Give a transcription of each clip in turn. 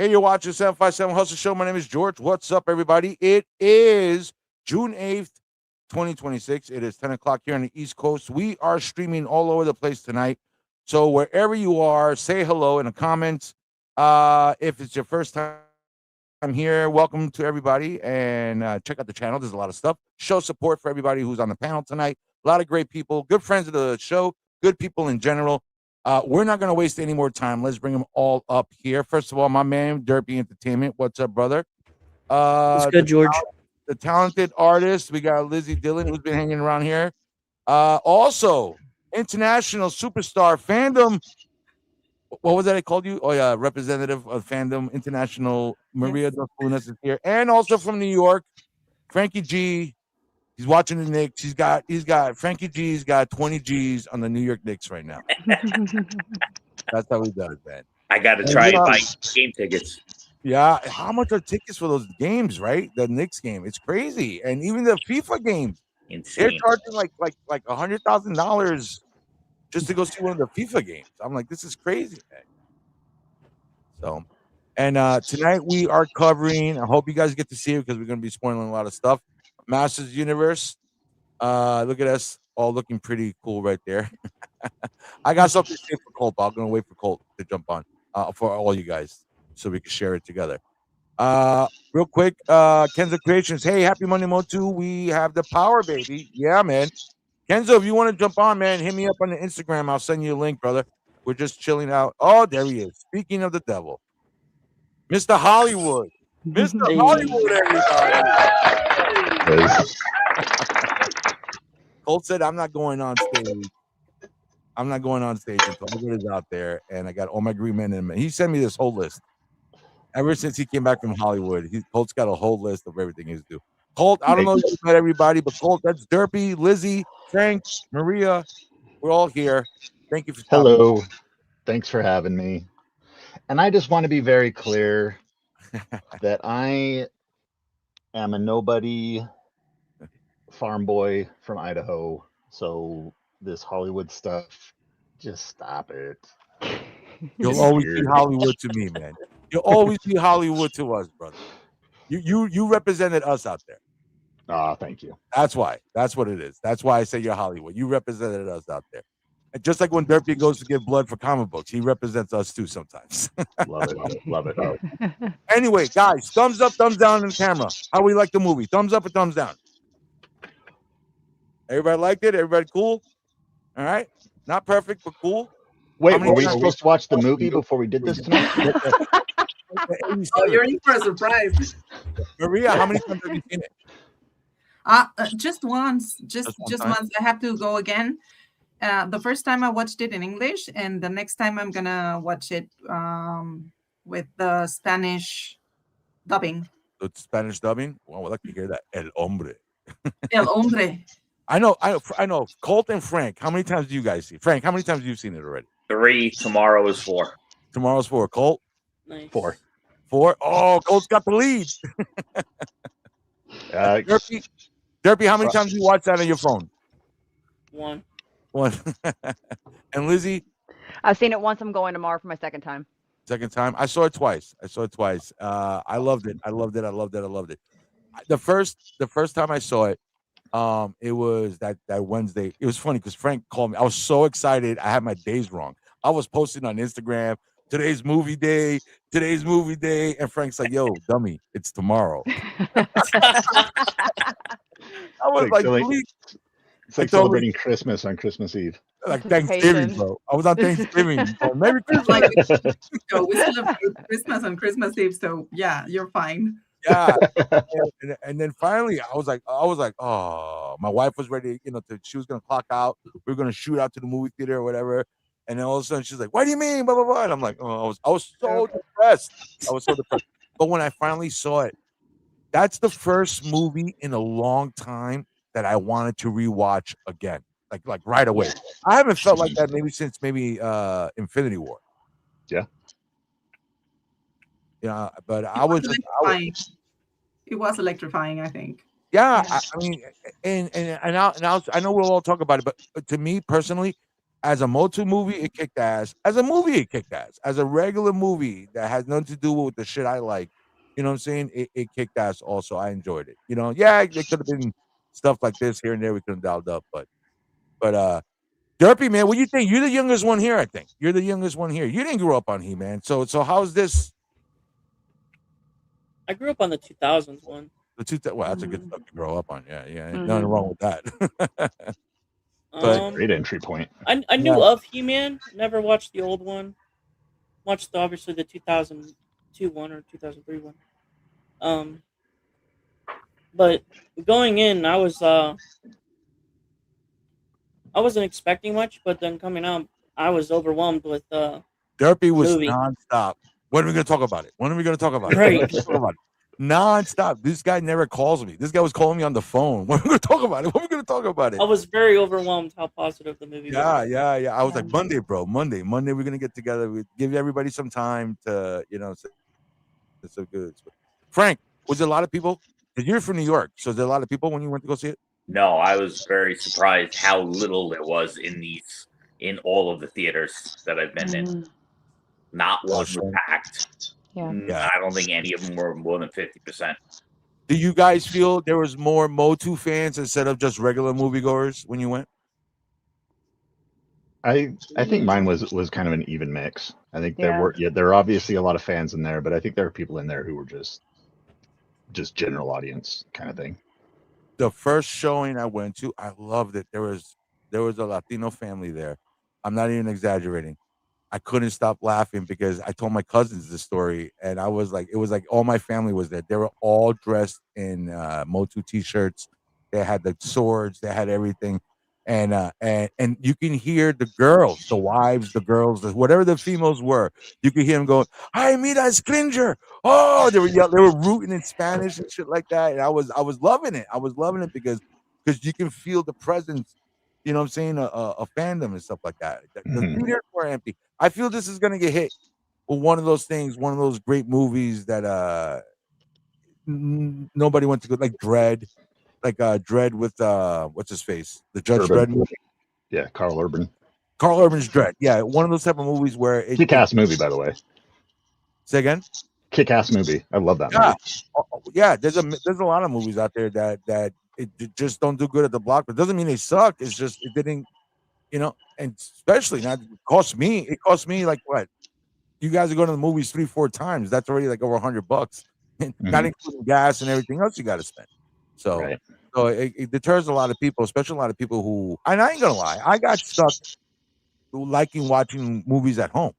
Hey, you're watching 757 Hustle Show. My name is George. What's up, everybody? It is June 8th, 2026. It is 10 o'clock here on the East Coast. We are streaming all over the place tonight. So wherever you are, say hello in the comments. If it's your first time here, welcome to everybody. And check out the channel. There's a lot of stuff. Show support for everybody who's on the panel tonight. A lot of great people, good friends of the show, good people in general. We're not going to waste any more time. Let's bring them all up here. First of all, my man, Derpy Entertainment. What's up, brother? It's good, George. The talented artist. We got Lizzie Dillon, who's been hanging around here. Also, international superstar fandom. What was that I called you? Oh, yeah, representative of fandom, international. Maria Dos Lunas is here. And also from New York, Frankie G. He's watching the Knicks. He's got Frankie G's got 20 G's on the New York Knicks right now. That's how he does, man. I got to try and buy game tickets. Yeah, how much are tickets for those games, right? The Knicks game, it's crazy, and even the FIFA games, they're charging like $100,000 just to go see one of the FIFA games. I'm like, this is crazy, man. So, and tonight we are covering. I hope you guys get to see it because we're going to be spoiling a lot of stuff. Masters Universe. Look at us all looking pretty cool right there. I got something to say for Colt, but I'm gonna wait for Colt to jump on for all you guys so we can share it together. Real quick, Kenzo Creations. Hey, happy Monday, MOTU. We have the power, baby. Yeah, man. Kenzo, if you want to jump on, man, hit me up on the Instagram. I'll send you a link, brother. We're just chilling out. Oh, there he is. Speaking of the devil, Mr. Hollywood. Mr. Hollywood, everybody. Colt said, I'm not going on stage. I'm not going on stage until everybody's out there, and I got all my green men in him. He sent me this whole list. Ever since he came back from Hollywood, Colt's got a whole list of everything he's doing. Colt, I don't know if you met everybody, but Colt, that's Derpy, Lizzie, Frank, Maria. We're all here. Thank you for stopping. Hello. Thanks for having me. And I just want to be very clear that I am a nobody farm boy from Idaho. So this Hollywood stuff, just stop it. You'll always be Hollywood to me, man. You'll always be Hollywood to us, brother. You represented us out there. Thank you. That's why. That's what it is. That's why I say you're Hollywood. You represented us out there. And just like when Derpy goes to give blood for comic books, he represents us too sometimes. Love it. Anyway, guys, thumbs up, thumbs down in the camera. How we like the movie? Thumbs up or thumbs down? Everybody liked it? Everybody cool? All right. Not perfect, but cool. Wait, were we supposed to watch the movie before we did this tonight? Oh, you're in for a surprise. Maria, how many times have you seen it? Just once. Just once. I have to go again. The first time I watched it in English, and the next time I'm gonna watch it with the Spanish dubbing. The Spanish dubbing? Well, I'd like to hear that. El hombre. El hombre. I know. Colt and Frank. How many times do you guys see? Frank, how many times have you seen it already? 3. Tomorrow is 4. Tomorrow's 4. Colt? Nice. 4. Oh, Colt's got the lead. Derpy, how many times do you watch that on your phone? 1. And Lizzie? I've seen it once. I'm going tomorrow for my second time. Second time? I saw it twice. I loved it. The first time I saw it, it was that Wednesday. It was funny because Frank called me. I was so excited. I had my days wrong. I was posting on Instagram, today's movie day, and Frank's like, yo, dummy, it's tomorrow. I was like, it's like celebrating Christmas on Christmas Eve. Like Thanksgiving, bro. I was on Thanksgiving. Merry Christmas. So we celebrate Christmas on Christmas Eve, so yeah, you're fine. Yeah. And then finally I was like, oh, my wife was ready, she was gonna clock out. We were gonna shoot out to the movie theater or whatever. And then all of a sudden she's like, what do you mean? Blah, blah, blah. And I'm like, oh, I was so depressed. But when I finally saw it, that's the first movie in a long time that I wanted to rewatch again. Like right away. I haven't felt like that since Infinity War. Yeah. Yeah, but I was it was electrifying, I think. Yeah, I mean, and I know we'll all talk about it, but to me personally, As a MOTU movie, it kicked ass. As a movie, it kicked ass. As a regular movie that has nothing to do with the shit I like, you know what I'm saying? It kicked ass also. I enjoyed it. You know, yeah, there could have been stuff like this here and there we could have dialed up, but Derpy Man, what do you think? You're the youngest one here, I think. You're the youngest one here. You didn't grow up on He-Man. So how's this? I grew up on the 2000s one. Well, that's a good stuff to grow up on. Yeah, Mm-hmm. nothing wrong with that. But great entry point. I knew of He-Man. Never watched the old one. Watched obviously the 2002 one or 2003 one. But going in, I wasn't expecting much, but then coming out, I was overwhelmed with Derpy was movie. nonstop. When are we going to talk about it? When are we going to talk about it? Right. Talk about it? Nonstop. This guy never calls me. This guy was calling me on the phone. When are we going to talk about it? When are we going to talk about it? I was very overwhelmed how positive the movie was. Yeah. I was like, Monday, bro. Monday, we're going to get together. We give everybody some time to, it's so good. Frank, was there a lot of people? Because you're from New York. So is there a lot of people when you went to go see it? No, I was very surprised how little there was in all of the theaters that I've been in. Not one was packed. Yeah. I don't think any of them were more than 50%. Do you guys feel there was more MOTU fans instead of just regular moviegoers when you went? I think mine was kind of an even mix. I think there are obviously a lot of fans in there, but I think there are people in there who were just general audience kind of thing. The first showing I went to, I loved it. There was a Latino family there. I'm not even exaggerating. I couldn't stop laughing because I told my cousins the story, and it was like all my family was there. They were all dressed in MOTU t-shirts. They had the swords. They had everything, and you can hear the girls, the wives, the girls, whatever the females were. You could hear them going, "Hi, mira, Scringer!" Oh, they were rooting in Spanish and shit like that. And I was loving it. I was loving it because you can feel the presence. You know what I'm saying? A fandom and stuff like that. The theaters were empty. I feel this is gonna get hit with one of those things, one of those great movies that nobody went to go, like Dread, Dread with what's his face, the Judge Urban. Dredd movie. Yeah, Carl Urban. Carl Urban's Dread. Yeah, one of those type of movies where kick-ass movie, by the way. Say again. Kick-ass movie. I love that movie. Yeah, there's a lot of movies out there that it just don't do good at the block, but doesn't mean they suck. It's just it didn't, and especially now it cost me like what? You guys are going to the movies 3-4 times. That's already like over $100, not including gas and everything else you got to spend. So, it deters a lot of people, especially a lot of people who. And I ain't gonna lie, I got stuck liking watching movies at home.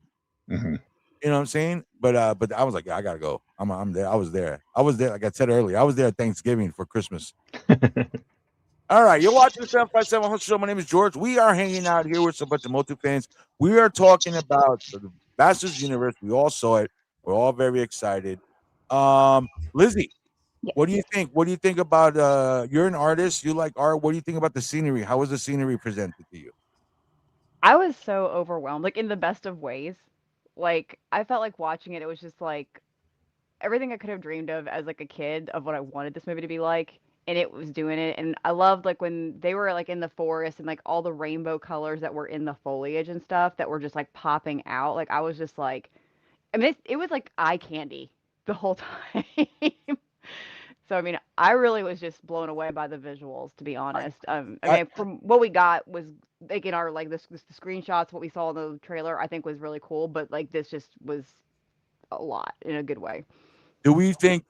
You know what I'm saying? But I was like, yeah, I gotta go. I'm there. I was there. Like I said earlier, I was there at Thanksgiving for Christmas. All right, you're watching the 757 Hustlor Show. My name is George. We are hanging out here with a bunch of MOTU fans. We are talking about the Masters Universe. We all saw it. We're all very excited. Lizzie, what do you think? What do you think about? You're an artist. You like art. What do you think about the scenery? How was the scenery presented to you? I was so overwhelmed, like in the best of ways. Like I felt like watching it. It was just like everything I could have dreamed of as like a kid of what I wanted this movie to be like. And it was doing it. And I loved like when they were like in the forest and like all the rainbow colors that were in the foliage and stuff that were just like popping out. Like I was just like, I mean, it was like eye candy the whole time. So I mean, I really was just blown away by the visuals, to be honest. I mean, from what we got was like in our like the screenshots, what we saw in the trailer, I think was really cool. But like this just was a lot in a good way. Do we think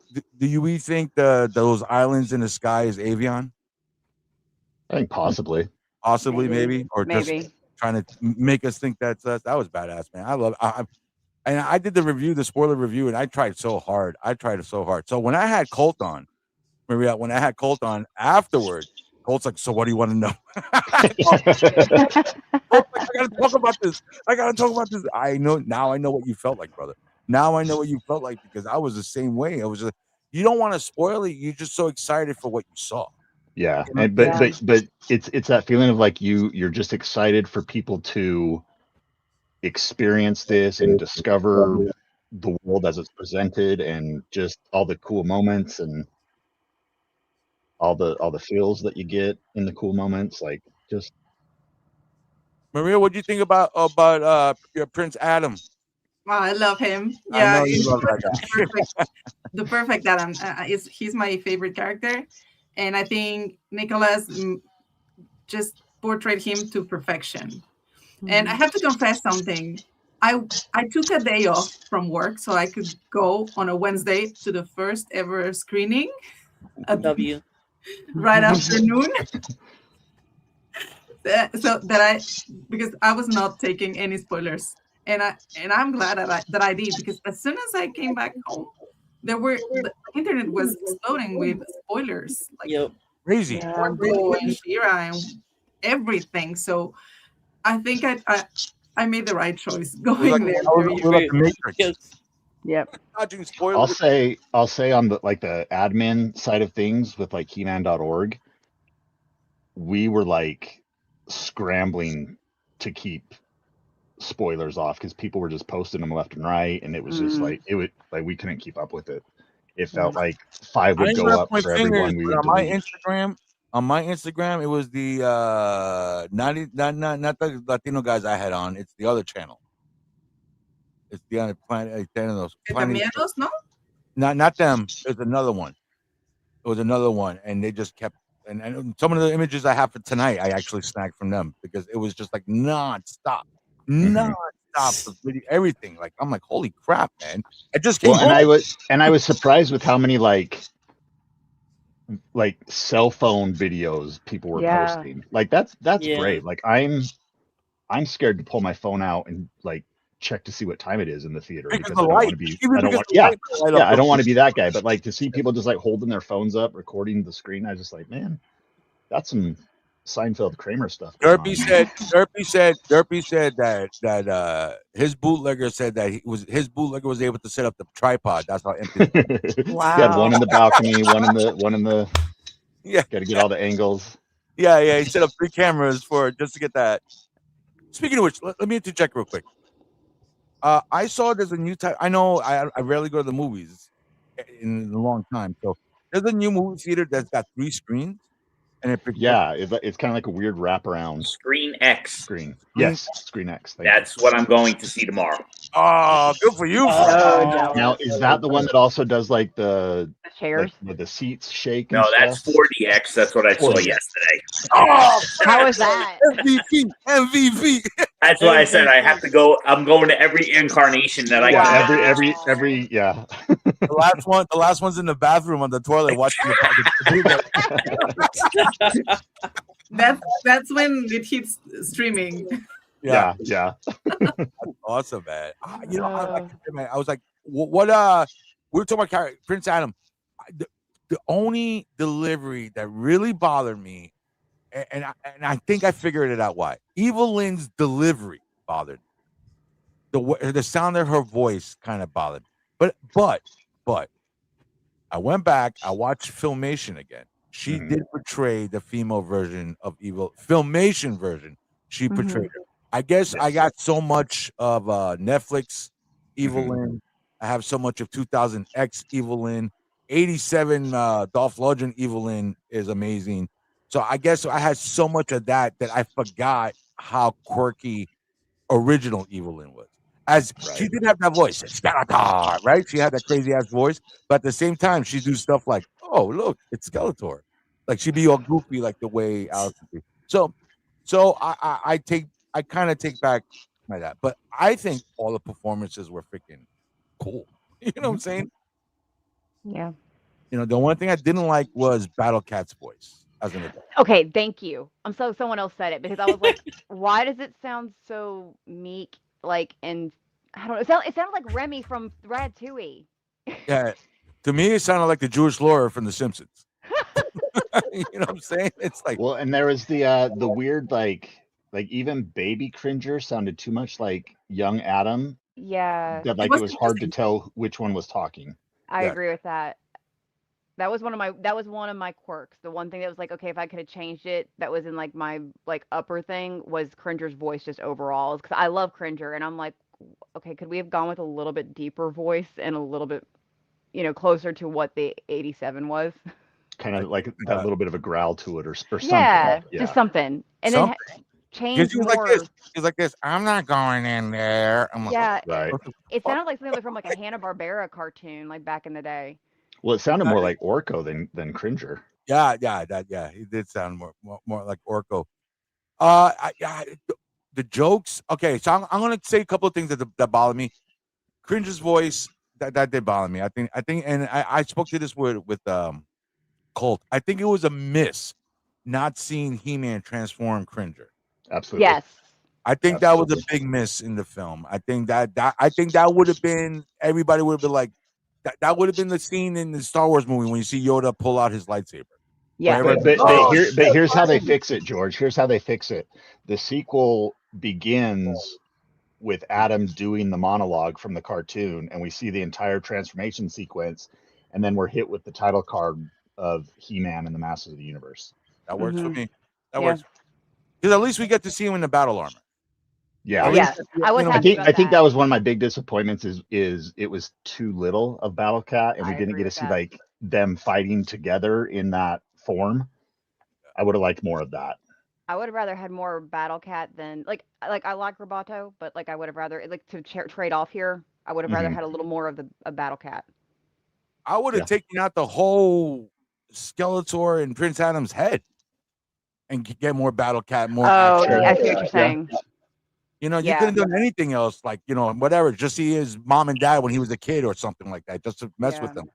those islands in the sky is Avion? I think possibly, maybe, or just trying to make us think that's us. That was badass, man. I love. And I did the spoiler review, and I tried so hard. So when I had Colt on, when I had Colt on afterward, Colt's like, "So what do you want to know?" Colt's like, I gotta talk about this. I know now. I know what you felt like, brother. Now I know what you felt like because I was the same way. I was just, you don't want to spoil it. You're just so excited for what you saw. Yeah, and but it's that feeling of like you're just excited for people to experience this and discover the world as it's presented and just all the cool moments and all the feels that you get in the cool moments. Like just Maria, what do you think about your Prince Adam? Wow, I love him. I Yeah, know you he's love that guy. the perfect Adam. He's my favorite character, and I think Nicholas just portrayed him to perfection. And I have to confess something. I took a day off from work so I could go on a Wednesday to the first ever screening at W. right afternoon. So that because I was not taking any spoilers, and I'm glad that I did, because as soon as I came back home, the internet was exploding with spoilers, like Yep. Crazy. Marco and Shira and everything. So I think I made the right choice going there. We're like the Matrix. Yes. Yep. Dodging spoilers. I'll say on the admin side of things with like He-Man.org, we were like scrambling to keep spoilers off because people were just posting them left and right, and it was just like we couldn't keep up with it. It felt like 5 would go up for everyone we would on delete. On my Instagram, it was the not the Latino guys I had on. It's the other channel. It's the other planet. Those no? Not them. There's another one. It was another one, and they just kept. And some of the images I have for tonight, I actually snagged from them because it was just like nonstop everything. Like I'm like, holy crap, man! I just came home. And I was surprised with how many like cell phone videos people were posting. Like that's great. Like I'm scared to pull my phone out and like check to see what time it is in the theater because I don't want to be. I don't want to be that guy. But like to see people just like holding their phones up, recording the screen, I was just like, man, that's some Seinfeld Kramer stuff. Derpy said that his bootlegger said that his bootlegger was able to set up the tripod. That's how empty. Wow. He had one in the balcony, one in the. Yeah. Got to get all the angles. Yeah. He set up 3 cameras just to get that. Speaking of which, let me interject real quick. I saw there's a new type. I know I rarely go to the movies in a long time, so there's a new movie theater that's got 3 screens. And it's kind of like a weird wraparound Screen X. Screen. Yes, Screen X. That's what I'm going to see tomorrow. Oh, good for you. Now, is that the one that also does like the chairs, like, the seats shake? No, that's 4DX. That's what I saw yesterday. Oh, how was that? MVP. That's why I said I have to go. I'm going to every incarnation that I can. Every yeah. The last one's in the bathroom on the toilet watching the That's when it hits streaming. Yeah. That's awesome, man. I was like, what? We were talking about Prince Adam. The only delivery that really bothered me, and I think I figured it out why. Evelyn's delivery bothered me. The sound of her voice kind of bothered me. But I went back. I watched Filmation again. She did portray the female version of Evil. Filmation version. She portrayed her. I guess I got so much of Netflix Evelyn. I have so much of 2000X Evelyn. 87 Dolph Lundgren Evelyn is amazing. So I guess I had so much of that I forgot how quirky original Evelyn was. She did have that voice, Skeletor, right? She had that crazy ass voice, but at the same time, she do stuff like, "Oh, look, it's Skeletor." Like she'd be all goofy, like the way Alice would be. So I kind of take back that, but I think all the performances were freaking cool. You know what I'm saying? Yeah. The one thing I didn't like was Battle Cat's voice as an adult. Okay, thank you. I'm so someone else said it because I was like, why does it sound so meek? Like, and I don't know. It sounded like Remy from Ratatouille. Yeah, to me, it sounded like the Jewish lawyer from The Simpsons. You know what I'm saying? It's like, well, and there was the weird like even Baby Cringer sounded too much like young Adam. Yeah, that like it was hard to tell which one was talking. I agree with that. That was one of my quirks. The one thing that was like, okay, if I could have changed it, that was in like my like upper thing was Cringer's voice just overall. Because I love Cringer, and I'm like, okay, could we have gone with a little bit deeper voice and a little bit, closer to what the 87 was? Kind of like that little bit of a growl to it or something. Yeah, just something. And then changed he was more. like this. He's like this. I'm not going in there. I'm like, Yeah, Right. it sounded like something from like a Hanna-Barbera cartoon, like back in the day. Well, it sounded more like Orko than Cringer. Yeah, he did sound more like Orko. The jokes. Okay, so I'm gonna say a couple of things that bother me. Cringe's voice that did bother me. I think, and I spoke to this with Colt. I think it was a miss not seeing He-Man transform Cringer. Absolutely. Yes. I think that was a big miss in the film. I think that would have been, everybody would have been like, that would have been the scene in the Star Wars movie when you see Yoda pull out his lightsaber. Yeah. But here's how they fix it, George. Here's how they fix it. The sequel begins with Adam doing the monologue from the cartoon, and we see the entire transformation sequence, and then we're hit with the title card of He-Man and the Masters of the Universe. That works for me. That Yeah. works. Because at least we get to see him in the battle armor. Yeah. Yes. I was happy about I think that. that was one of my big disappointments is it was too little of Battle Cat, and we didn't get to see like them fighting together in that form. I would have liked more of that. I would have rather had more Battle Cat than like I like Roboto, but like I would have rather like to trade off here. I would have rather had a little more of a Battle Cat. I would have taken out the whole Skeletor and Prince Adam's head and get more Battle Cat, more. Oh, action. I see what you're saying. You know, you could have done anything else, like, you know, whatever. Just see his mom and dad when he was a kid or something like that, just to mess with them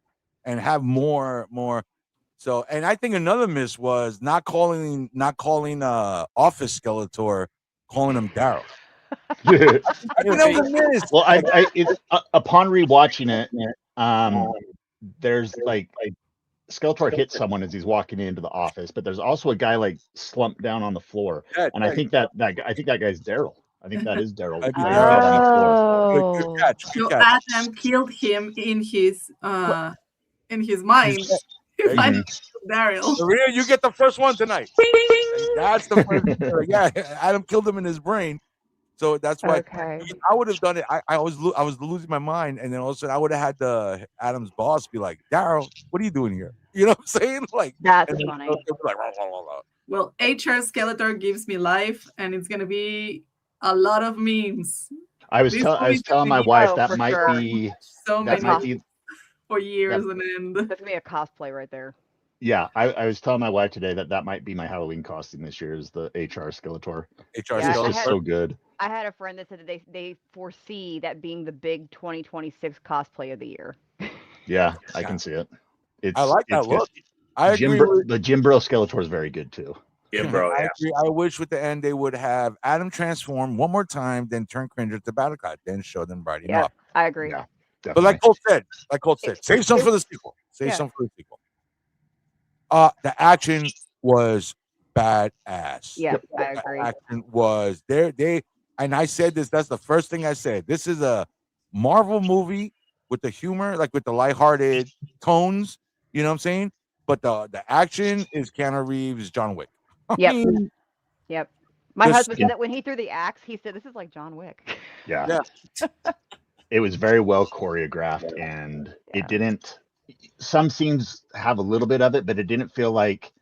and have more. So, and I think another miss was not calling Office Skeletor, calling him Daryl. I think that was a miss. Well, upon rewatching it, there's like Skeletor hits someone as he's walking into the office, but there's also a guy like slumped down on the floor, and I think that guy's Daryl. I think that is Daryl. Oh. Good catch. So Adam killed him in his mind. Daryl. Maria, you get the first one tonight. That's the first. Yeah, Adam killed him in his brain. So that's why I would have done it. I was losing my mind, and then all of a sudden I would have had the Adam's boss be like, "Daryl, what are you doing here?" You know what I'm saying? Like that's funny. Like, well, HR Skeletor gives me life, and it's gonna be a lot of memes. I was telling my wife that might be so many for years and end. That's gonna be a cosplay right there. Yeah, I was telling my wife today that might be my Halloween costume this year is the HR Skeletor. Skeletor is so good. I had a friend that said that they foresee that being the big 2026 cosplay of the year. Yeah, I can see it. I like that look. I agree. The Jim Bro Skeletor is very good too. Jim Bro, I agree. I wish with the end they would have Adam transform one more time, then turn Cringer to Battle Cat, then show them riding off. I agree. Yeah, but like Colt said, save some for the sequel. Save some for the sequel. The action was badass. Yeah, I agree. The action was there. And I said this. That's the first thing I said. This is a Marvel movie with the humor, like with the lighthearted tones. You know what I'm saying? But the action is Keanu Reeves, John Wick. Yep. My husband said that when he threw the axe, he said, "This is like John Wick." Yeah. It was very well choreographed, and it didn't. Some scenes have a little bit of it, but it didn't feel like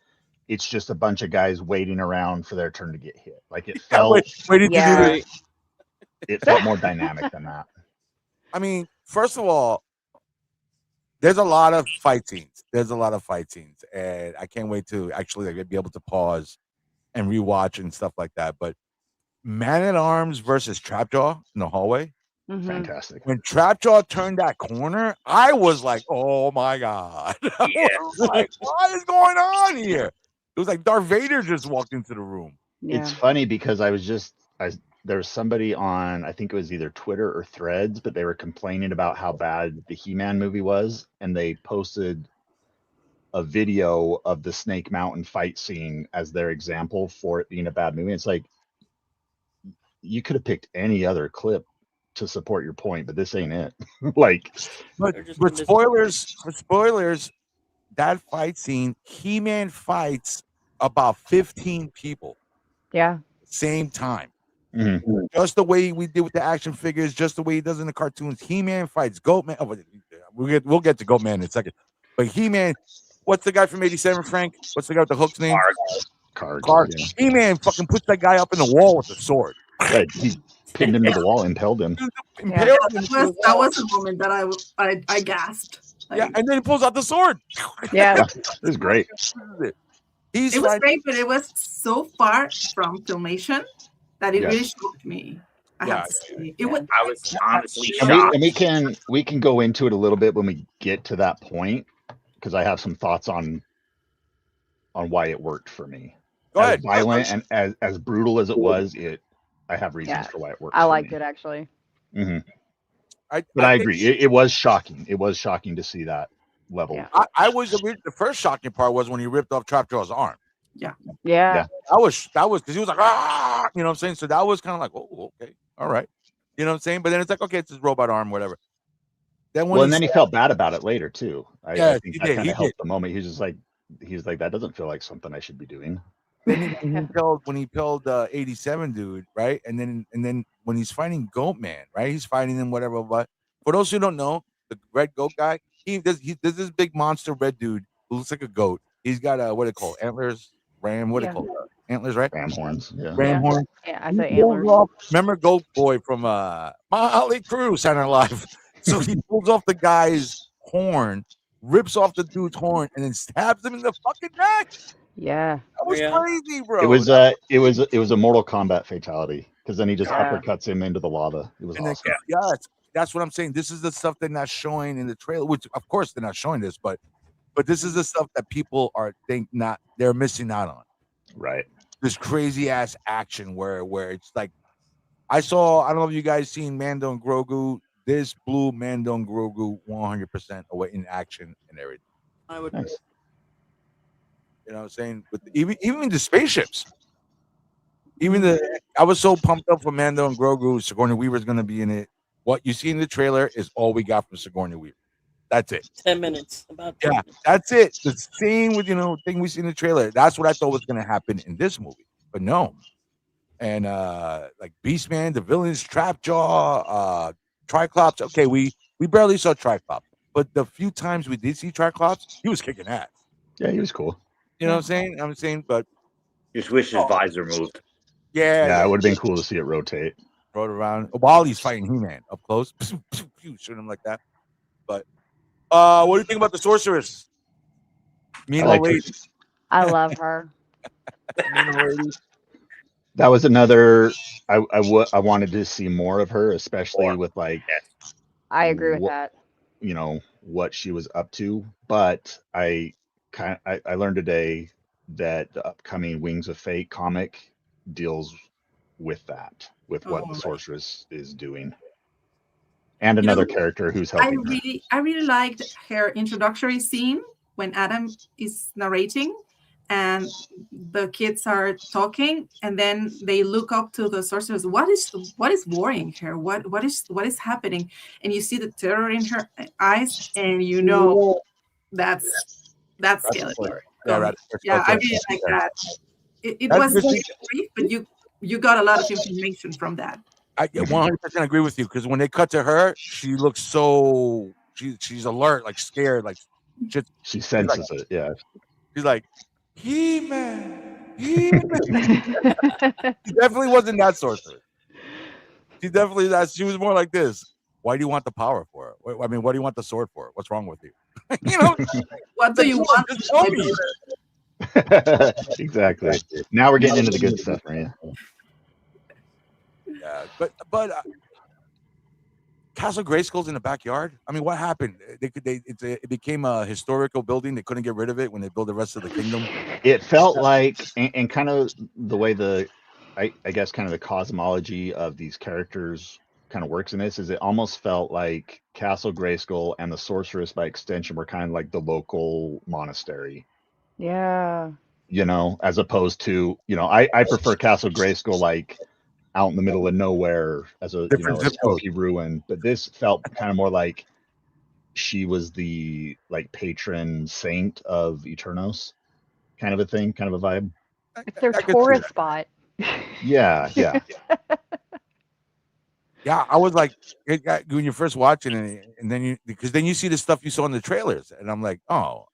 it's just a bunch of guys waiting around for their turn to get hit. Like it felt it felt more dynamic than that. I mean, first of all, there's a lot of fight scenes. And I can't wait to actually be able to pause and rewatch and stuff like that. But Man at Arms versus Trapjaw in the hallway. Fantastic. When Trapjaw turned that corner, I was like, "Oh my god!" I was like, "What is going on here?" It was like Darth Vader just walked into the room. It's funny because there was somebody on, I think it was either Twitter or Threads, but they were complaining about how bad the He-Man movie was, and they posted a video of the Snake Mountain fight scene as their example for it being a bad movie. It's like you could have picked any other clip to support your point, but this ain't it. But spoilers, that fight scene, He-Man fights about 15 people. Yeah. Same time. Mm-hmm. Just the way we did with the action figures, just the way he does in the cartoons. He-Man fights Goatman. Oh, we'll get to Goatman in a second. But He-Man, what's the guy from '87, Frank? What's the guy with the hook's name? cards. Yeah. He-Man fucking puts that guy up in the wall with a sword. Right, he pinned him to the wall, impaled him. Impaled him That was a moment that I gasped. Yeah, and then he pulls out the sword. Yeah. It was great. It was great, but it was so far from filmation that it really shocked me. I have to say. I was honestly shocked. And we can go into it a little bit when we get to that point, because I have some thoughts on why it worked for me. Go ahead. As violent and as brutal as it was, I have reasons for why it worked. I liked it actually. Mm-hmm. But I agree. It was shocking. It was shocking to see that level. Yeah. I was the first shocking part was when he ripped off Trapjaw's arm. Yeah. That was because he was like, ah, you know what I'm saying? So that was kind of like, oh, okay, all right. You know what I'm saying? But then it's like, okay, it's his robot arm, whatever. Then and then he felt bad about it later too. I think that kind of helped the moment. He's like, that doesn't feel like something I should be doing. Then when he killed 87 dude, right? And then when he's fighting Goat Man, right? He's fighting him, whatever. But for those who don't know, the red goat guy, there's this big monster red dude who looks like a goat. He's got what do they call antlers, what do they call antlers, right? Ram horns. Yeah. Ram horns. Yeah, I say antlers. Remember Goat Boy from Molly Crew, Saturday Night Live? So he pulls off the guy's horn, rips off the dude's horn, and then stabs him in the fucking neck. Yeah, that was crazy, bro. It was a Mortal Kombat fatality because then he just uppercuts him into the lava. It was awesome. That's what I'm saying. This is the stuff they're not showing in the trailer, which of course they're not showing this, but this is the stuff that people they're missing out on. Right. This crazy ass action where it's like I don't know if you guys seen Mando and Grogu. This blew Mando and Grogu 100% away in action and everything. I would. Nice. You know what I'm saying? With even the spaceships. I was so pumped up for Mando and Grogu. Sigourney Weaver's going to be in it. What you see in the trailer is all we got from Sigourney Weaver. That's it. 10 minutes. About 10 minutes. That's it. The same with thing we see in the trailer. That's what I thought was going to happen in this movie, but no. And like Beastman, the villains, Trapjaw, Triclops. Okay, we barely saw Triclops, but the few times we did see Triclops, he was kicking ass. Yeah, he was cool. You know what I'm saying? But just wish his visor moved. Yeah, it would have been cool to see it rotate. Rode around while he's fighting He-Man up close. Shoot him like that. But what do you think about the sorceress? I love her. That was another. I wanted to see more of her, especially with like. I agree with that. What she was up to, but I learned today that the upcoming Wings of Fate comic deals with that, with what the sorceress is doing, and another character who's helping. I really liked her introductory scene when Adam is narrating, and the kids are talking, and then they look up to the sorceress. What is worrying her? What is happening? And you see the terror in her eyes, and that's Skeletor. Yeah, I really like that. It was brief, but you got a lot of information from that. I 100% agree with you, because when they cut to her, she looks so she's alert, like scared, like she senses it. Yeah, she's like He-Man. She definitely wasn't that sorcerer. She was more like this. Why do you want the power for? I mean, what do you want the sword for? What's wrong with you? What do you want? Just tell me. Exactly. Now we're getting into the good stuff, Maria. Yeah, but Castle Grayskull's in the backyard. I mean, what happened? It became a historical building. They couldn't get rid of it when they built the rest of the kingdom. It felt like, and kind of the way I guess kind of the cosmology of these characters kind of works in this is it almost felt like Castle Grayskull and the sorceress by extension were kind of like the local monastery. Yeah. As opposed to, I prefer Castle Grayskull like out in the middle of nowhere as a spooky ruin, but this felt kind of more like she was the like patron saint of Eternos, kind of a thing, kind of a vibe. It's their tourist spot. Yeah. Yeah, I was like, when you're first watching it, and then you see the stuff you saw in the trailers, and I'm like, oh,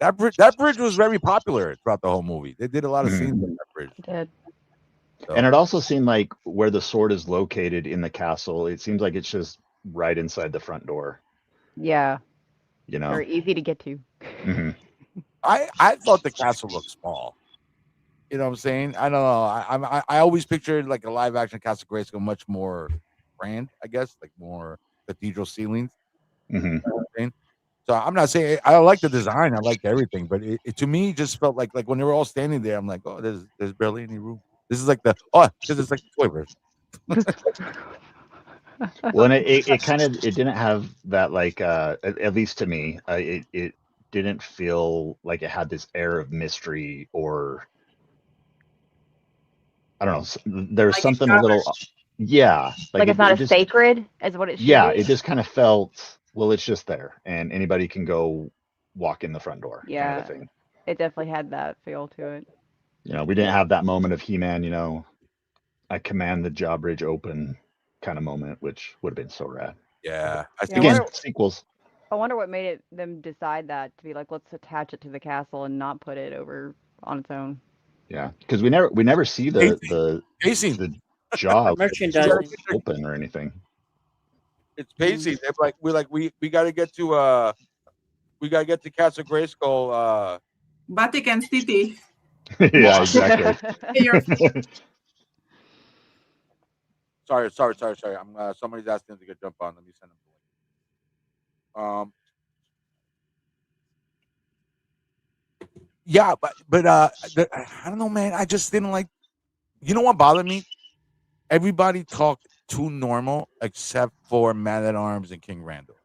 That bridge was very popular throughout the whole movie. They did a lot of scenes on that bridge. It did. So. And it also seemed like where the sword is located in the castle, it seems like it's just right inside the front door. Yeah. You know, Very easy to get to. Mhm. I thought the castle looked small. You know what I'm saying? I don't know. I always pictured like a live action Castle Grayskull much more grand, I guess, like more cathedral ceilings. Mhm. You know what I'm saying? So I'm not saying I like the design, I liked everything, but it to me just felt like when they were all standing there, I'm like, oh, there's barely any room. This is like because it's like the toy version. Well, and it kind of it didn't have that like at least to me, it didn't feel like it had this air of mystery or I don't know. There's Like something a little, yeah, Like it's not as sacred as what it should yeah, be. it just kind of felt well, it's just there, and anybody can go walk in the front door, kind Yeah. of a thing. It definitely had that feel to it. You know, we didn't have that moment of He-Man, you know, I command the drawbridge open kind of moment, which would have been so rad. Yeah, Again, sequels. I wonder what made them decide that to be like, let's attach it to the castle and not put it over on its own. Yeah, because we never see the jaw merchandising open or anything. It's pacing. They're like we got to get to Castle Grayskull. Vatican City. Yeah, exactly. Sorry. I'm somebody's asking to get jump on. Let me send them. Yeah, but I don't know, man. I just didn't like. You know what bothered me? Everybody talked too normal except for Man at Arms and King Randall.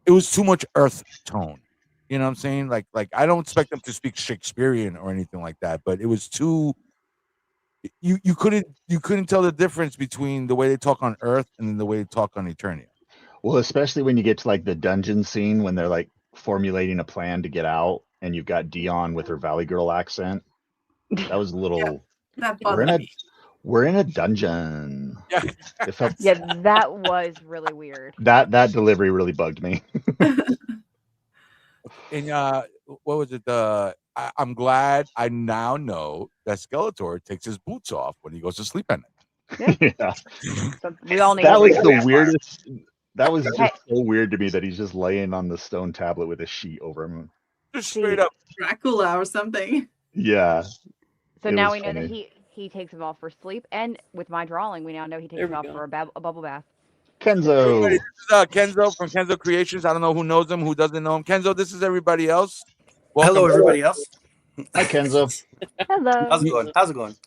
It was too much Earth tone. You know what I'm saying? Like I don't expect them to speak Shakespearean or anything like that, but it was too. You couldn't tell the difference between the way they talk on Earth and the way they talk on Eternia. Well, especially when you get to like the dungeon scene when they're like formulating a plan to get out, and you've got Dion with her Valley Girl accent. That was a little. That bothered me. We're in a dungeon. Yeah, yeah, that was really weird. That delivery really bugged me. And what was it? I'm glad I now know that Skeletor takes his boots off when he goes to sleep at night. Yeah. So we all need that was the weirdest. That was just so weird to me that he's just laying on the stone tablet with a sheet over him. Just straight up Dracula or something. Yeah. So now we know that he takes them off for sleep, and with my drawing, we now know he takes them off for a bubble bath. Kenzo. This is Kenzo from Kenzo Creations. I don't know who knows him, who doesn't know him. Kenzo, this is everybody else. Welcome. Hello, everybody else. Hi, Kenzo. Hello. How's it going?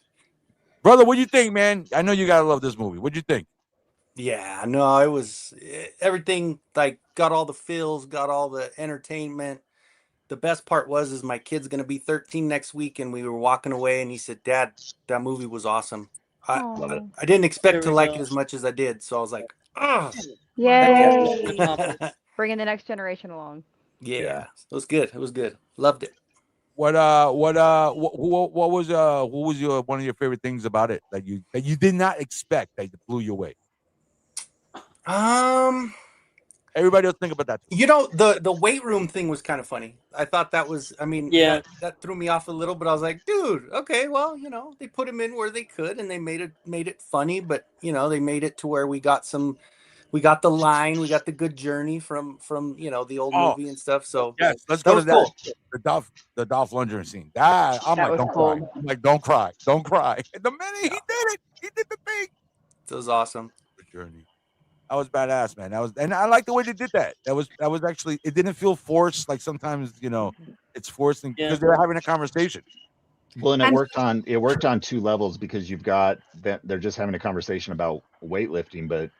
Brother, what do you think, man? I know you gotta love this movie. What'd you think? Yeah, no, it was everything. Like, got all the feels, got all the entertainment. The best part is my kid's gonna be 13 next week, and we were walking away, and he said, "Dad, that movie was awesome." I didn't expect to like it as much as I did, so I was like, "Oh, yay!" Bringing the next generation along. Yeah, it was good. It was good. Loved it. What was your one of your favorite things about it that you did not expect that blew you away? Everybody else think about that. You know, the weight room thing was kind of funny. I thought that was, I mean, yeah, that threw me off a little, but I was like, dude, okay, well, you know, they put him in where they could, and they made it funny, but you know, they made it to where we got the line, we got the good journey from you know the old movie and stuff. So yes, let's go to that. Cool. The Dolph Lundgren scene. That I'm like, don't cry. I'm like, don't cry. And the minute he did it, he did the thing. It was awesome. The journey. That was badass, man. And I like the way they did that. That was actually, it didn't feel forced. Like sometimes, you know, it's forced because they're having a conversation. Well, and it worked on two levels because you've got that they're just having a conversation about weightlifting, but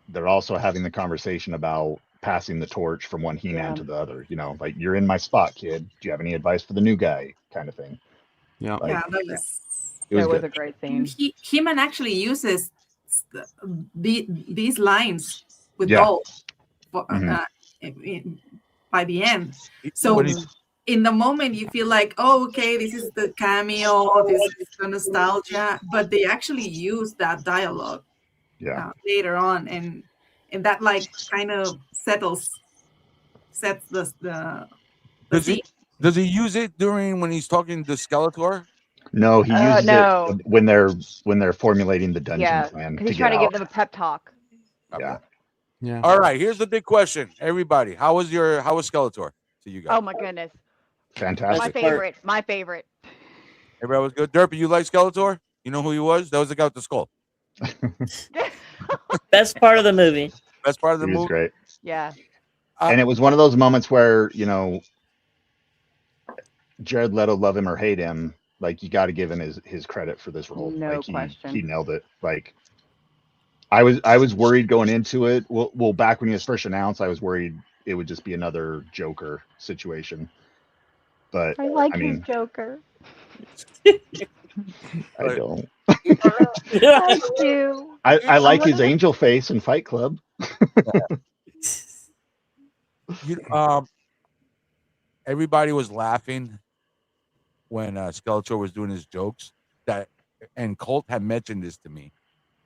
they're also having the conversation about passing the torch from one He-Man to the other. You know, like, you're in my spot, kid. Do you have any advice for the new guy? Kind of thing. Yeah, like, that was a great scene. He-Man actually uses these lines with Dolph by the end. So in the moment you feel like, oh, okay, this is the cameo, this is the nostalgia, but they actually use that dialogue later on, and that like kind of sets the Does he use it during when he's talking to Skeletor? No, he uses no. it when they're formulating the dungeon plan because to he's get trying to give out. them a pep talk. Yeah. Yeah. All right. Here's the big question, everybody. How was Skeletor to you guys? Oh my goodness. Fantastic. My favorite. Everybody was good. Derpy, you like Skeletor? You know who he was? That was the guy with the skull. Best part of the movie. Best part of the He movie. was great. Yeah. And it was one of those moments where, Jared Leto, love him or hate him, like you got to give him his credit for this role. No like question. He nailed it. Like I was worried going into it. Well, back when he was first announced, I was worried it would just be another Joker situation. But I like his Joker. I don't. I do. I like his angel face in Fight Club. Everybody was laughing when Skeletor was doing his jokes. And Colt had mentioned this to me,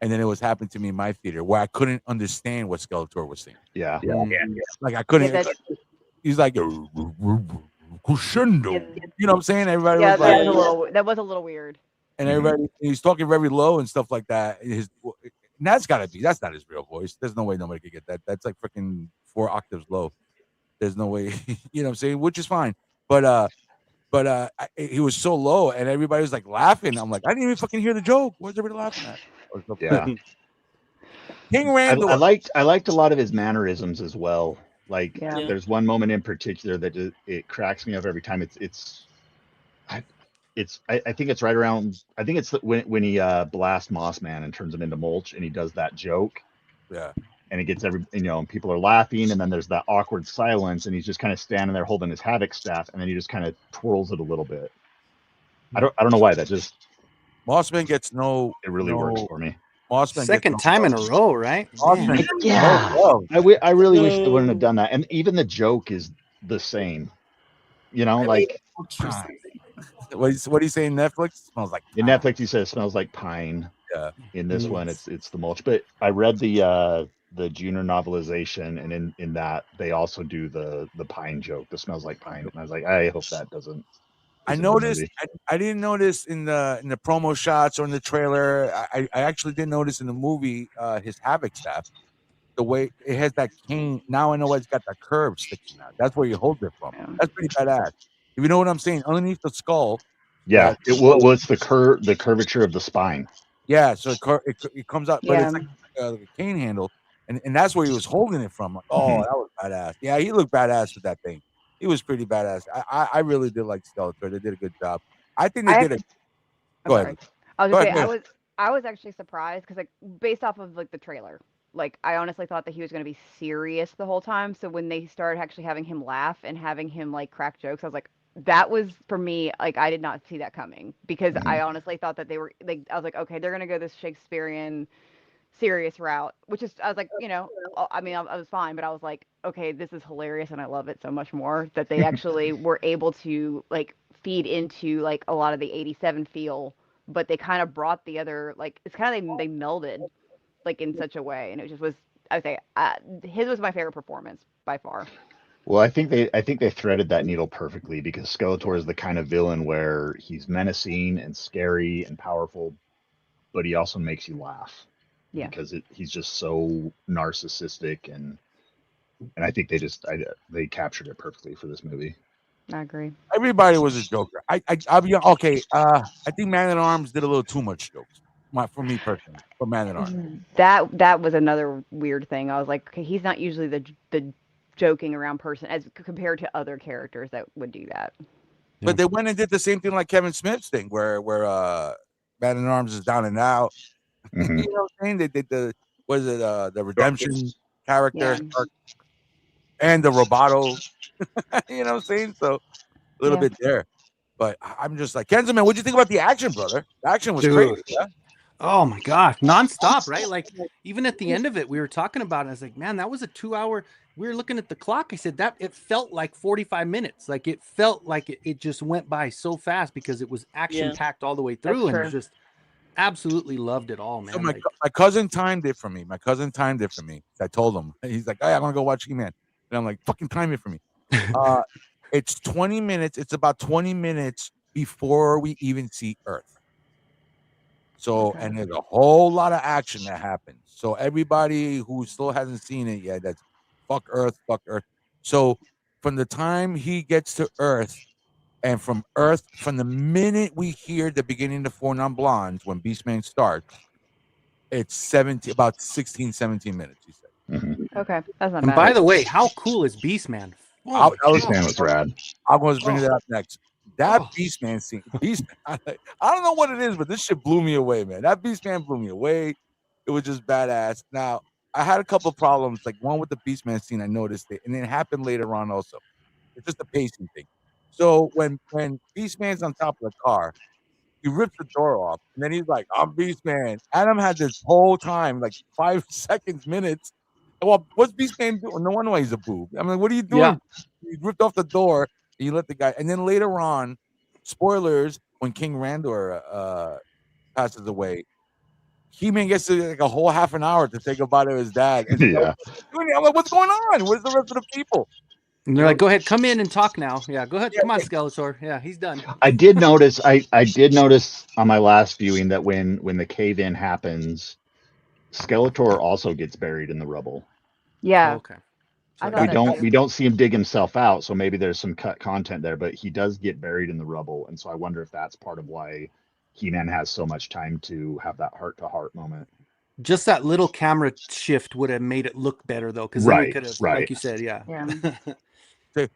and then it was happening to me in my theater where I couldn't understand what Skeletor was saying. Yeah. Like I couldn't. He's like crescendo. You know what I'm saying? Everybody was like, that was a little weird. And everybody, he's talking very low and stuff like that. And that's not his real voice. There's no way nobody could get that. That's like freaking 4 octaves low. There's no way, you know what I'm saying? Which is fine. But he was so low and everybody was like laughing. I'm like, I didn't even fucking hear the joke. What's everybody laughing at? Yeah. King Randall. I liked a lot of his mannerisms as well. Like there's one moment in particular that it cracks me up every time. I think it's right around. I think it's when he blasts Moss Man and turns him into mulch, and he does that joke. Yeah. And it gets and people are laughing, and then there's that awkward silence, and he's just kind of standing there holding his Havoc staff, and then he just kind of twirls it a little bit. I don't know why that just. Mossman gets no. It really works for me. Mossman second time in a row, right? Yeah. I really wish they wouldn't have done that. And even the joke is the same. Like. What do you say in Netflix? Smells like pine. In Netflix, he says it smells like pine. Yeah. In this one, it's the mulch. But I read the junior novelization, and in that they also do the pine joke. The smells like pine, and I was like, I hope that doesn't. I noticed. I didn't notice in the promo shots or in the trailer. I actually didn't notice in the movie his Havoc staff. The way it has that cane. Now I know why it's got that curve sticking out. That's where you hold it from. That's pretty badass. If you know what I'm saying, underneath the skull. Yeah, it's the curvature of the spine. Yeah, so it comes out, but it's like a cane handle, and that's where he was holding it from. Like, oh, that was badass. Yeah, he looked badass with that thing. He was pretty badass. I really did like Skeletor. They did a good job. I think they did it. Go ahead. I was gonna say I was actually surprised because like based off of like the trailer, like I honestly thought that he was gonna be serious the whole time. So when they started actually having him laugh and having him like crack jokes, I was like. That was for me, like I did not see that coming because I honestly thought that they were like I was like, okay, they're gonna go this Shakespearean serious route, which is I was like, I mean, I was fine, but I was like, okay, this is hilarious and I love it so much more that they actually were able to like feed into like a lot of the 87 feel, but they kind of brought the other like it's kind of they melded like in such a way, and it just was I would say his was my favorite performance by far. Well, I think they threaded that needle perfectly because Skeletor is the kind of villain where he's menacing and scary and powerful, but he also makes you laugh. Yeah. Because he's just so narcissistic and I think they captured it perfectly for this movie. I agree. Everybody was a Joker. I'll be okay. I think Man at Arms did a little too much jokes. For me personally, for Man at Arms. That was another weird thing. I was like, okay, he's not usually the joking around person as compared to other characters that would do that. But they went and did the same thing like Kevin Smith's thing where Man at Arms is down and out. Mm-hmm. You know what I'm saying? They did the redemption character and the Roboto. You know what I'm saying? So a little bit there. But I'm just like, Kenzo, man, what'd you think about the action, brother? The action was crazy. Yeah? Oh my gosh, nonstop, right? Like even at the end of it, we were talking about it. I was like, man, that was a 2-hour. We were looking at the clock. I said that it felt like 45 minutes. Like it felt like it just went by so fast because it was action packed all the way through, and just absolutely loved it all, man. So my cousin timed it for me. I told him, he's like, "Hey, I'm gonna go watch He-Man," and I'm like, "Fucking time it for me." It's 20 minutes. It's about 20 minutes before we even see Earth. So, Okay. and there's a whole lot of action that happens. So everybody who still hasn't seen it yet, that's fuck Earth, fuck Earth. So from the time he gets to Earth, and from Earth, from the minute we hear the beginning of Four Non-Blondes, when Beastman starts, it's about 16, 17 minutes, he said. Okay, that's not And bad. by the way, how cool is Beastman? Oh, Beastman was rad. I'm going to bring it up next. That Oh. Beastman scene, Beastman, I don't know what it is, but this shit blew me away, man. That Beastman blew me away. It was just badass. Now, I had a couple of problems, like one with the Beastman scene, I noticed it, and it happened later on also. It's just a pacing thing. So when Beastman's on top of the car, he rips the door off, and then he's like, "I'm Beastman." Adam had this whole time, like 5 seconds, minutes. Well, what's Beastman doing? No wonder why he's a boob. I mean, what are you doing? Yeah. He ripped off the door, and you let the guy. And then later on, spoilers: when King Randor passes away, He-Man gets to like a whole half an hour to say goodbye to his dad. And Yeah. I'm like, what's going on? Where's the rest of the people? And they're like, go ahead, come in and talk now. Yeah, go ahead. Yeah, Come on, Skeletor. Yeah, he's done. I did notice. I did notice on my last viewing that when the cave in happens, Skeletor also gets buried in the rubble. Yeah, Okay. I So thought that too. We don't see him dig himself out, so maybe there's some cut content there, but he does get buried in the rubble, and so I wonder if that's part of why He-Man has so much time to have that heart-to-heart moment. just that little camera shift would have made it look better, though, because then we could have, like you said, yeah.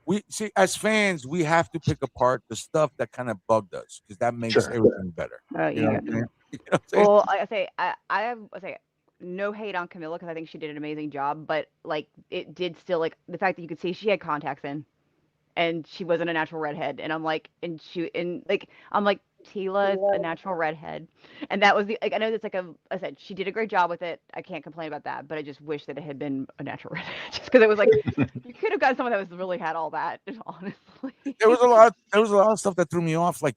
We see, as fans, we have to pick apart the stuff that kind of bugged us because that makes everything better. You know what I'm saying? You know what I'm saying? Well, like I say no hate on Camilla because I think she did an amazing job, but like it did still like the fact that you could see she had contacts in, and she wasn't a natural redhead, and I'm like, I'm like Tila is a natural redhead, and that was I know that's like I said she did a great job with it. I can't complain about that, but I just wish that it had been a natural redhead, just because it was like you could have got someone that was really had all that. Honestly, there was a lot of stuff that threw me off. Like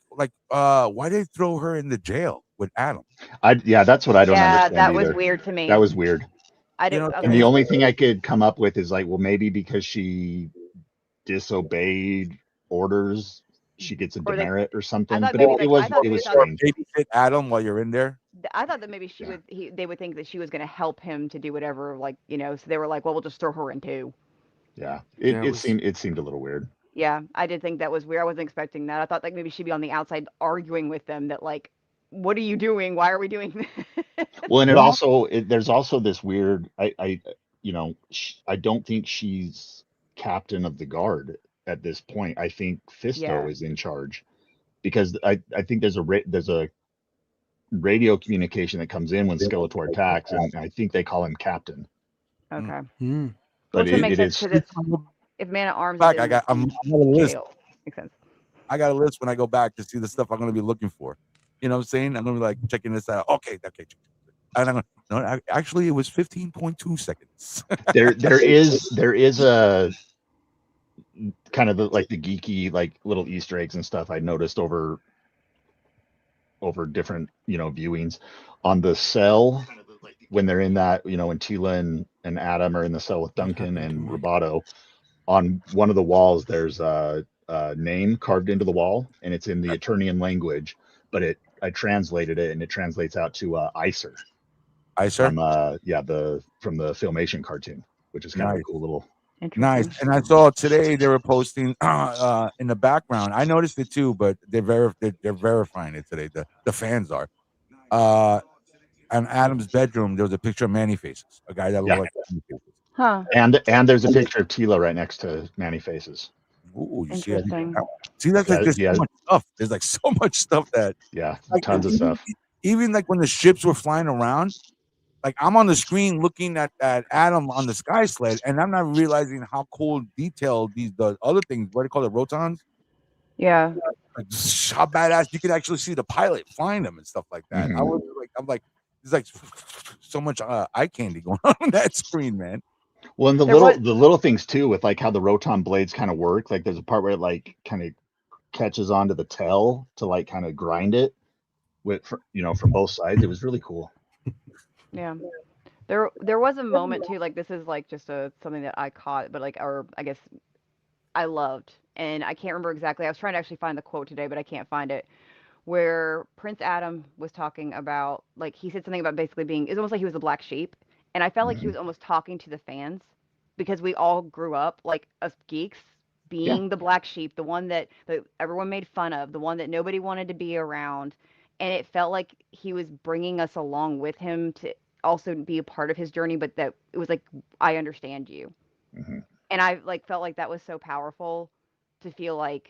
why did they throw her in the jail with Adam? That's what I don't understand. that either. was weird to me. That was weird. I didn't. And the only thing I could come up with is like, well, maybe because she disobeyed orders, she gets a demerit or something. But it was strange. Babysit Adam while you're in there. I thought that maybe they would think that she was going to help him to do whatever, like so they were like, well, we'll just throw her in too. Yeah, it seemed a little weird. Yeah, I did think that was weird. I wasn't expecting that. I thought like maybe she'd be on the outside arguing with them that like, what are you doing? Why are we doing this? Well, and there's also this weird. I don't think she's captain of the guard at this point. I think Fisto is in charge because I think there's a radio communication that comes in when Skeletor attacks, and I think they call him captain. Okay. But it is. If Man at Arms, I'm on a list. Makes sense. I got a list when I go back to see the stuff I'm going to be looking for. You know what I'm saying? I'm going to be like checking this out. Okay. And I'm no, actually, it was 15.2 seconds. there is a kind of like the geeky like little Easter eggs and stuff I noticed over different viewings on the cell when they're in that when Tila and Adam are in the cell with Duncan and Roboto. On one of the walls there's a name carved into the wall, and it's in the Eternian language, but I translated it, and it translates out to Icer. From from the Filmation cartoon, which is kind of a cool little. Nice. And I saw today they were posting in the background. I noticed it too, but they're verifying it today. The fans are. In Adam's bedroom, there was a picture of Manny Faces, a guy that looked like Manny Faces. Huh. And there's a picture of Tila right next to Manny Faces. Ooh, you Interesting. See, that's like there's so much stuff. There's like so much stuff that like, tons of stuff. Even like when the ships were flying around, like I'm on the screen looking at Adam on the sky sled, and I'm not realizing how cool detailed the other things. What do you call it, rotons? Yeah. Like, how badass you could actually see the pilot flying them and stuff like that. Mm-hmm. I'm like, there's like so much eye candy going on that screen, man. Well, and the little things too, with like how the roton blades kind of work. Like there's a part where it like kind of catches onto the tail to like kind of grind it from both sides. It was really cool. Yeah. There was a moment too, like this is like just something that I caught, but like, or I guess I loved and I can't remember exactly. I was trying to actually find the quote today, but I can't find it. Where Prince Adam was talking about, like, he said something about basically being, it's almost like he was the black sheep, and I felt like he was almost talking to the fans because we all grew up like us geeks being the black sheep, the one that everyone made fun of, the one that nobody wanted to be around, and it felt like he was bringing us along with him to also be a part of his journey, but that it was like, I understand you. And I like felt like that was so powerful to feel like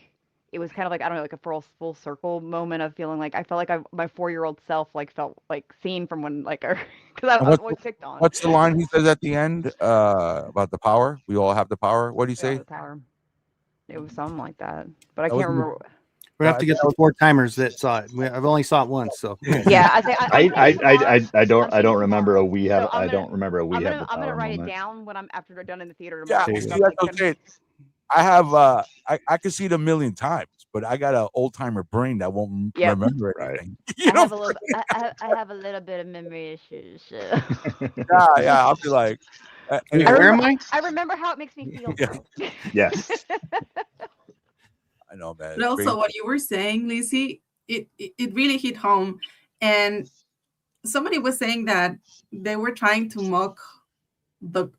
it was kind of like, I don't know, like a full circle moment of feeling like I felt like my 4-year-old self like felt like seen from when like because I was always picked on. What's the line he says at the end about the power? We all have the power. What do you say? The power. It was something like that, but I That can't remember. We have to get the 4 timers that saw it. I've only saw it once, so Yeah, I think I don't remember a we have. So I don't remember a we have the I'm gonna power write moment. it down when I'm after they're done in the theater Yeah, tomorrow. see, So that's okay. I have I can see it a million times, but I got an old timer brain that won't remember anything. I have a little bit of memory issues. So. Yeah, I'll be like, where am I? I remember how it makes me feel. Yes. I know, man. But also, what you were saying, Lizzie, it really hit home. And somebody was saying that they were trying to mock the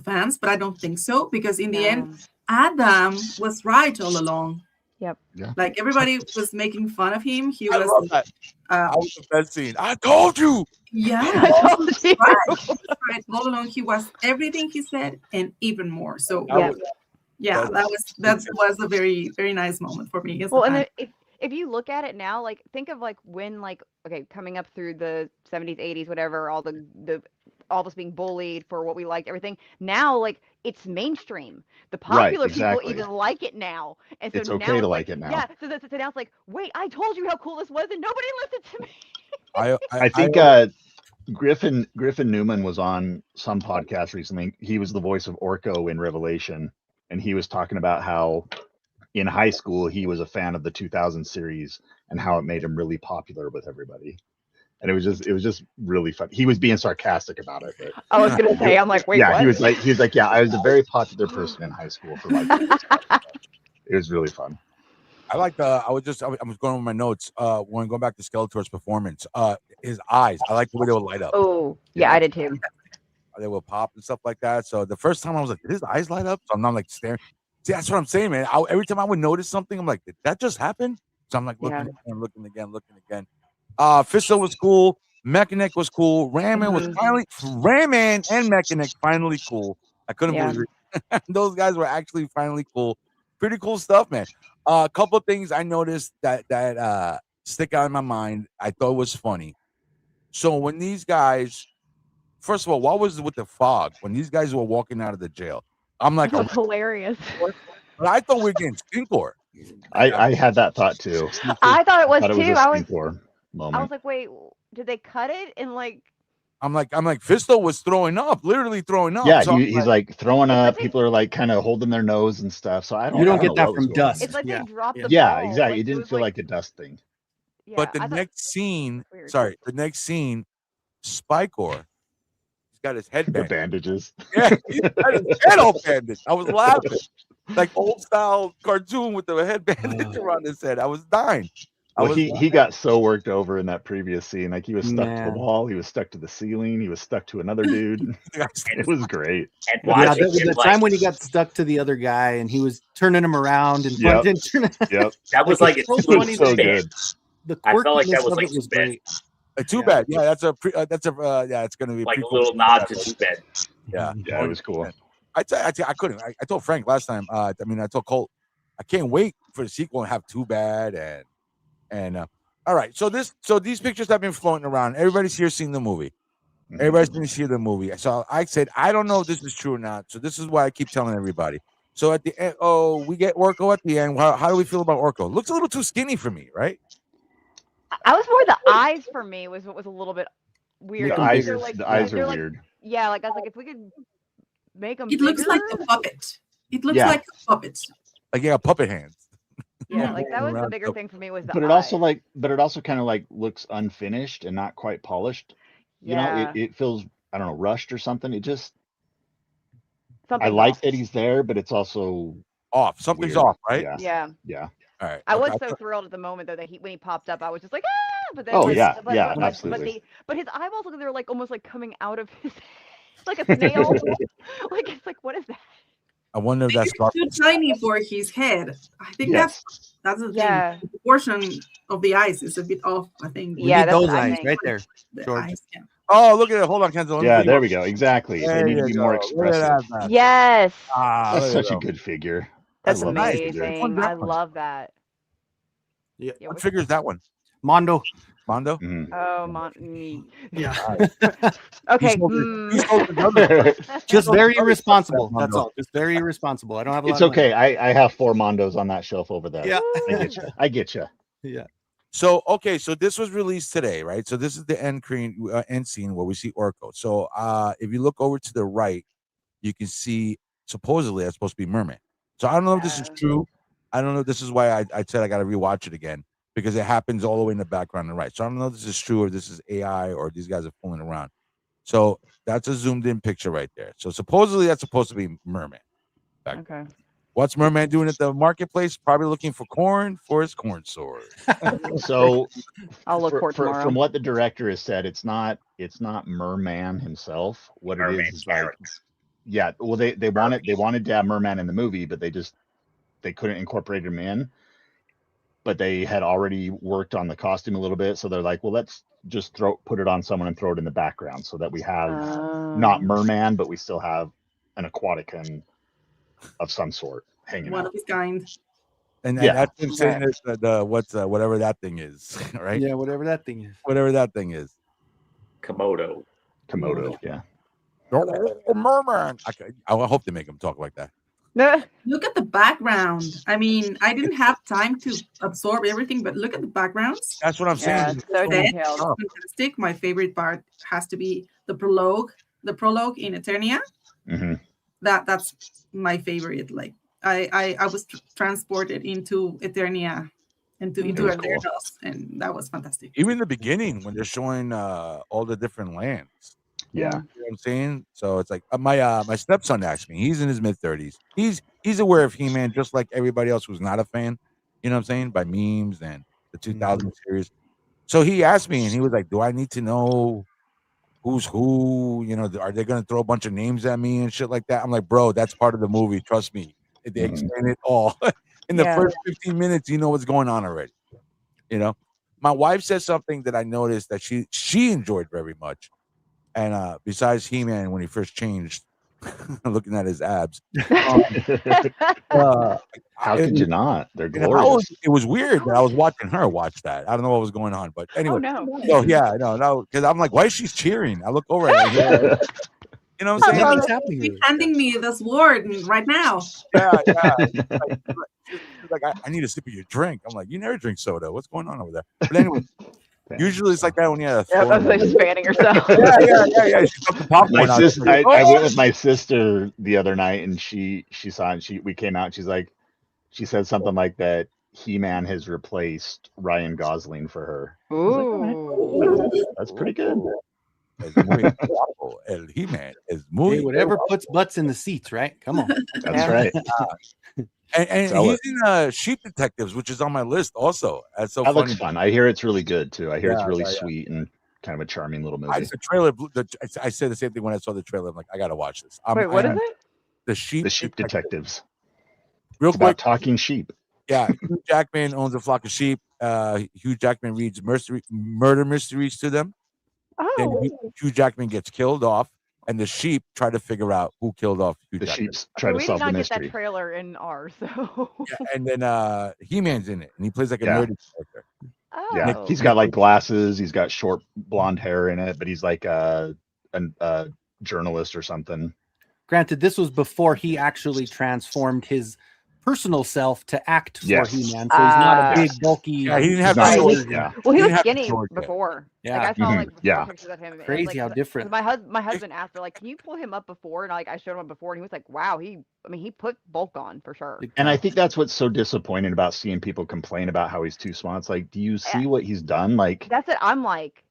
fans, but I don't think so, because in the end, Adam was right all along. Yep. Yeah. Like everybody was making fun of him. He I was. love that. That was the best scene. I told you. Yeah, I told you. Right. All along, he was everything he said and even more. So yeah, that was a very, very nice moment for me. Well, and if you look at it now, like think of like when like coming up through the 70s, 80s, whatever, all of us being bullied for what we liked, everything. Now, like it's mainstream. The popular people even like it now, and so it's now okay to like it now. Yeah, so now it's like, wait, I told you how cool this was, and nobody listened to me. I think Griffin Newman was on some podcast recently. He was the voice of Orko in Revelation, and he was talking about how in high school he was a fan of the 2000 series and how it made him really popular with everybody. And it was just really fun. He was being sarcastic about it. But I was gonna say, I'm like, wait, yeah, what? he was like, yeah, I was a very popular person in high school for like. It was really fun. I like I was going over my notes. When going back to Skeletor's performance, his eyes. I like the way they would light up. Oh, yeah, I did too. They will pop and stuff like that. So the first time I was like, did his eyes light up? So I'm not like staring. See, that's what I'm saying, man. Every time I would notice something, I'm like, did that just happen? So I'm like looking again. Fisto was cool. Mechanic was cool. Raman was Raman and Mechanic finally cool. I couldn't believe it. Those guys were actually finally cool. Pretty cool stuff, man. A couple of things I noticed that stick out in my mind. I thought was funny. So when these guys, first of all, what was with the fog when these guys were walking out of the jail? I'm like, that's hilarious. But I thought we were getting Skinkor. I had that thought too. I thought it was too. I was like, wait, did they cut it? And like, I'm like, Fisto was throwing up, literally throwing up. Yeah, so he's like throwing up. People are like kind of holding their nose and stuff. So I don't. You don't get that from dust. It's like they dropped the ball. Yeah, exactly. Like, it didn't feel like a dust thing. Yeah, but the next scene, Spikor, he's got his head bandaged. The bandages. Yeah, he's got his head all bandaged. I was laughing, like old style cartoon with the head bandage around his head. I was dying. Well, he got so worked over in that previous scene. Like he was stuck to the wall, he was stuck to the ceiling, he was stuck to another dude. It was great. Yeah, the time when he got stuck to the other guy and he was turning him around and yep. That was like so good. The I felt like that was like was great. Too bad. Yeah, that's a yeah, it's gonna be like a little nod to Too Bad. Yeah, it was cool. I couldn't. I told Frank last time. I told Colt, I can't wait for the sequel and have Too Bad and all right. So these pictures have been floating around. Everybody's here seeing the movie. Everybody's going to see the movie. So I said, I don't know if this is true or not. So this is why I keep telling everybody. So at the end, we get Orko at the end. How do we feel about Orko? Looks a little too skinny for me, right? I was more the eyes for me was what was a little bit weird. The eyes are weird. Yeah, like I was like, if we could make them. It looks like a puppet. It looks like a puppet. Like puppet hands. Yeah, like that was the bigger thing for me was the But it also kind of like looks unfinished and not quite polished. You know, it feels, I don't know, rushed or something. It just I like that he's there, but it's also off. Something's Weird. off, right? Yeah. Yeah. All right. I okay. was so thrilled at the moment though that when he popped up, I was just like, but then Oh, like, yeah, but, yeah, but, absolutely. but his eyeballs look like they're like almost like coming out of his like a snail. Like it's like, what is that? I wonder if that's too tiny for his head. I think Yes. that's the thing. Yeah. The portion of the eyes is a bit off, I think. We Yeah, need that's those what I eyes think. right there, The George. eyes, yeah. Oh, look at it. Hold on, Kenzo. Let me Yeah, see there one. we go. Exactly. There They need to you be more go. Look at expressive. that. Yes. Ah, That's there you such a go. good figure. That's I love that figure. amazing. I love that. Yeah. What figure is that one? Mondo. Mondo? Mhm. Oh, Yeah. Okay. He sold the other- Just sold very the other irresponsible. stuff, That's Mondo. all. Just very irresponsible. I don't have a lot It's of money. okay. I have 4 Mondos on that shelf over there. Yeah. I get you. I get you. Yeah. So okay, so this was released today, right? So this is the end scene where we see Orko. So if you look over to the right, you can see supposedly that's supposed to be Merman. So I don't know if this is true. I don't know. This is why I said I got to rewatch it again because it happens all the way in the background on the right. So I don't know if this is true or this is AI or these guys are fooling around. So that's a zoomed in picture right there. So supposedly that's supposed to be Merman. Okay. What's Merman doing at the marketplace? Probably looking for corn for his corn sword. So I'll look for it tomorrow. from what the director has said, it's not Merman himself. What it is like, yeah. Well, they wanted to have Merman in the movie, but they couldn't incorporate him in. But they had already worked on the costume a little bit, so they're like, well, let's just put it on someone and throw it in the background so that we have not Merman, but we still have an aquaticon of some sort hanging One out. of his kind. And Yeah. that's him saying that whatever that thing is, right? Yeah, whatever that thing is. Whatever that thing is. Komodo. Yeah. Oh, Merman. I hope they make him talk like that. Look at the background. I mean, I didn't have time to absorb everything, but look at the backgrounds. That's what I'm Yeah, saying. it's so That's detailed. fantastic. My favorite part has to be the prologue. The prologue in Eternia. Mm-hmm. That's my favorite. Like I was transported into Eternia, into was cool. Eternos, and that was fantastic. Even in the beginning when they're showing all the different lands. Yeah. You know what I'm saying? So it's like my stepson asked me. He's in his mid-30s. He's aware of He-Man just like everybody else who's not a fan. You know what I'm saying? By memes and the 2000 series. So he asked me, and he was like, "Do I need to know who's who? You know, are they going to throw a bunch of names at me and shit like that?" I'm like, "Bro, that's part of the movie. Trust me. They explain it all in the first 15 minutes. You know what's going on already. You know." My wife said something that I noticed that she enjoyed very much. And besides He-Man, when he first changed, looking at his abs, how could you not? They're glorious. It was weird that I was watching her watch that. I don't know what was going on, but anyway. Oh, no. So yeah, no, because I'm like, why is she cheering? I look over at her. You know what I'm saying? What's happening He's here? handing me the sword right now. Yeah. She's like, I need a sip of your drink. I'm like, you never drink soda. What's going on over there? But anyway. Usually it's like that when you have I was like just fanning herself. yeah. She took the popcorn out. I went with my sister the other night, and she saw it. And we came out. And she said something like that. He-Man has replaced Ryan Gosling for her. Ooh, that's pretty good. El He-Man is muy whatever puts butts in the seats, right? Come on. That's right. And he's in Sheep Detectives, which is on my list also. That's so funny. Looks fun. I hear it's really good too. I hear it's really sweet and kind of a charming little movie. The trailer. I said the same thing when I saw the trailer. I'm like, I gotta watch this. wait, what is it? The Sheep Detectives. Real it's quick, about talking sheep. Yeah, Hugh Jackman owns a flock of sheep. Hugh Jackman reads murder mysteries to them. Then Hugh Jackman gets killed off, and the sheep try to figure out who killed off Hugh Jackman. The sheep try to solve the mystery. We did not get that trailer in ours, so. Yeah, and then He-Man's in it, and he plays like a nerdy character. Oh. Yeah, he's got like glasses. He's got short blonde hair in it, but he's like a journalist or something. Granted, this was before he actually transformed his personal self to act for He-Man, so he's not a big, bulky. Yeah, he didn't have Well, he was skinny before. Yeah, like, I saw like pictures of him. Crazy like, how different. My husband asked her like, "Can you pull him up before?" And I showed him before, and he was like, "Wow, he put bulk on for sure." And I think that's what's so disappointing about seeing people complain about how he's too small. It's like, do you see what he's done? Like that's it. I'm like,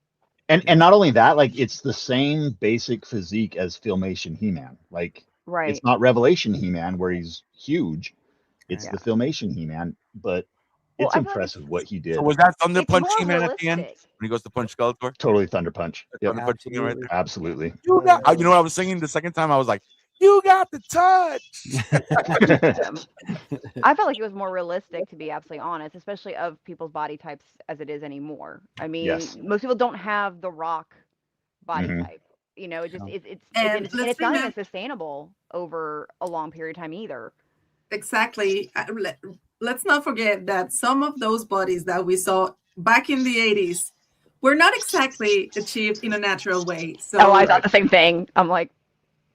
and not only that, like it's the same basic physique as Filmation He-Man. Like, right? It's not Revelation He-Man where he's huge. It's the Filmation He-Man, but it's impressive what he did. So was that Thunder Punch He-Man at the end realistic. when he goes to punch Skeletor? Totally Thunder Punch. Yep. Thunder Punch He-Man right there. Absolutely. You know what I was singing the second time? I was like, "You got the touch." I felt like it was more realistic, to be absolutely honest, especially of people's body types as it is anymore. I mean, most people don't have the Rock body type. You know, it's not even sustainable over a long period of time either. Exactly. Let's not forget that some of those bodies that we saw back in the 80s were not exactly achieved in a natural way. So I thought the same thing. I'm like,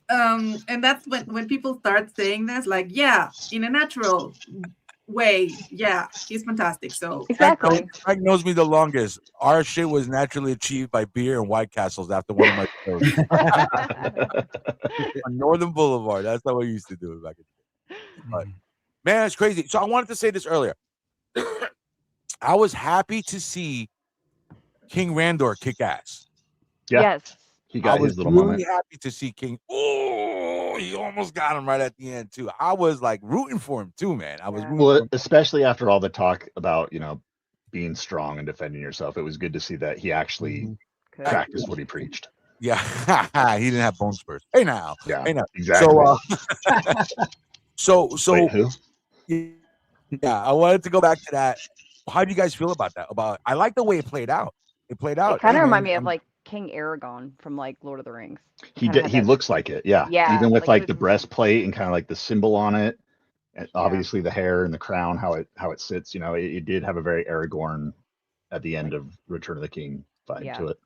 and that's when people start saying this, like, yeah, in a natural way, yeah, he's fantastic. So exactly. Mike knows me the longest. Our shit was naturally achieved by beer and White Castles after one of my shows. On Northern Boulevard. That's how we used to do it back in the day. But man, it's crazy. So I wanted to say this earlier. I was happy to see King Randor kick ass. Yeah. Yes. He got his little moment. I was really happy to see King. Oh, he almost got him right at the end too. I was like rooting for him too, man. I was rooting for him. Especially after all the talk about, being strong and defending yourself. It was good to see that he actually practiced what he preached. Yeah, he didn't have bone spurs. Hey now, yeah, hey now. Exactly. So, Wait, who? Yeah, I wanted to go back to that. How do you guys feel about that? I like the way it played out. It played out. It kind of reminded me of like King Aragon from like Lord of the Rings. He looks like it. Yeah. Even with like the breastplate and kind of like the symbol on it, and obviously the hair and the crown, how it sits. It did have a very Aragorn at the end of Return of the King vibe to it.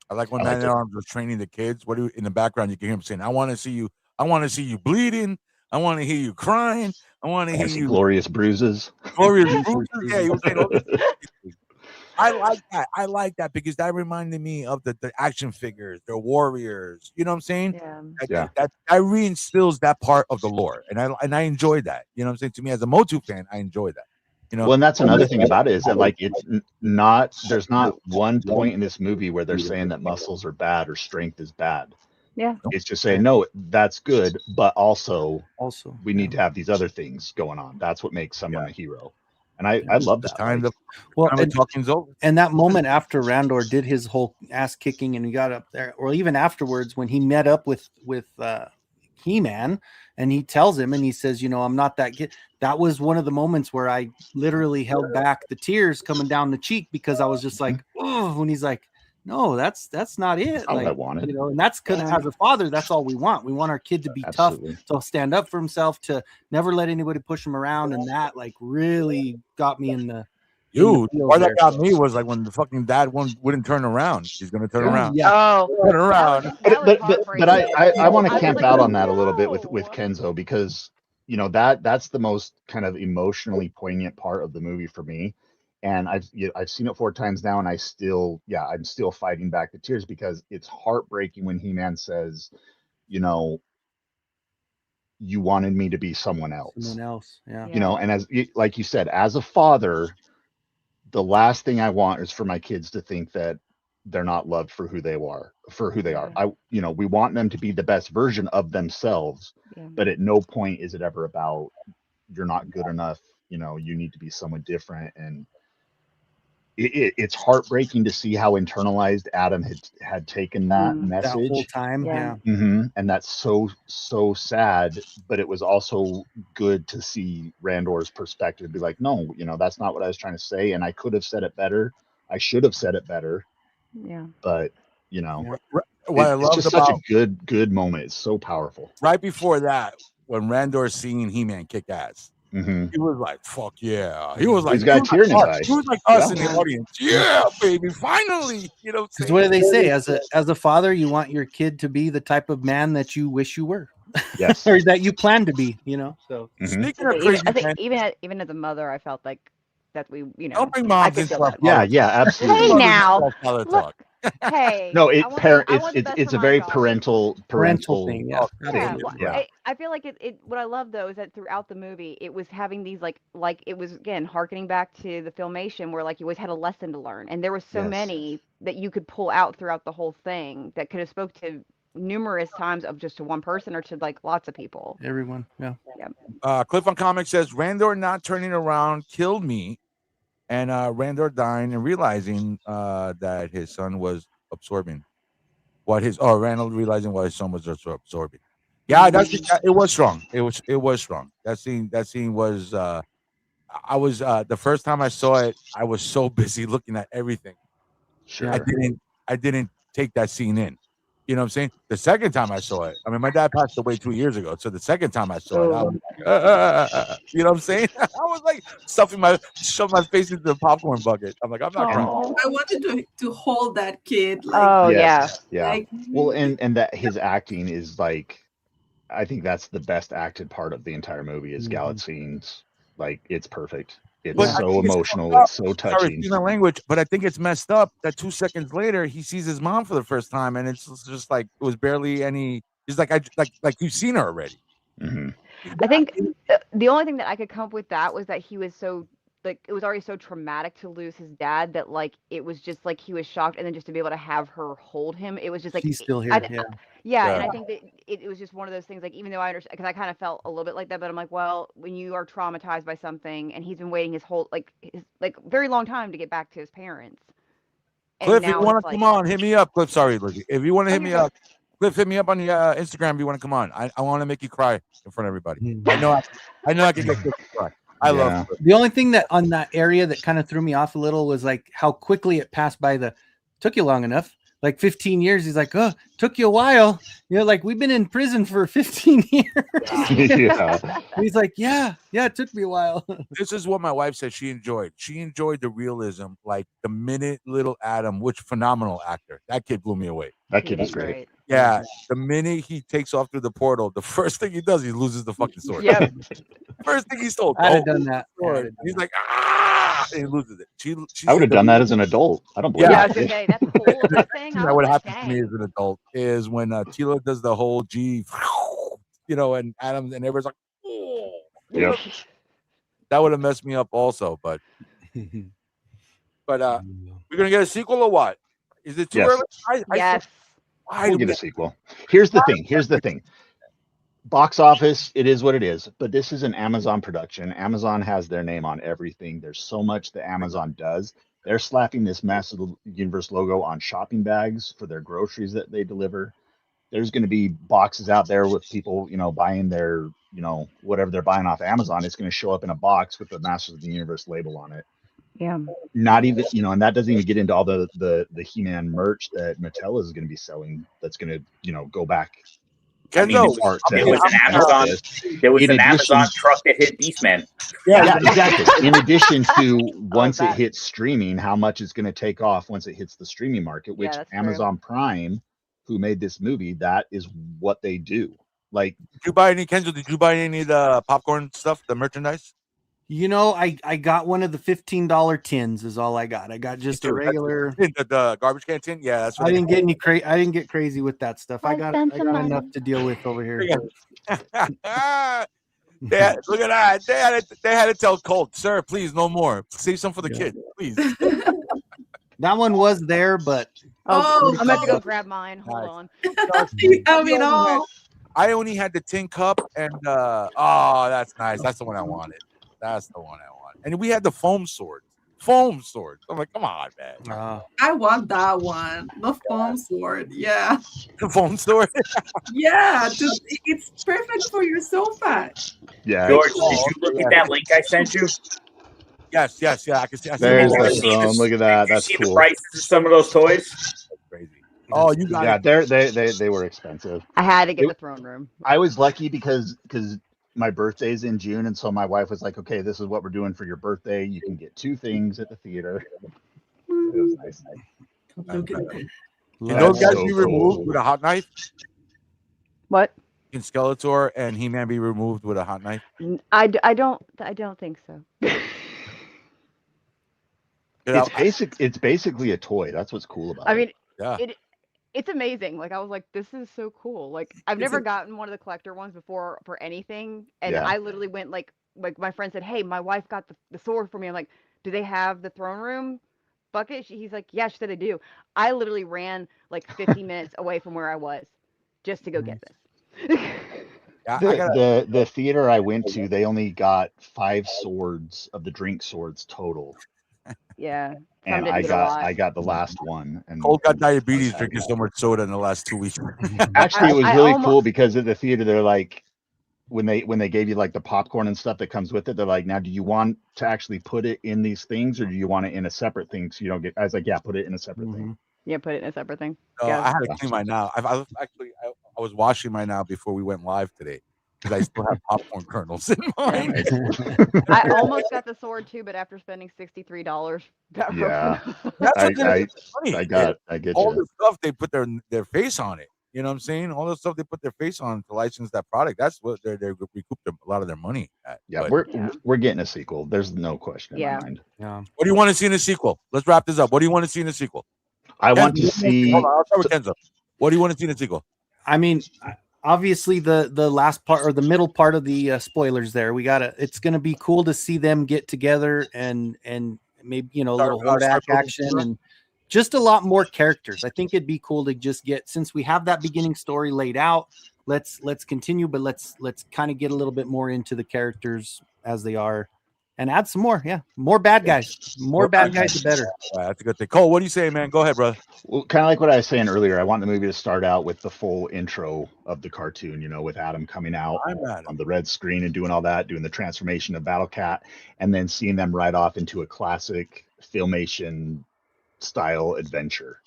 I like when Man-at-Arms was training the kids. In the background you can hear him saying, "I want to see you bleeding. I want to hear you crying. I want to hear you glorious bruises." Glorious bruises. Yeah, he was saying all this. I like that because that reminded me of the action figures, the warriors. You know what I'm saying? Yeah. That reinstills that part of the lore, and I enjoyed that. You know what I'm saying? To me, as a MOTU fan, I enjoyed that. Well, and that's another thing about it is that like it's not. There's not one point in this movie where they're saying that muscles are bad or strength is bad. Yeah. It's just saying no, that's good, but also we need to have these other things going on. That's what makes someone a hero. And I love that. And that moment after Randor did his whole ass kicking and he got up there, or even afterwards when he met up with He-Man and he tells him and he says, I'm not that kid. That was one of the moments where I literally held back the tears coming down the cheek because I was just like, oh, when he's like, no, that's not it. That's all I wanted. And that's because as a father, that's all we want. We want our kid to be tough, to stand up for himself, to never let anybody push him around. And that like really got me in the dude. Why that got me was like when the fucking dad wouldn't turn around. He's gonna turn around. Yeah. Oh, turn around. But I want to camp out on that a little bit with Kenzo because that's the most kind of emotionally poignant part of the movie for me. And I've seen it 4 times now, and I'm still fighting back the tears because it's heartbreaking when He-Man says, you wanted me to be someone else. Yeah. And as like you said, as a father, the last thing I want is for my kids to think that they're not loved for who they are. We want them to be the best version of themselves, but at no point is it ever about you're not good enough. You need to be someone different. And it's heartbreaking to see how internalized Adam had taken that message that whole time. Yeah. And that's so sad, but it was also good to see Randor's perspective be like, no, that's not what I was trying to say. And I could have said it better. I should have said it better. Yeah. But what I love just about such a good moment. It's so powerful. Right before that, when Randor's singing He-Man kick ass, he was like, "Fuck yeah!" He was like, "He's got a tear in his eye." He was like us in the audience. Yeah, baby, finally. Because what do they say? As a father, you want your kid to be the type of man that you wish you were. Yes, or that you plan to be. So speaking of crazy, I think even as a mother, I felt like that we, don't bring moms into our yeah, absolutely. Hey now, look. Hey, no, it's a very parental thing. Yeah. I feel like it. What I love though is that throughout the movie, it was having these like it was again harkening back to the Filmation, where like you always had a lesson to learn, and there was so many that you could pull out throughout the whole thing that could have spoke to numerous times of just to one person or to like lots of people. Everyone, yeah. Cliff on Comics says Randor not turning around killed me, and Randor dying and realizing that his son was absorbing Randall realizing what his son was absorbing. Yeah, it was strong. It was strong. That scene was. I was the first time I saw it, I was so busy looking at everything. Sure. I didn't take that scene in. You know what I'm saying? The second time I saw it, I mean, my dad passed away 2 years ago. So the second time I saw it, I was like, you know what I'm saying? I was like shoving my face into the popcorn bucket. I'm like, I'm not crying. I wanted to hold that kid. Like, Oh yeah. like, Well, and that his acting is like, I think that's the best acted part of the entire movie is Galaxine's. Like, it's perfect. It's But I so think emotional. It's so sorry, touching. excuse my language, but I think it's messed up that 2 seconds later he sees his mom for the first time, and it's just like it was barely any. He's like, like you've seen her already. hmm I think the only thing that I could come up with that was that he was so like it was already so traumatic to lose his dad that like it was just like he was shocked, and then just to be able to have her hold him, it was just like She's still here. Yeah, and I think that it was just one of those things. Like even though I understand, because I kind of felt a little bit like that, but I'm like, well, when you are traumatized by something, and he's been waiting his whole his very long time to get back to his parents. And Cliff, if now you want it's to come on, hit me up. Cliff, sorry, Lizzie. If you want to hit me you're up, Cliff, hit me up on the Instagram. If you want to come on, I want to make you cry in front of everybody. I know I can get Cliff to cry. I love Cliff. The only thing that on that area that kind of threw me off a little was like how quickly it passed by. Took you long enough, like 15 years. He's like, oh, took you a while. You know, like we've been in prison for 15 years. Yeah. He's like, yeah, it took me a while. This is what my wife said she enjoyed. She enjoyed the realism, like the minute little Adam, which phenomenal actor. That kid blew me away. That kid is great. Yeah, the minute he takes off through the portal, the first thing he does, he loses the fucking sword. Yep. First thing he stole. I'd have done that. Sword. He's like, ah, and he loses it. She I would have done that as an adult. I don't blame Yeah, I you. was gonna say that's cool. That thing. That would happen to me as an adult is when Tila does the whole G, you know, and Adam and everybody's like, oh. Yep. That would have messed me up also, but we're gonna get a sequel or what? Is it too Yes. early? Yes. We'll get a sequel. Here's the thing. Box office, it is what it is, but this is an Amazon production. Amazon has their name on everything. There's so much that Amazon does. They're slapping this massive universe logo on shopping bags for their groceries that they deliver. There's going to be boxes out there with people, you know, buying their, you know, whatever they're buying off Amazon. It's going to show up in a box with the Masters of the Universe label on it. Yeah. Not even, you know, and that doesn't even get into all the He-Man merch that Mattel is going to be selling. That's going to, you know, go back. There was an Amazon truck that hit Beastman. Yeah, exactly. In addition to once it hits streaming, how much it's going to take off once it hits the streaming market, which Amazon Prime, who made this movie, that is what they do. Like, did you buy any, Kenzo? Did you buy any of the popcorn stuff, the merchandise? You know, I got one of the $15 tins. Is all I got. I got just a regular the garbage can tin. Yeah, that's what I didn't get any crazy. I didn't get crazy with that stuff. I got enough to deal with over here. Look at that. They had to tell Colt, sir, please, no more. Save some for the kid, please. That one was there, but I'm gonna have to go grab mine. Hold on. I only had the tin cup, and oh, that's nice. That's the one I wanted. That's the one I want. And we had the foam swords. I'm like, come on, man. I want that one. The foam sword. Yeah. The foam sword? Yeah. It's perfect for your sofa. Yeah. George, did you look at that link I sent you? Yes. Yeah, I can see. There's the throne. Look at that. That's cool. The prices of some of those toys? That's crazy. Oh, you got they were expensive. I had to get the throne room. I was lucky because my birthday's in June, and so my wife was like, okay, this is what we're doing for your birthday. You can get 2 things at the theater. It was nice. Look at that. Can those guys be removed with a hot knife? What? Can Skeletor and He-Man be removed with a hot knife? I don't think so. It's basically a toy. That's what's cool about it. I mean, yeah. It's amazing. Like I was like, this is so cool. Like I've never gotten one of the collector ones before for anything, and I literally went like my friend said, hey, my wife got the sword for me. I'm like, do they have the throne room bucket? He's like, yeah, she said they do. I literally ran like 50 minutes away from where I was just to go get this. The theater I went to, they only got 5 swords of the drink swords total. Yeah. And I got the last one. And Cole got diabetes drinking so much soda in the last 2 weeks. Actually, it was really cool because at the theater they're like, when they gave you like the popcorn and stuff that comes with it, they're like, now do you want to actually put it in these things or do you want it in a separate thing so you don't get? I was like, yeah, put it in a separate thing. Yeah, put it in a separate thing. I had to clean mine now. I was washing mine now before we went live today because I still have popcorn kernels in mine. I almost got the sword too, but after spending $63, yeah, I get all you. the stuff they put their face on it. You know what I'm saying? All the stuff they put their face on to license that product. That's what they're recouped a lot of their money at. Yeah, we're getting a sequel. There's no question in my mind. Yeah. What do you want to see in a sequel? Let's wrap this up. What do you want to see in a sequel? I want to see. Hold on, I'll start with Kenzo. What do you want to see in a sequel? I mean, obviously the last part or the middle part of the spoilers there. It's gonna be cool to see them get together and maybe a little Hordak action and just a lot more characters. I think it'd be cool to just get, since we have that beginning story laid out, let's continue, but let's kind of get a little bit more into the characters as they are and add some more. Yeah. More bad guys. More bad guys, the better. Yeah, that's a good thing. Cole, what do you say, man? Go ahead, brother. Well, kind of like what I was saying earlier, I want the movie to start out with the full intro of the cartoon, with Adam coming out on the red screen and doing all that, doing the transformation of Battle Cat, and then seeing them ride off into a classic Filmation style adventure.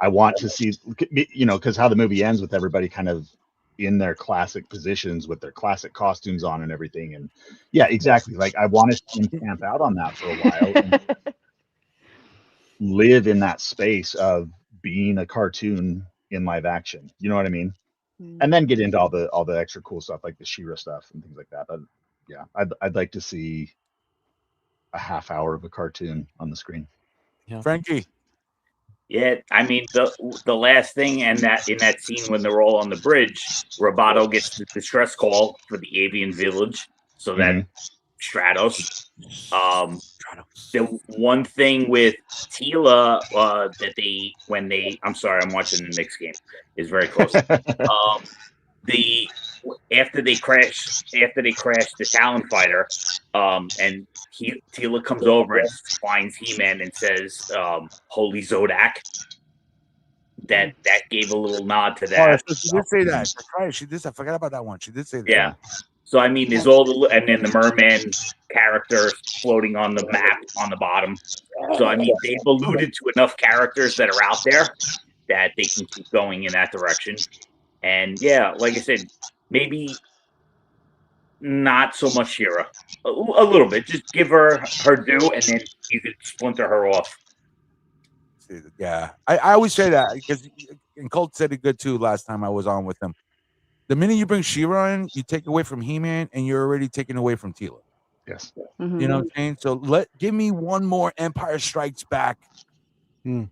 I want to see, because how the movie ends with everybody kind of in their classic positions with their classic costumes on and everything. And yeah, exactly. Like I want to see him camp out on that for a while and live in that space of being a cartoon in live action. You know what I mean? And then get into all the extra cool stuff like the She-Ra stuff and things like that. But yeah, I'd like to see a half hour of a cartoon on the screen. Yeah. Frankie. Yeah, I mean the last thing in that scene when they're all on the bridge, Roboto gets the distress call for the avian village, so that Stratos. The one thing with Teela I'm sorry, I'm watching the Knicks game, is very close. After they crash the Talon fighter, and Teela comes over and finds He-Man and says, "Holy Zodak." That gave a little nod to that. Oh, she did say that. That's right. She did. I forgot about that one. She did say that. Yeah. So I mean, there's and then the merman character floating on the map on the bottom. So I mean, they've alluded to enough characters that are out there that they can keep going in that direction. And yeah, like I said, maybe not so much She-Ra. A little bit. Just give her due, and then you could splinter her off. Yeah, I always say that because and Colt said it good too last time I was on with him. The minute you bring She-Ra in, you take away from He-Man, and you're already taking away from Teela. Yes. You know what I'm saying? So give me one more Empire Strikes Back. And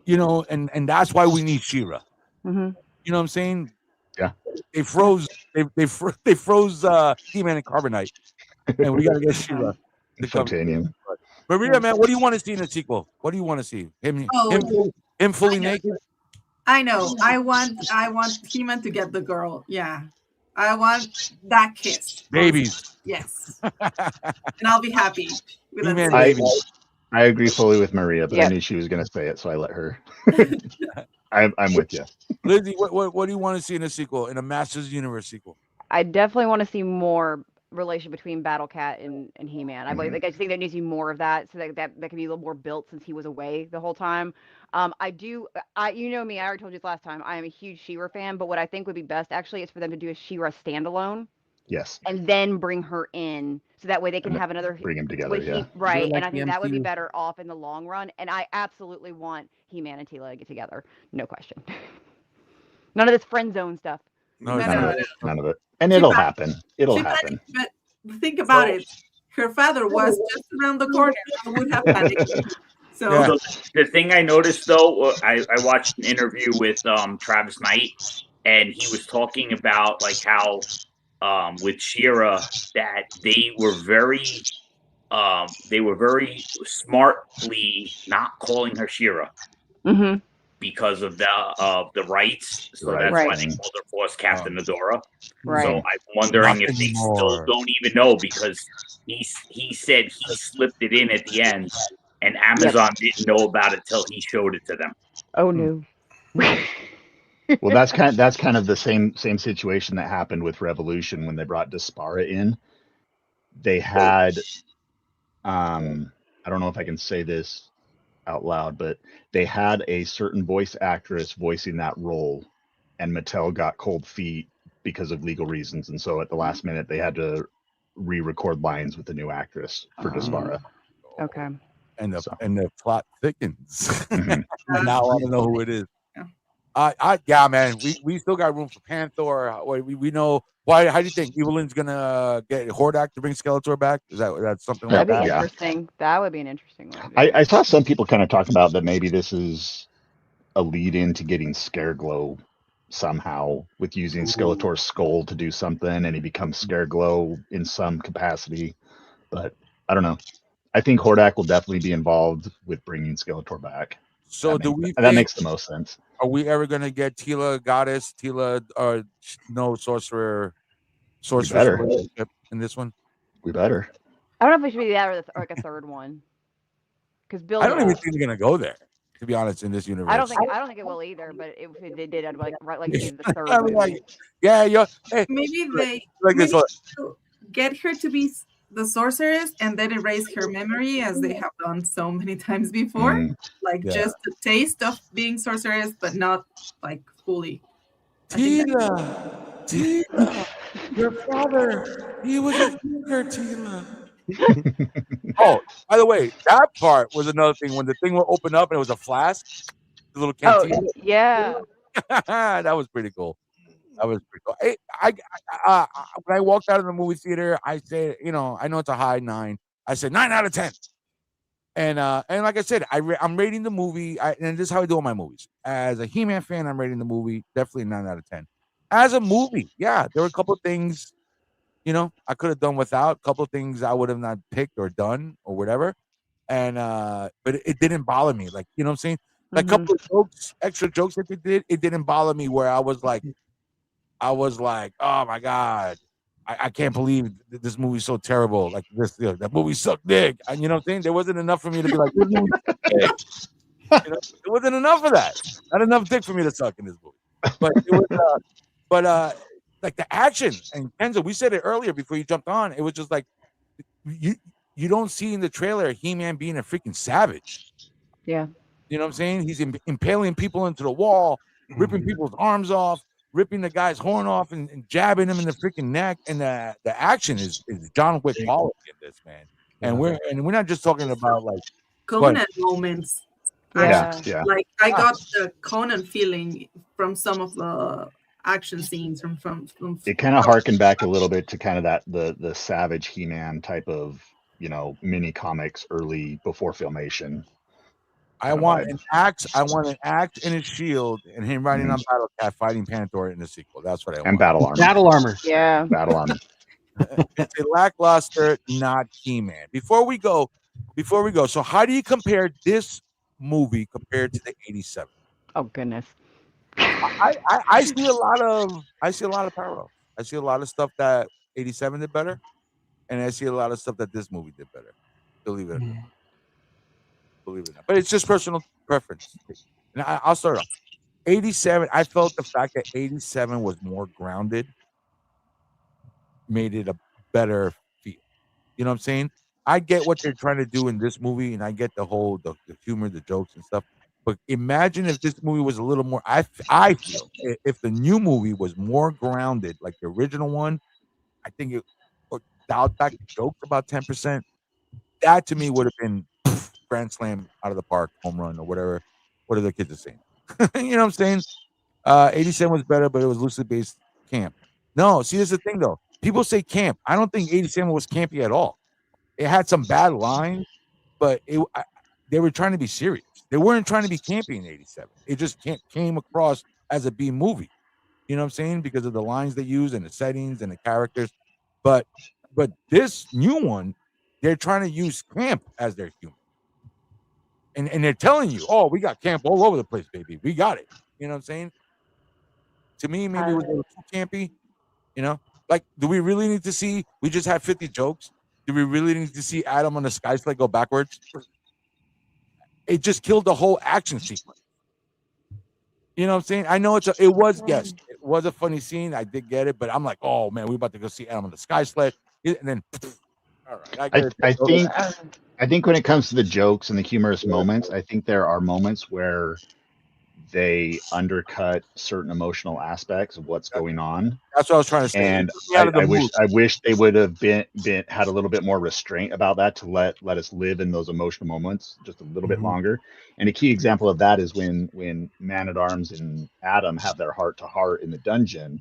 that's why we need She-Ra. You know what I'm saying? Yeah. They froze He-Man and Carbonite, and we gotta get She-Ra. Titanium. Maria, man, what do you want to see in the sequel? What do you want to see? Him fully naked? I know. I want He-Man to get the girl. Yeah. I want that kiss. Babies. Yes. And I'll be happy with that. I agree fully with Maria, but I knew she was going to say it, so I let her. I'm with you. Lizzie, what do you want to see in a sequel, in a Masters Universe sequel? I definitely want to see more relation between Battle Cat and He-Man. I just think there needs to be more of that, so that can be a little more built since he was away the whole time. You know me, I already told you this last time, I am a huge She-Ra fan, but what I think would be best actually is for them to do a She-Ra standalone. Yes. And then bring her in, so that way they can have another. Bring them together, yeah. Right, and I think that would be better off in the long run. And I absolutely want He-Man and Teela to get together, no question. None of this friend zone stuff. None of it. And it'll happen. It'll happen. But think about it. Her father was just around the corner. I would have panicked. So the thing I noticed though, I watched an interview with Travis Knight, and he was talking about like how with She-Ra that they were very smartly not calling her She-Ra. because of the rights. So Right. that's Right. why they called her Force Captain Adora. Right. So I'm wondering Not if they still anymore. don't even know, because he said he slipped it in at the end, and Amazon didn't know about it till he showed it to them. Oh no. Well, that's kind of the same situation that happened with Revolution when they brought Despara in. They had I don't know if I can say this out loud, but they had a certain voice actress voicing that role, and Mattel got cold feet because of legal reasons, and so at the last minute they had to re-record lines with the new actress for Despara. Okay. And the plot thickens. Mhm. And now I want to know who it is. Yeah, man. We still got room for Panther. We know why. How do you think Evelyn's gonna get Hordak to bring Skeletor back? Is that something like That'd be that? interesting. That would be an interesting one. I saw some people kind of talk about that maybe this is a lead into getting Scareglow somehow, with using Skeletor's skull to do something, and he becomes Scareglow in some capacity. But I don't know. I think Hordak will definitely be involved with bringing Skeletor back. So That makes the most sense. Are we ever gonna get Teela Goddess, Teela Sorcerer relationship in this one? We better. I don't know if it should be that or like a third one. Because Bill. I don't even think they're gonna go there. To be honest, in this universe, I don't think it will either. But if they did, I'd like see the third I'm one. like, yeah, hey, Maybe they like this one. get her to be the sorceress and then erase her memory, as they have done so many times before. Just a taste of being sorceress, but not like fully. Teela, your father, he was a finger, Teela. Oh, by the way, that part was another thing when the thing will open up and it was a flask, the little canteen. Oh, yeah. That was pretty cool. Hey, when I walked out of the movie theater, I said, I know it's a high 9. I said 9 out of 10. And like I said, I'm rating the movie, and this is how I do all my movies. As a He-Man fan, I'm rating the movie definitely 9 out of 10. As a movie, yeah, there were a couple of things, I could have done without. A couple of things I would have not picked or done or whatever. And but it didn't bother me. Like, you know what I'm saying? Like a couple of jokes, extra jokes that they did, it didn't bother me. Where I was like, oh my god, I can't believe this movie's so terrible. Like that movie sucked dick. And you know what I'm saying? There wasn't enough for me to be like, this movie sucked dick. There wasn't enough of that. Not enough dick for me to suck in this movie. But it was, like the action, and Kenzo, we said it earlier before you jumped on. It was just like you don't see in the trailer He-Man being a freaking savage. Yeah. You know what I'm saying? He's impaling people into the wall, ripping people's arms off, ripping the guy's horn off, and jabbing him in the freaking neck. And the action is John Wick quality in this, man. And we're not just talking about like Conan moments. Yeah. Like I got the Conan feeling from some of the action scenes from it kind of harkened back a little bit to kind of that the Savage He-Man type of mini comics early before Filmation. I want an axe and a shield, and him riding on Battle Cat fighting Panther in the sequel. That's what I want. And battle armor. Battle armor. Yeah. Battle armor. It's a lackluster, not He-Man. Before we go, so how do you compare this movie compared to the 87? Oh goodness. I see a lot of parallels. I see a lot of stuff that 87 did better, and I see a lot of stuff that this movie did better. Believe it or not. But it's just personal preference. And I'll start off. 87, I felt the fact that 87 was more grounded made it a better feel. You know what I'm saying? I get what they're trying to do in this movie, and I get the whole the humor, the jokes and stuff. But imagine if this movie was a little more. I feel if the new movie was more grounded, like the original one, I think it dialed back the jokes about 10%. That to me would have been grand slam out of the park, home run, or whatever. What are the kids are saying? You know what I'm saying? 87 was better, but it was loosely based camp. No, see, this is the thing though. People say camp. I don't think 87 was campy at all. It had some bad lines, but they were trying to be serious. They weren't trying to be campy in 87. It just came across as a B movie. You know what I'm saying? Because of the lines they use and the settings and the characters. But this new one, they're trying to use camp as their humor. and they're telling you, oh, we got camp all over the place, baby. We got it. You know what I'm saying? To me, maybe it was a little too campy. You know, like, do we really need to see? We just had 50 jokes. Do we really need to see Adam on the sky sled go backwards? It just killed the whole action sequence. You know what I'm saying? I know it was a funny scene. I did get it, but I'm like, oh man, we about to go see Adam on the sky sled, and then, all right, I think when it comes to the jokes and the humorous moments, I think there are moments where they undercut certain emotional aspects of what's going on. That's what I was trying to say. And I wish they would have been had a little bit more restraint about that to let us live in those emotional moments just a little bit longer. And a key example of that is when Man-at-Arms and Adam have their heart to heart in the dungeon,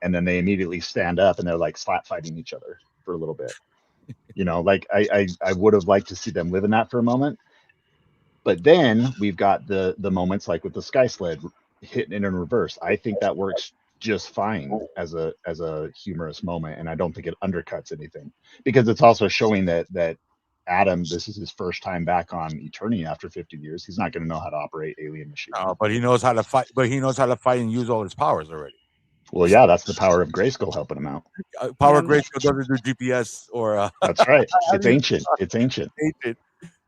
and then they immediately stand up and they're like slap fighting each other for a little bit. You know, like I would have liked to see them live in that for a moment. But then we've got the moments like with the sky sled hitting it in reverse. I think that works just fine as a humorous moment, and I don't think it undercuts anything, because it's also showing that Adam, this is his first time back on Eternia after 50 years. He's not going to know how to operate alien machines. No, but he knows how to fight. But he knows how to fight and use all his powers already. Well, yeah, that's the power of Grayskull helping him out. Power of Grayskull doesn't do GPS or. That's right. It's ancient. It's ancient.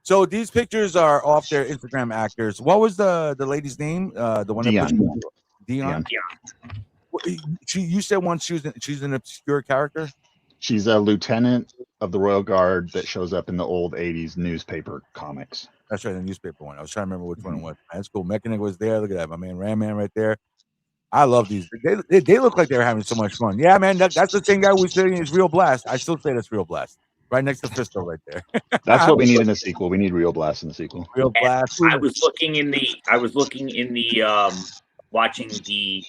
So these pictures are off their Instagram actors. What was the lady's name? The one Dion. Dion. You said once she's an obscure character. She's a lieutenant of the Royal Guard that shows up in the old 80s newspaper comics. That's right, the newspaper one. I was trying to remember which one it was. That's cool. Mechanic was there. Look at that, my man Ram Man right there. I love these. They look like they're having so much fun. Yeah, man. That's the same guy we saying is Real Blast. I still say that's Real Blast. Right next to Fisto, right there. That's what we need in the sequel. We need Real Blast in the sequel. Real Blast. I was looking in the watching the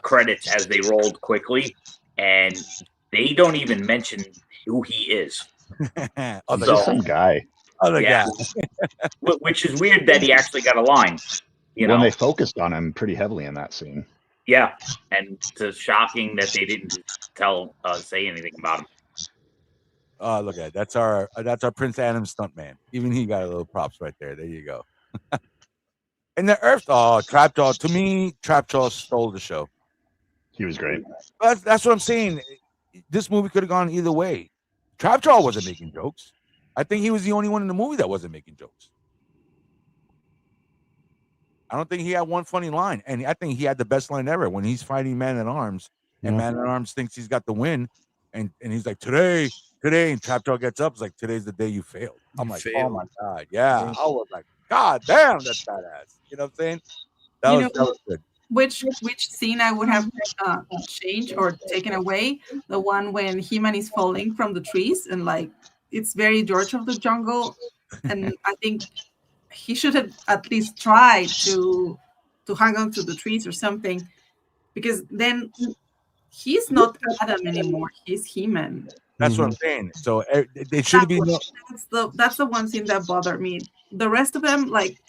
credits as they rolled quickly, and they don't even mention who he is. Just some guy. Other guy. Which is weird that he actually got a line. When they focused on him pretty heavily in that scene. Yeah, and it's shocking that they didn't say anything about him. Oh, look at that. That's our Prince Adam stuntman. Even he got a little props right there. There you go. And the Earth, Trapjaw. To me, Trapjaw stole the show. He was great. That's what I'm saying. This movie could have gone either way. Trapjaw wasn't making jokes. I think he was the only one in the movie that wasn't making jokes. I don't think he had one funny line, and I think he had the best line ever when he's fighting Man-at-Arms, and Man-at-Arms thinks he's got the win, and he's like, today, and Trapjaw gets up, it's like, today's the day you failed. I'm like, oh my god, yeah. I was like, god damn, that's badass. You know what I'm saying? That was good. Which scene I would have changed or taken away? The one when He-Man is falling from the trees, and like it's very George of the Jungle, and I think he should have at least tried to hang on to the trees or something, because then he's not Adam anymore. He's He-Man. That's what I'm saying. So it should be. That's the one thing that bothered me. The rest of them, like,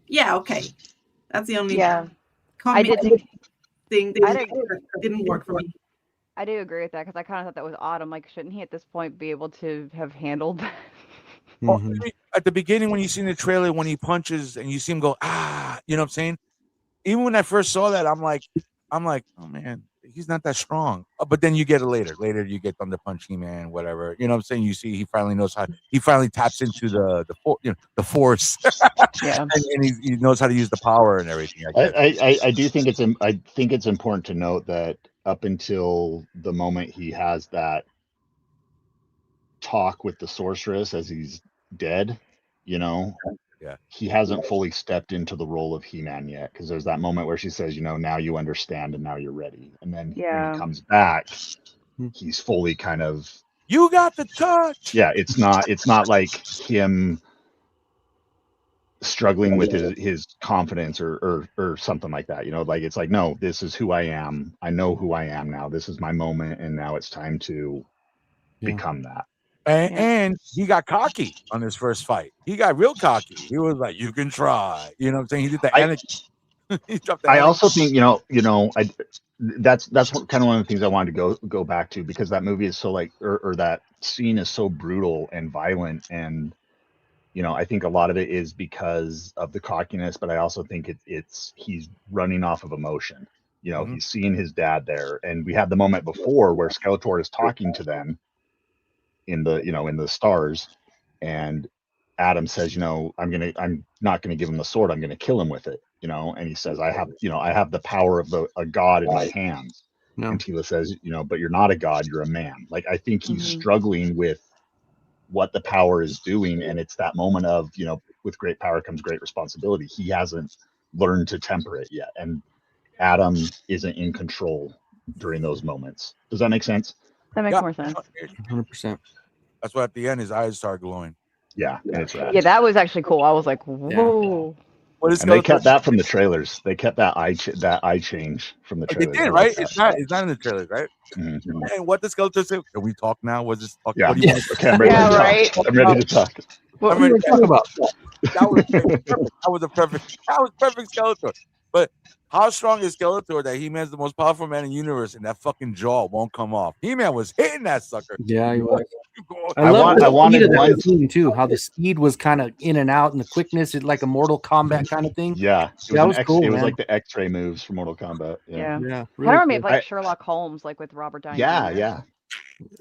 yeah, okay, that's the only thing that didn't work for me. I do agree with that, because I kind of thought that was odd. I'm like, shouldn't he at this point be able to have handled that? At the beginning, when you see in the trailer, when he punches and you see him go, you know what I'm saying? Even when I first saw that, I'm like, oh man, he's not that strong. But then you get it later. Later you get Thunder Punch He-Man, whatever. You know what I'm saying? You see he finally taps into the force. Yeah. and he knows how to use the power and everything. I do think it's important to note that up until the moment he has that talk with the sorceress as he's dead, he hasn't fully stepped into the role of He-Man yet, because there's that moment where she says, now you understand and now you're ready, and then when he comes back, he's fully kind of, you got the touch. Yeah, it's not like him struggling with his confidence or something like that, like it's like, no, this is who I am. I know who I am now. This is my moment, and now it's time to become that. And he got cocky on his first fight. He got real cocky. He was like, "You can try." You know what I'm saying? He did the energy. I also think that's kind of one of the things I wanted to go back to, because that movie is so like, or that scene is so brutal and violent, and I think a lot of it is because of the cockiness, but I also think he's running off of emotion. He's seeing his dad there, and we had the moment before where Skeletor is talking to them in the stars, and Adam says, I'm not gonna give him the sword, I'm gonna kill him with it, and he says, I have the power of a god in my hands. No. And Tila says, but you're not a god, you're a man. Like, I think he's struggling with what the power is doing, and it's that moment of, with great power comes great responsibility. He hasn't learned to temper it yet, and Adam isn't in control during those moments. Does that make sense? That makes more sense. 100%. That's why at the end his eyes started glowing. Yeah, and it's rad. Yeah, that was actually cool. I was like, whoa. What And they kept that from the trailers. They kept that eye change from the They trailers. did, right? It's not in the trailers, right? Mm-hmm. And what does Skeletor say? Can we talk now? Was this talk? Yeah. What do you want to Okay, I'm ready to talk. right. I'm ready to talk. What are you talking about? That was perfect. That was perfect Skeletor. But how strong is Skeletor that He-Man's the most powerful man in the universe and that fucking jaw won't come off? He-Man was hitting that sucker. Yeah, he was. I wanted one scene too. How the speed was kind of in and out, and the quickness, it's like a Mortal Kombat kind of thing. Yeah, that was cool. It was man. like the X-ray moves from Mortal Kombat. Yeah. Really kind of reminded me of like Sherlock Holmes, like with Robert Downey. Yeah.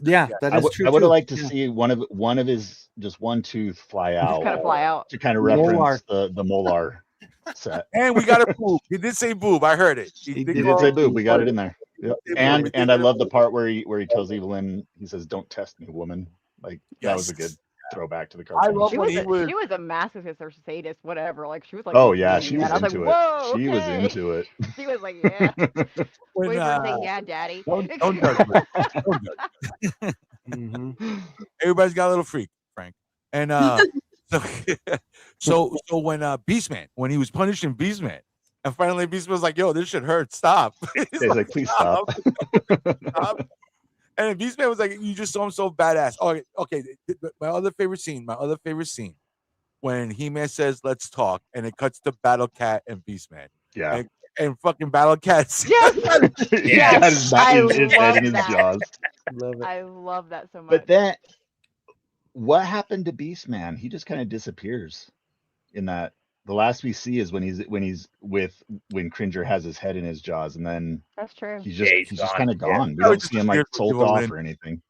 That is true. I would have liked to see one of his just one tooth fly out. Just kind of fly out to kind of reference the molar set. And we got a boob. He did say boob. I heard it. He did say boob. We got it in there. Yep. And I love the part where he tells Evelyn, he says, "Don't test me, woman." Like that was a good throwback to the cartoon. I love she when she was a masochist or sadist, whatever. Like she was like, oh yeah, she was into it. Whoa, she was into it. She was like, yeah. When, Wait for her to say, yeah, daddy. Don't judge me. Don't judge. Everybody's got a little freak, Frank. And so when Beastman, when he was punishing Beastman, and finally Beastman was like, "Yo, this shit hurts. Stop." He's like, "Please stop." Stop. And then Beastman was like, "You just saw him so badass." Oh, okay. My other favorite scene, when He-Man says, "Let's talk," and it cuts to Battle Cat and Beastman. Yeah. And fucking Battle Cat. Yes. I love his jaws. I love that so much. But then, what happened to Beastman? He just kind of disappears in that. The last we see is when Cringer has his head in his jaws, and then that's true. He's just kind of gone. We don't see him like sold off or anything.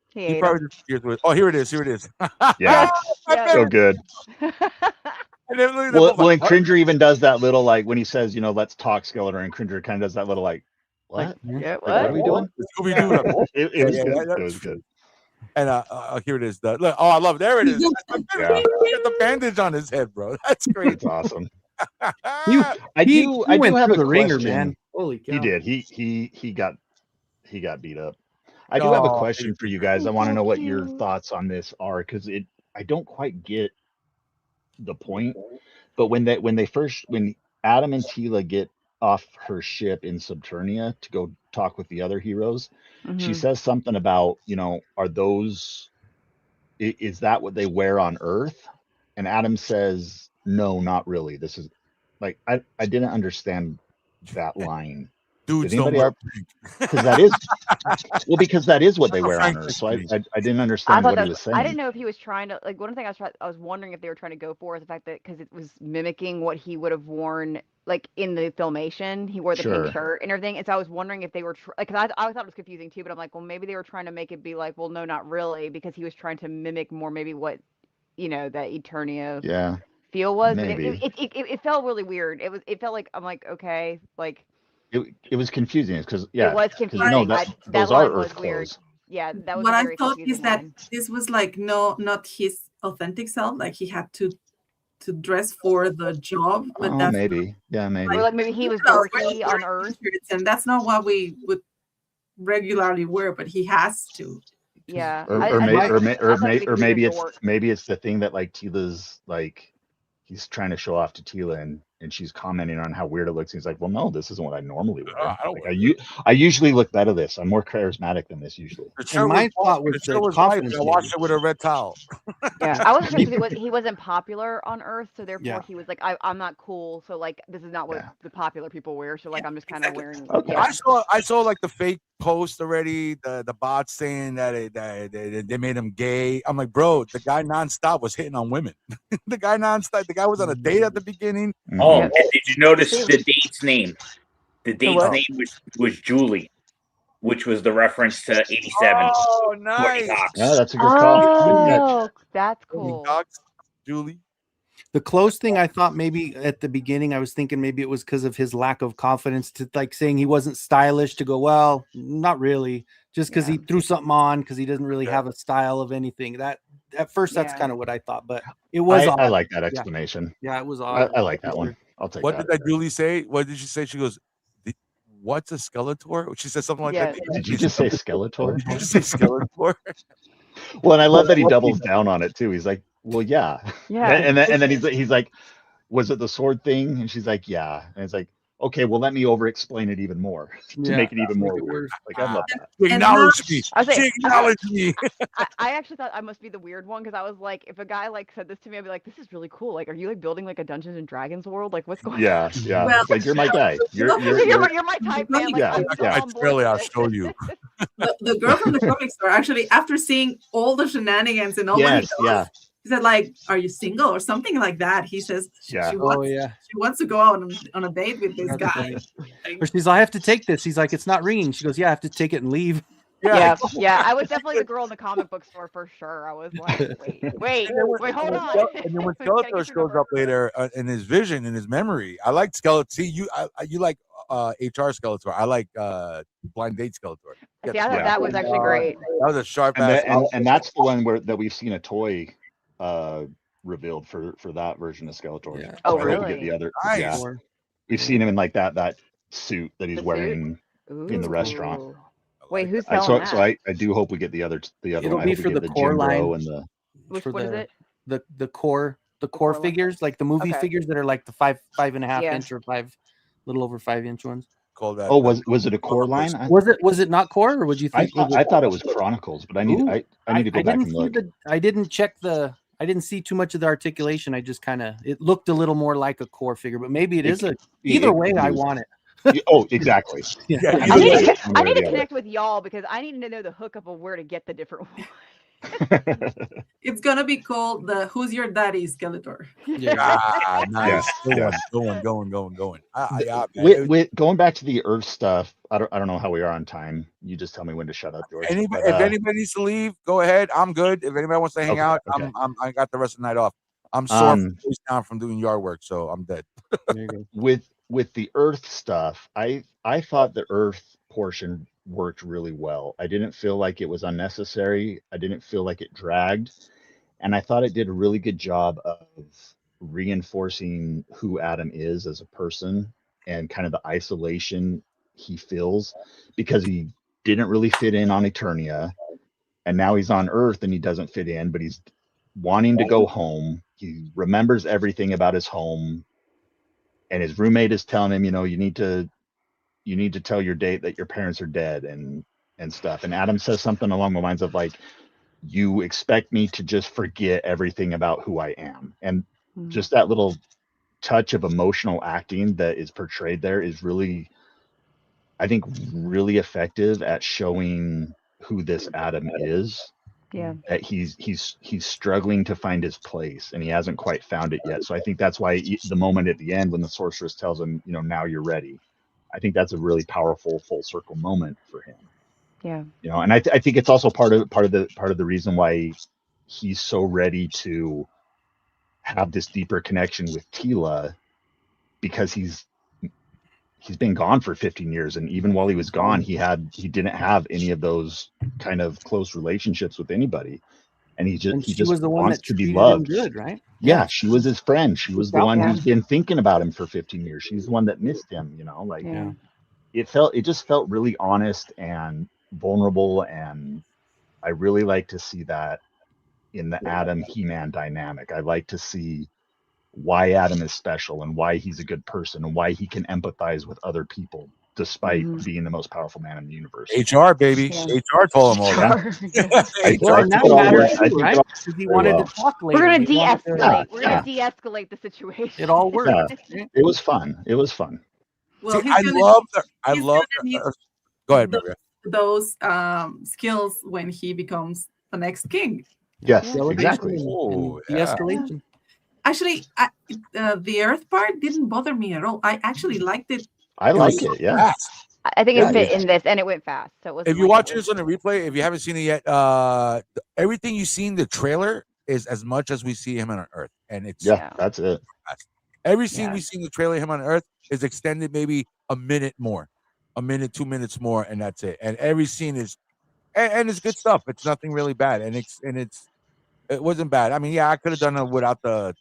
He probably just disappears with. Oh, here it is. Yeah, so good. Well, and Cringer even does that little like when he says, "Let's talk, Skeletor," and Cringer kind of does that little like, "What? Yeah, what are we doing?" It was good. And here it is. Look, I love it. There it is. He got the bandage on his head, bro. That's great. That's awesome. I do have a ringer, man. Holy cow. He did. He got beat up. I do have a question for you guys. I want to know what your thoughts on this are, because I don't quite get the point. But when Adam and Tila get off her ship in Subternia to go talk with the other heroes, she says something about, is that what they wear on Earth? And Adam says, no, not really. This is like, I didn't understand that line. Dudes don't wear pink. Because that is what they wear on Earth. So I didn't understand what he was saying. I didn't know if he was trying to, like, one thing I was wondering if they were trying to go for is the fact that because it was mimicking what he would have worn, like in the filmation, he wore the pink shirt and everything. And so I was wondering if they were because I thought it was confusing too, but I'm like, well, maybe they were trying to make it be like, well, no, not really, because he was trying to mimic more maybe what that Eternia feel was. Maybe. But it felt really weird. It felt like I'm like, okay, like. It was confusing because it was confusing. Those are Earth clothes. Yeah, that was what I thought is that this was like not his authentic self. Like he had to dress for the job. But that's maybe, maybe. Or like maybe he was dorky on Earth, and that's not what we would regularly wear. But he has to. Yeah, or maybe it's the thing that like Tila's like he's trying to show off to Tila and she's commenting on how weird it looks. He's like, well, no, this isn't what I normally wear. I usually look better this. I'm more charismatic than this usually. My thought was I watched it with a red towel. Yeah, I wasn't sure because he wasn't popular on Earth, so therefore he was like, I'm not cool, so like this is not what the popular people wear. So like I'm just kind of wearing. Okay. I saw like the fake post already. The bots saying that they made him gay. I'm like, bro, the guy nonstop was hitting on women. The guy was on a date at the beginning. Oh, and did you notice the date's name? The date's name was Julie, which was the reference to 87. Oh, nice. Yeah, that's a good call. Oh, that's cool. Julie. The close thing, I thought maybe at the beginning, I was thinking maybe it was because of his lack of confidence to like saying he wasn't stylish to go, well, not really, just because he threw something on because he doesn't really have a style of anything. That at first, that's kind of what I thought, but it was. I like that explanation. Yeah, it was odd. I like that one. I'll take What that. did that Julie say? What did she say? She goes, what's a Skeletor? She said something like that. Did you just say Skeletor? Did you just say Skeletor? Well, and I love that he doubles down on it too. He's like, well, yeah. And then he's like, was it the sword thing? And she's like, yeah. And it's like, okay, well, let me over explain it even more to make it even more weird. Like, I love that. Acknowledge me. Acknowledge me. I actually thought I must be the weird one because I was like, if a guy like said this to me, I'd be like, this is really cool. Like, are you like building like a Dungeons and Dragons world? Like, what's going on? Yeah. Well, it's like, you're my guy. You're my type, man. Like, I'll show you. The girl from the comic store actually, after seeing all the shenanigans and all yes, he said, like, are you single or something like that? He says she wants to go out on a date with this guy. Or she's like, I have to take this. He's like, it's not ringing. She goes, yeah, I have to take it and leave. Yeah. I was definitely the girl in the comic book store for sure. I was like, wait, hold on. And then when Skeletor shows up later in his vision, in his memory, I like Skeletor. See, you like HR Skeletor. I like Blind Date Skeletor. See, I thought that was actually great. That was a sharp and that's the one that we've seen a toy revealed for that version of Skeletor. Yeah. Oh, really? The other, nice. We've seen him in like that suit that he's wearing in the restaurant. Wait, who's selling that? So I do hope we get the other It'll one. be for the core line. And what is it? The core figures, like the movie figures that are like the 5.5 inch or little over 5 inch ones. Call that. Oh, was it a core line? Was it not core, or would you think? I thought it was Chronicles, but I need to go back and look. I didn't check I didn't see too much of the articulation. I just it looked a little more like a core figure, but maybe it is either way. I want it. Oh, exactly. I need to connect with y'all because I need to know the hookup of where to get the different ones. It's gonna be called the Who's Your Daddy Skeletor. Nice. Going. With going back to the Earth stuff, I don't know how we are on time. You just tell me when to shut up, George. If anybody needs to leave, go ahead. I'm good. If anybody wants to hang out, okay. I got the rest of the night off. I'm sore down from doing yard work, so I'm dead. With the Earth stuff, I thought the Earth portion worked really well. I didn't feel like it was unnecessary. I didn't feel like it dragged. And I thought it did a really good job of reinforcing who Adam is as a person and kind of the isolation he feels because he didn't really fit in on Eternia. And now he's on Earth and he doesn't fit in, but he's wanting to go home. He remembers everything about his home. And his roommate is telling him, you need to tell your date that your parents are dead and stuff. And Adam says something along the lines of like, you expect me to just forget everything about who I am. And just that little touch of emotional acting that is portrayed there is really, I think, really effective at showing who this Adam is. Yeah. That he's struggling to find his place and he hasn't quite found it yet. So I think that's why the moment at the end when the sorceress tells him, now you're ready. I think that's a really powerful full circle moment for him. Yeah. And I think it's also part of the reason why he's so ready to have this deeper connection with Teela, because he's been gone for 15 years, and even while he was gone, he didn't have any of those kind of close relationships with anybody, and he just was the one wants that to be loved. Good, right? Yeah, she was his friend. She was the one who's been thinking about him for 15 years. She's the one that missed him. It just felt really honest and vulnerable, and I really like to see that in the Adam He-Man dynamic. I like to see why Adam is special and why he's a good person and why he can empathize with other people despite being the most powerful man in the universe. HR, baby. HR told him all that. He wanted to talk later. We're going to de-escalate. We're going to de-escalate the situation. It all worked. Yeah. It was fun. Well, I love the. Go ahead, Maria. those skills when he becomes the next king. Yes, Delegation exactly. and de-escalation. Actually, the Earth part didn't bother me at all. I actually liked it. I like it. Yeah. I think Yeah, it fit it's- in this, and it went fast. So it wasn't If you like watch this on the replay, if you haven't seen it yet, everything you see in the trailer is as much as we see him on Earth, and it's Yeah, that's it. every scene Yeah. we see in the trailer of him on Earth is extended maybe a minute more, a minute, 2 minutes more, and that's it. And every scene is, and it's good stuff. It's nothing really bad, and it wasn't bad. I mean, yeah, I could have done it without the.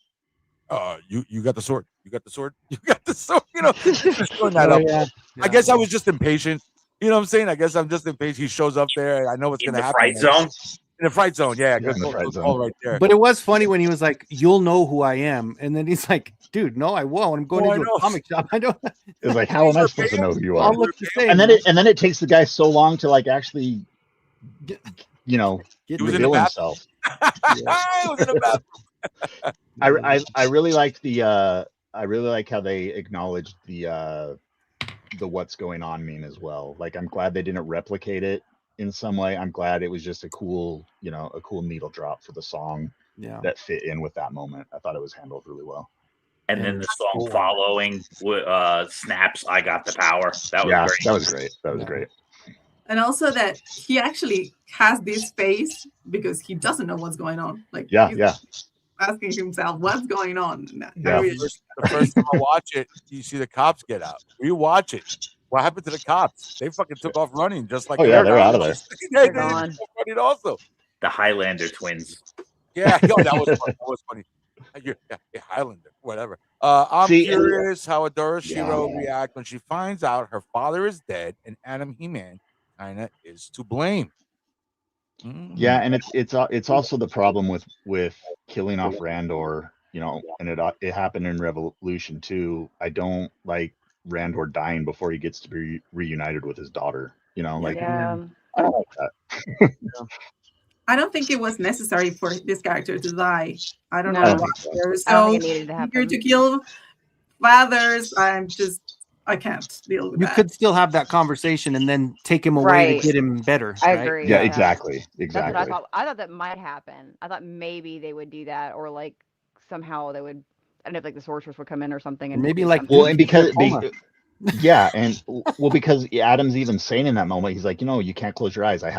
You got the sword. You got the sword. You got the sword. You know, just throwing that Oh, up. yeah. I guess I was just impatient. You know what I'm saying? I guess I'm just impatient. He shows up there. I know what's In going to the happen. fright zone. In the fright zone, yeah, Yeah, in the fright zone. right there. But it was funny when he was like, "You'll know who I am," and then he's like, "Dude, no, I won't. I'm going Oh, I into know. a comic shop. I don't." It's like, how am I supposed to know who you All are? look the same. And then it takes the guy so long to like actually, you know, Get He was in the reveal bathroom. himself. I was in the bathroom. I really like I really like how they acknowledged the what's going on meme as well. Like, I'm glad they didn't replicate it in some way. I'm glad it was just a cool, a cool needle drop for the song that fit in with that moment. I thought it was handled really well. And then the song following snaps, I got the power. That was great. That was great. That was great. And also that he actually has this face because he doesn't know what's going on. Like, he's asking himself, what's going on? The first time I watch it, you see the cops get out. You watch it. What happened to the cops? They fucking took off running just like they're out of there. They're gone. Running also. The Highlander twins. Yeah, yo, that was funny. That was funny. Yeah, Highlander, whatever. I'm curious how Adora Shiro react when she finds out her father is dead and Adam He-Man kinda is to blame. Yeah, and it's also the problem with killing off Randor, and it happened in Revolution 2. I don't like Randor dying before he gets to be reunited with his daughter. I don't like that. I don't think it was necessary for this character to die. I don't know why they're I so don't think it needed to happen. eager to kill fathers. I can't deal with You that. could still have that conversation and then take him away to get him better. I right? agree. Yeah, exactly. That's what I thought. I thought that might happen. I thought maybe they would do that, or like somehow they would. I don't know if like the sorceress would come in or something, and maybe do like something. and because because Adam's even saying in that moment, he's like, you can't close your eyes. I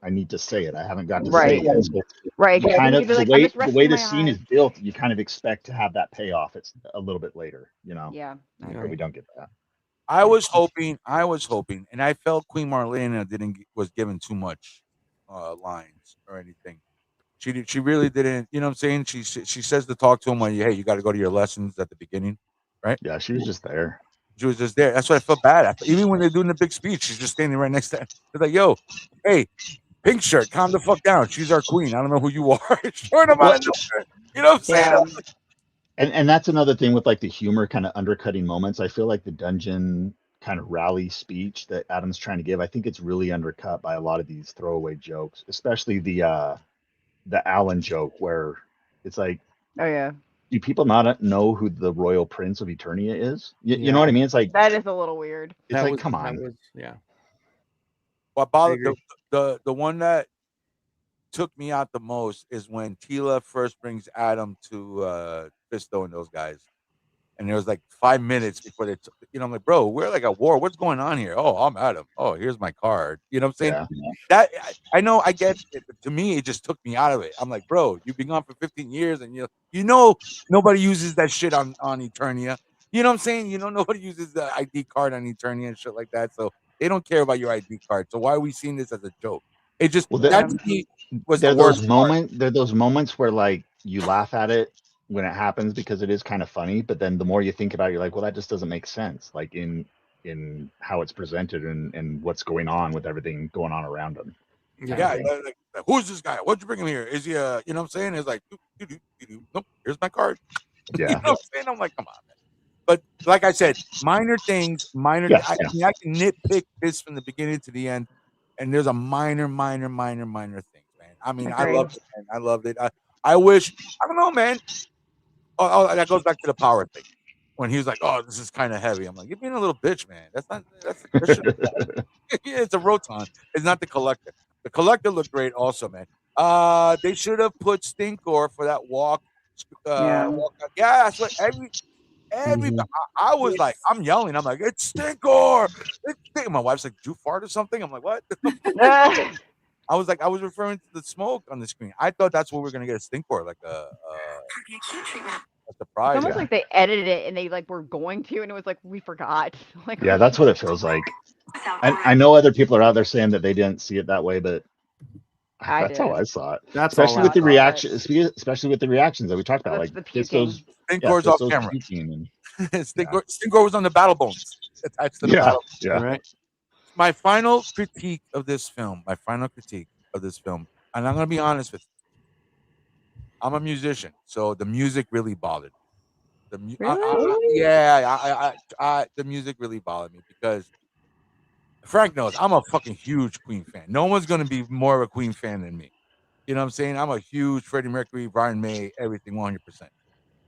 need to say it. I haven't got to say it. So right. You kind of like, the way the scene is built, you kind of expect to have that payoff. It's a little bit later, Yeah. But we don't get that. I was hoping, and I felt Queen Marlena was given too much lines or anything. She really didn't. You know what I'm saying? She says to talk to him when hey, you got to go to your lessons at the beginning, right? Yeah, she was just there. She was just there. That's why I felt bad. Even when they're doing the big speech, she's just standing right next to him. It's like, yo, hey, pink shirt, calm the fuck down. She's our queen. I don't know who you are. Showing him out of nowhere. You know what I'm saying? And that's another thing with like the humor kind of undercutting moments. I feel like the dungeon kind of rally speech that Adam's trying to give, I think it's really undercut by a lot of these throwaway jokes, especially the Alan joke where it's like, oh yeah, do people not know who the Royal Prince of Eternia is? You know what I mean? It's like that is a little weird. It's like, come on. What bothered the one that took me out the most is when Tila first brings Adam to Fisto and those guys. And there was like 5 minutes before they I'm like, bro, we're like at war. What's going on here? Oh, I'm Adam. Oh, here's my card. You know what I'm saying? Yeah. That I know, I get it. To me, it just took me out of it. I'm like, bro, you've been gone for 15 years and nobody uses that shit on Eternia. You know what I'm saying? Nobody uses the ID card on Eternia and shit like that. So they don't care about your ID card. So why are we seeing this as a joke? It just that to me was the worst there are those moments where like you laugh at it when it happens because it is kind of funny, but then the more you think about it, you're like, well, that just doesn't make sense, like in how it's presented and what's going on with everything going on around him. Yeah, like, who's this guy? What'd you bring him here? Is he you know what I'm saying? It's like, nope, here's my card. Yeah. You know what I'm saying? I'm like, come on, man. But like I said, minor things, I can nitpick this from the beginning to the end, and there's a minor things, man. I mean, I loved it, man. I loved it. I wish, I don't know, man. Oh, that goes back to the power thing. when he was like, "Oh, this is kind of heavy." I'm like, "You're being a little bitch, man. That's the Christian." Yeah, it's a Roton. It's not the Collector. The Collector looked great, also, man. They should have put Stinkor for that walk. Walk out. Yeah, that's what every. I was like, I'm yelling. I'm like, it's Stinkor. It's Stink. My wife's like, "Did you fart or something?" I'm like, "What?" I was like, I was referring to the smoke on the screen. I thought that's what we're gonna get a Stinkor, like a surprise. It's almost like they edited it and they like were going to, and it was like we forgot. Like Yeah, that's what it feels like. I know other people are out there saying that they didn't see it that way, but that's how I saw it. That's especially all with the reaction, especially with the reactions that we talked about. That's Like the just puking. those Stinkor's off camera. Stinkor was on the battle bones attached to the battle. Yeah. Right. My final critique of this film, and I'm gonna be honest with you. I'm a musician, so the music really bothered me. The music really bothered me because Frank knows I'm a fucking huge Queen fan. No one's gonna be more of a Queen fan than me. You know what I'm saying? I'm a huge Freddie Mercury, Brian May, everything 100%.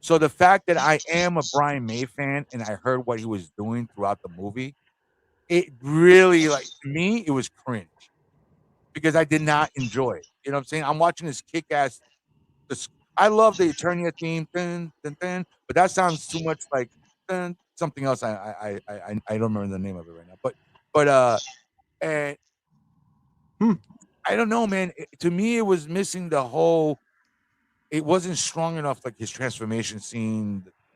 So the fact that I am a Brian May fan and I heard what he was doing throughout the movie, it really, like, to me, it was cringe because I did not enjoy it. You know what I'm saying? I'm watching this kick-ass. I love the Eternia theme, dun, dun, dun, but that sounds too much like something else. I don't remember the name of it right now. And I don't know, man. To me, it was missing the whole. It wasn't strong enough, like his transformation.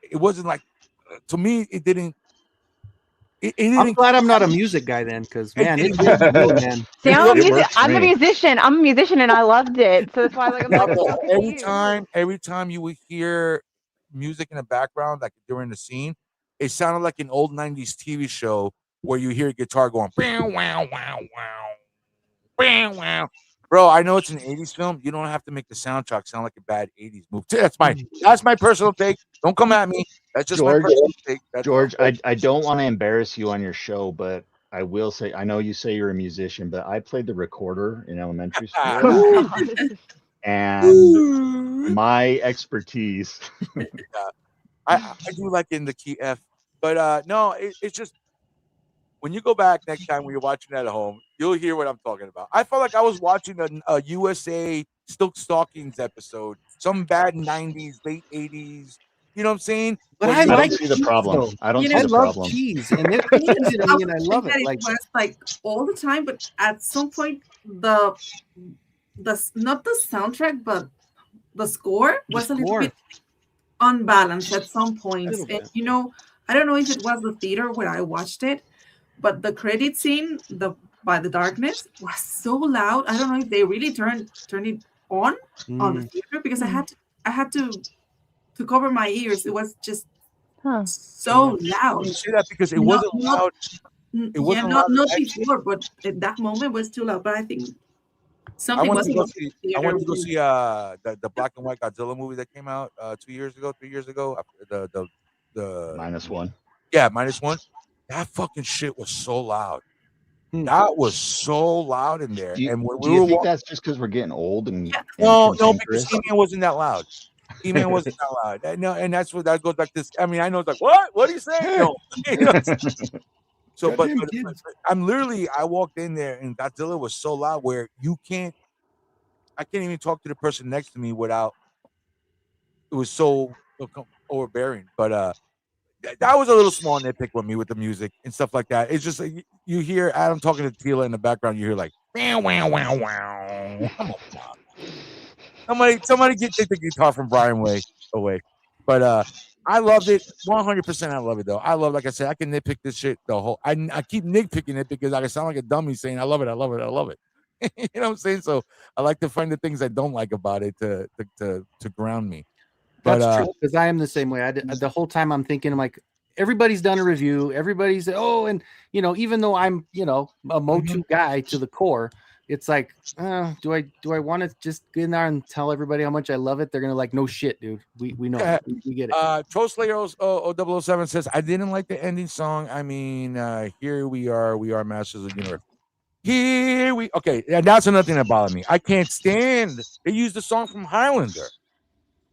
It wasn't like, to me, it didn't. I'm glad I'm not a music guy then, because man, it didn't- did me, man. See, It I'm a musician. I'm a musician, and I loved it. So that's why like, I'm like so confused. every time you would hear music in the background, like during the scene, it sounded like an old '90s TV show where you hear a guitar going, "Wow, wow, wow, wow, wow, wow." Bro, I know it's an '80s film. You don't have to make the soundtrack sound like a bad '80s movie. That's my personal take. Don't come at me. That's just my personal take. George, I don't want to embarrass you on your show, but I will say, I know you say you're a musician, but I played the recorder in elementary school. And my expertise. I do like in the key F, but no, it's just when you go back next time when you're watching that at home, you'll hear what I'm talking about. I felt like I was watching a USA Silk Stockings episode, some bad '90s, late '80s. You know what I'm saying? But I don't see the problem. I don't see the problem. Cheese, and it's cheesy to me, and I love it. It was like all the time, but at some point, the not the soundtrack, but the score was a little bit unbalanced at some points. And I don't know if it was the theater where I watched it, but the credit scene, by the darkness, was so loud. I don't know if they really turned it on the theater, because I had to cover my ears. It was just so loud. You say that because it wasn't loud. It wasn't not before, but at that moment was too loud. But I think something was. I went to go see the black and white Godzilla movie that came out 3 years ago. The -1. Yeah, -1. That fucking shit was so loud. That was so loud in there. Do you, and when do you think that's just because we're getting old and no, because He-Man wasn't that loud. He-Man wasn't that loud. No, and that's what that goes back to. I mean, I know it's like, what? What are you saying? No. So, but I'm literally, I walked in there and Godzilla was so loud where I can't even talk to the person next to me without. It was so overbearing. But that was a little small nitpick with me with the music and stuff like that. It's just like you hear Adam talking to Tila in the background. You hear like, wow, wow, wow, wow. Somebody take the guitar from Brian away. But I loved it 100%. I love it though. I love, like I said, I can nitpick this shit the whole. I keep nitpicking it because I sound like a dummy saying I love it. I love it. I love it. You know what I'm saying? So I like to find the things I don't like about it to ground me. That's true, because I am the same way. The whole time I'm thinking, I'm like, everybody's done a review. Everybody's and even though I'm a MOTU guy to the core, it's like, do I want to just get in there and tell everybody how much I love it? They're gonna like, no shit, dude. We know, we get it. Troll Slayer 007 says, I didn't like the ending song. I mean, here we are masters of the universe. Okay, and that's another thing that bothered me. I can't stand they used the song from Highlander.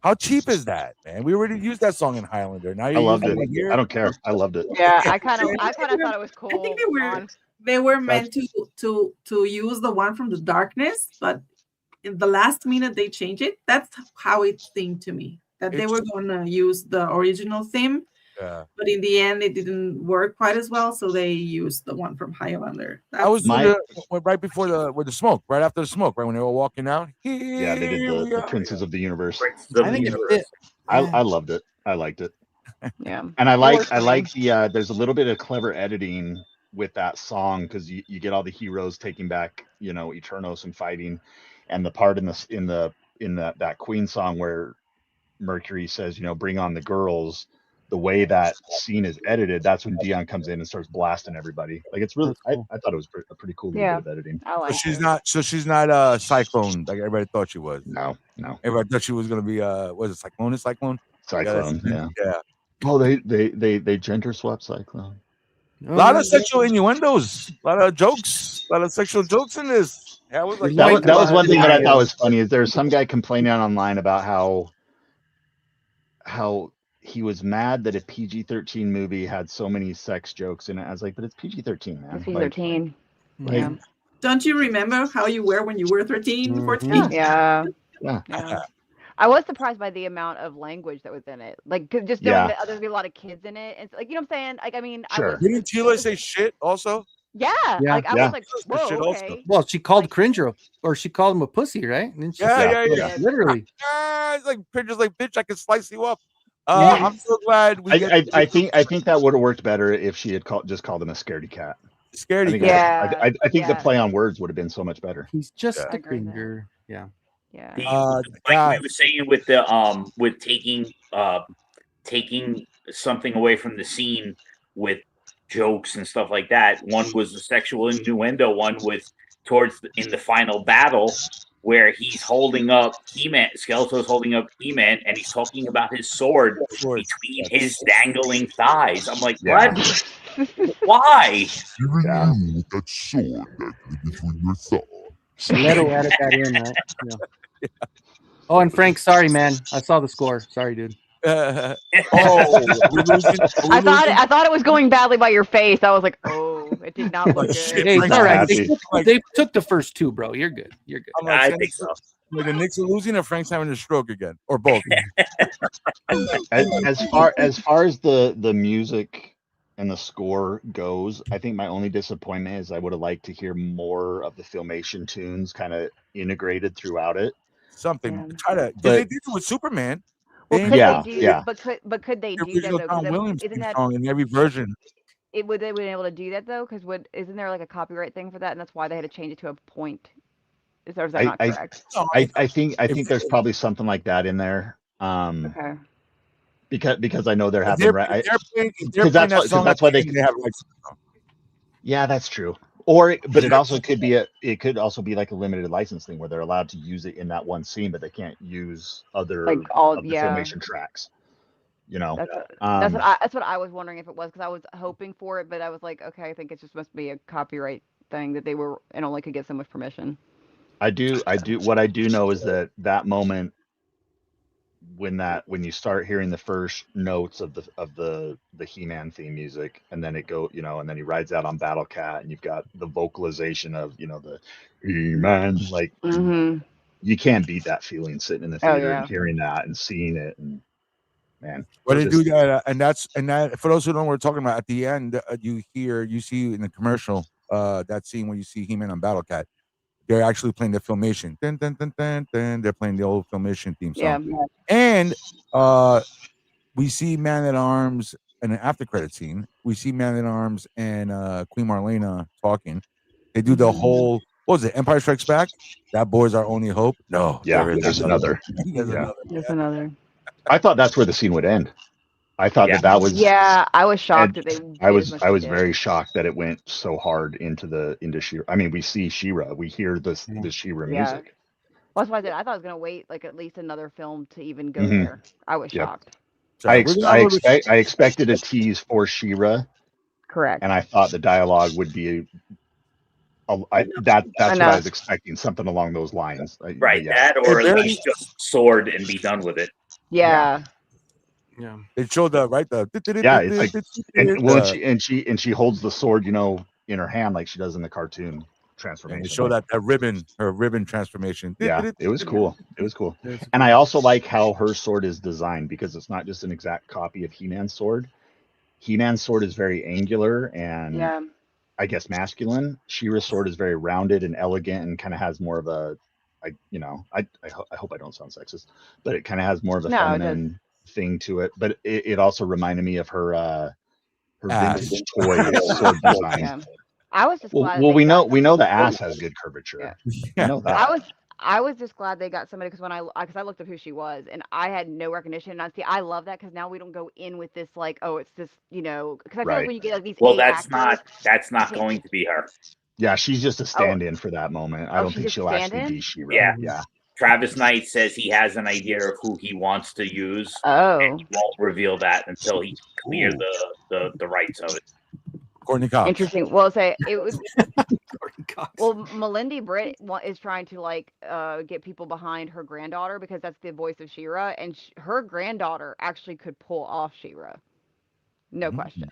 How cheap is that, man? We already used that song in Highlander. Now I you're loved using it. it here. I don't care. I loved it. Yeah, I kind of thought it was cool. I think they were meant to use the one from the darkness, but in the last minute they changed it. That's how it seemed to me, that they were going to use the original theme. Yeah. But in the end, it didn't work quite as well, so they used the one from Highlander. I was right before the smoke, right after the smoke, right when they were walking out. Yeah, they did the Princes of the Universe. I loved it. I liked it. Yeah, and I like the there's a little bit of clever editing with that song because you get all the heroes taking back Eternos and fighting, and the part in that Queen song where Mercury says bring on the girls. The way that scene is edited, that's when Dion comes in and starts blasting everybody. Like it's really, cool. I thought it was a pretty cool little bit of editing. I like so she's not Cyclone like everybody thought she was. No. Everybody thought she was gonna be was it Cyclone? Cyclone, yeah. Oh, they gender swap Cyclone. A lot of sexual innuendos, a lot of jokes, a lot of sexual jokes in this. Yeah, that was one thing that I thought was funny. Is there's some guy complaining online about how he was mad that a PG-13 movie had so many sex jokes in it. I was like, but it's PG-13, man. It's PG-13. Yeah. Don't you remember how you were when you were 13, 14? Yeah. I was surprised by the amount of language that was in it. Like, just knowing that there's a lot of kids in it. It's like, you know what I'm saying? Like, I mean, sure. Didn't Tila say shit also? Yeah. Like, I was like, whoa, okay. Well, she called Cringer, or she called him a pussy, right? And then she said, literally. It's like Cringer's like, bitch, I can slice you up. I'm so glad I think that would have worked better if she had just called him a scaredy cat. Scaredy cat. I think the play on words would have been so much better. He's just a Cringer. Yeah. Like we were saying with the with taking something away from the scene with jokes and stuff like that. One was the sexual innuendo. One was in the final battle where he's holding up He-Man. Skeletor's holding up He-Man, and he's talking about his sword between his dangling thighs. I'm like, what? Why? Yeah. That sword between your thighs. Leto added that in, right? Yeah. Oh, and Frank, sorry, man. I saw the score. Sorry, dude. I thought it was going badly by your face. I was like, oh, it did not look good. Hey, it's all right. They took the first two, bro. You're good. You're good. I think so. Like the Knicks are losing, or Frank's having a stroke again, or both. as far as the music and the score goes, I think my only disappointment is I would have liked to hear more of the Filmation tunes kind of integrated throughout it. Something try to. They did it with Superman. Well, but could they do that though? Tom Williams isn't that song in every version? Would they been able to do that though? Because isn't there like a copyright thing for that, and that's why they had to change it to a point? Is that not correct? I think there's probably something like that in there. Okay. Because I know they're having that's why they have like. Yeah, that's true. But it also could be like a limited license thing where they're allowed to use it in that one scene, but they can't use other of the Filmation tracks. That's what I was wondering if it was, because I was hoping for it, but I was like, okay, I think it just must be a copyright thing that they were and only could get so much permission. I do. What I do know is that moment when you start hearing the first notes of the He-Man theme music, and then and then he rides out on Battle Cat, and you've got the vocalization of the He-Man, like you can't beat that feeling sitting in the theater and hearing that and seeing it, and man. Well, they do that, and that for those who don't know what we're talking about, at the end you see in the commercial that scene where you see He-Man on Battle Cat. They're actually playing the Filmation. Dun, dun, dun, dun, dun. They're playing the old Filmation theme song. Yeah. And we see Man at Arms in an after credit scene. We see Man at Arms and Queen Marlena talking. They do the whole, what was it, Empire Strikes Back? That boy's our only hope. No. Yeah, there's another. There's another. I thought that's where the scene would end. I thought that was. Yeah, I was shocked that they. I was very shocked that it went so hard into She-Ra. I mean, we see She-Ra, we hear the She-Ra music. Well, that's why I thought I was gonna wait like at least another film to even go there. I was shocked. I expected a tease for She-Ra. Correct. And I thought the dialogue would be. That's what I was expecting, something along those lines. Right, that or at least just sword and be done with it. Yeah. Yeah. It showed the Yeah, it's like, and well, the- she holds the sword, you know, in her hand like she does in the cartoon and transformation. it showed that ribbon, her ribbon transformation. Yeah, it was cool. It was cool. That's And I also like how her sword is designed because it's not just an exact copy of He-Man's sword. He-Man's sword is very angular and Yeah. I guess masculine. She-Ra's sword is very rounded and elegant and kind of has more of a, I hope I don't sound sexist, but it kind of has more of a No, it does. feminine thing to it. But it also reminded me of her her Ass. vintage toy sword design. Yeah. I was just glad. Well, they got we know the ass has good curvature. Yeah. We know that. I was just glad they got somebody because when I looked up who she was and I had no recognition. And I love that because now we don't go in with this like, oh, it's this, you know, because I feel like when you get like these Well, A that's actors, not going to be her. Yeah, she's just a stand-in for that moment. I don't think she's she'll a actually be stand-in? She-Ra. Yeah. Yeah. Travis Knight says he has an idea of who he wants to use. Oh. And he won't reveal that until he clear the rights of it. Courtney Cox. Interesting. Well, say it would. Well, Melinda Britt is trying to like get people behind her granddaughter because that's the voice of She-Ra, and her granddaughter actually could pull off She-Ra, no question.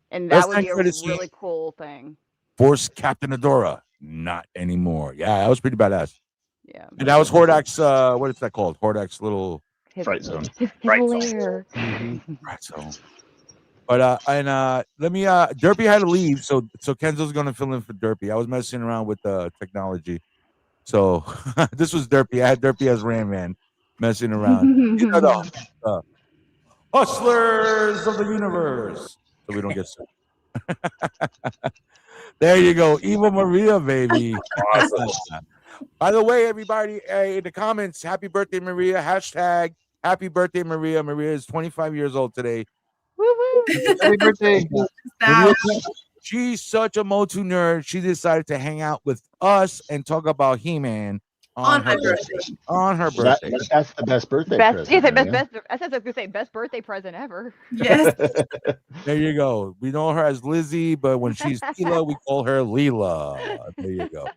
And that would be a really cool thing. Force Captain Adora, not anymore. Yeah, that was pretty badass. Yeah. And that was Hordak's. What is that called? Hordak's little Fright Zone. His lair. Fright Zone. But let me Derpy had to leave, so Kenzo's gonna fill in for Derpy. I was messing around with the technology. So this was Derpy. I had Derpy as Ram Man messing around. You know the hustlers of the universe. So we don't get sued. There you go. Eva Maria, baby. Awesome. By the way, everybody, in the comments, happy birthday, Maria. Hashtag happy birthday, Maria. Maria is 25 years old today. Happy birthday. Maria, she's such a MOTU nerd. She decided to hang out with us and talk about He-Man on her birthday. On her birthday. That's the best birthday present. Yeah, best. I was gonna say best birthday present ever. Yes. There you go. We know her as Lizzie, but when she's Leela, we call her Leela. There you go.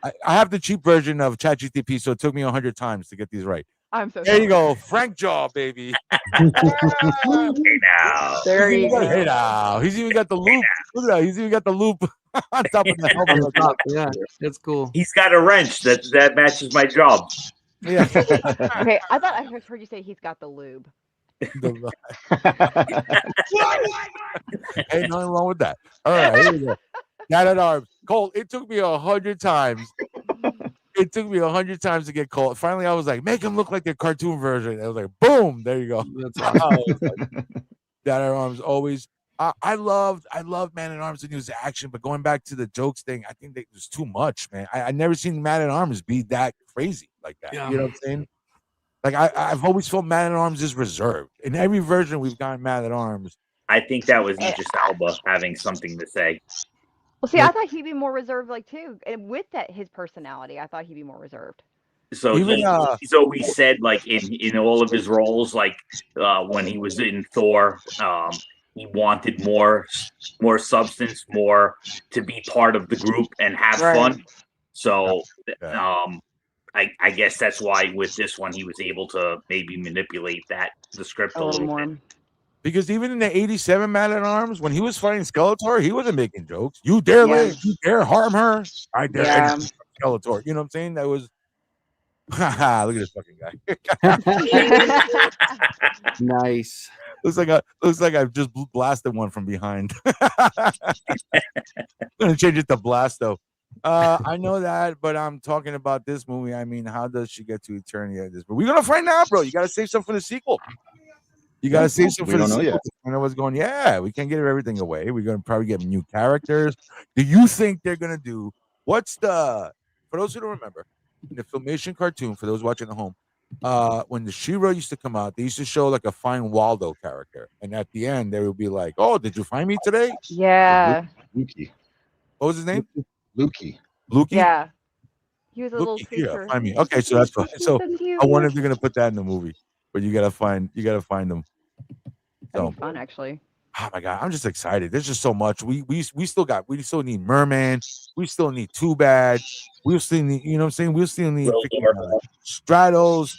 I have the cheap version of ChatGPT, so it took me 100 times to get these right. I'm so there sorry. you go, Frank Jaw, baby. Hey now. There you go. Hey now. He's even got the loop. Look at that. He's even got the loop on top of the helmet. Yeah, that's cool. He's got a wrench that matches my job. Yeah. Okay, I thought I heard you say he's got the lube. Ain't nothing wrong with that. All right, here we go. Got at arms. Cole, it took me 100 times. It took me 100 times to get Cole. Finally, I was like, make him look like the cartoon version. I was like, boom, there you go. That's awesome. Got at arms always. I loved Man at Arms and use action, but going back to the jokes thing, I think it was too much, man. I never seen Man at Arms be that crazy like that. Yeah. You know what I'm saying? Like I've always felt Man at Arms is reserved. In every version we've gotten Man at Arms. I think that was Idris Elba having something to say. Well, see, I thought he'd be more reserved, like too, and with that his personality, I thought he'd be more reserved. So Even, he's always said, like in all of his roles, like when he was in Thor, he wanted more substance, more to be part of the group and have fun. So I guess that's why with this one he was able to maybe manipulate the script a little more. bit. Because even in the 87 Man at Arms, when he was fighting Skeletor, he wasn't making jokes. You dare you dare harm her. I dare Skeletor. You know what I'm saying? That was look at this fucking guy. Nice. Looks like I've just blasted one from behind. I'm gonna change it to Blasto. I know that, but I'm talking about this movie. I mean, how does she get to eternity at this? But we're gonna find out, bro. You gotta save some for the sequel. You gotta save some for the sequel. I know what's going. Yeah, we can't give everything away. We're gonna probably get new characters. Do you think they're gonna do for those who don't remember, in the Filmation cartoon, for those watching at home, when the She-Ra used to come out, they used to show like a Find Waldo character, and at the end they would be like, "Oh, did you find me today?" Yeah. Lukey. What was his name? Lukey. Lukey. Yeah. He was a little Lukey, creature. yeah, find me. Okay, so that's fine. So I wonder if they're gonna put that in the movie, but you gotta find them. That'd be fun, actually. Oh my god, I'm just excited. There's just so much. We still need Merman. We still need Too Bad. We still need, you know what I'm saying? We still need Stratos,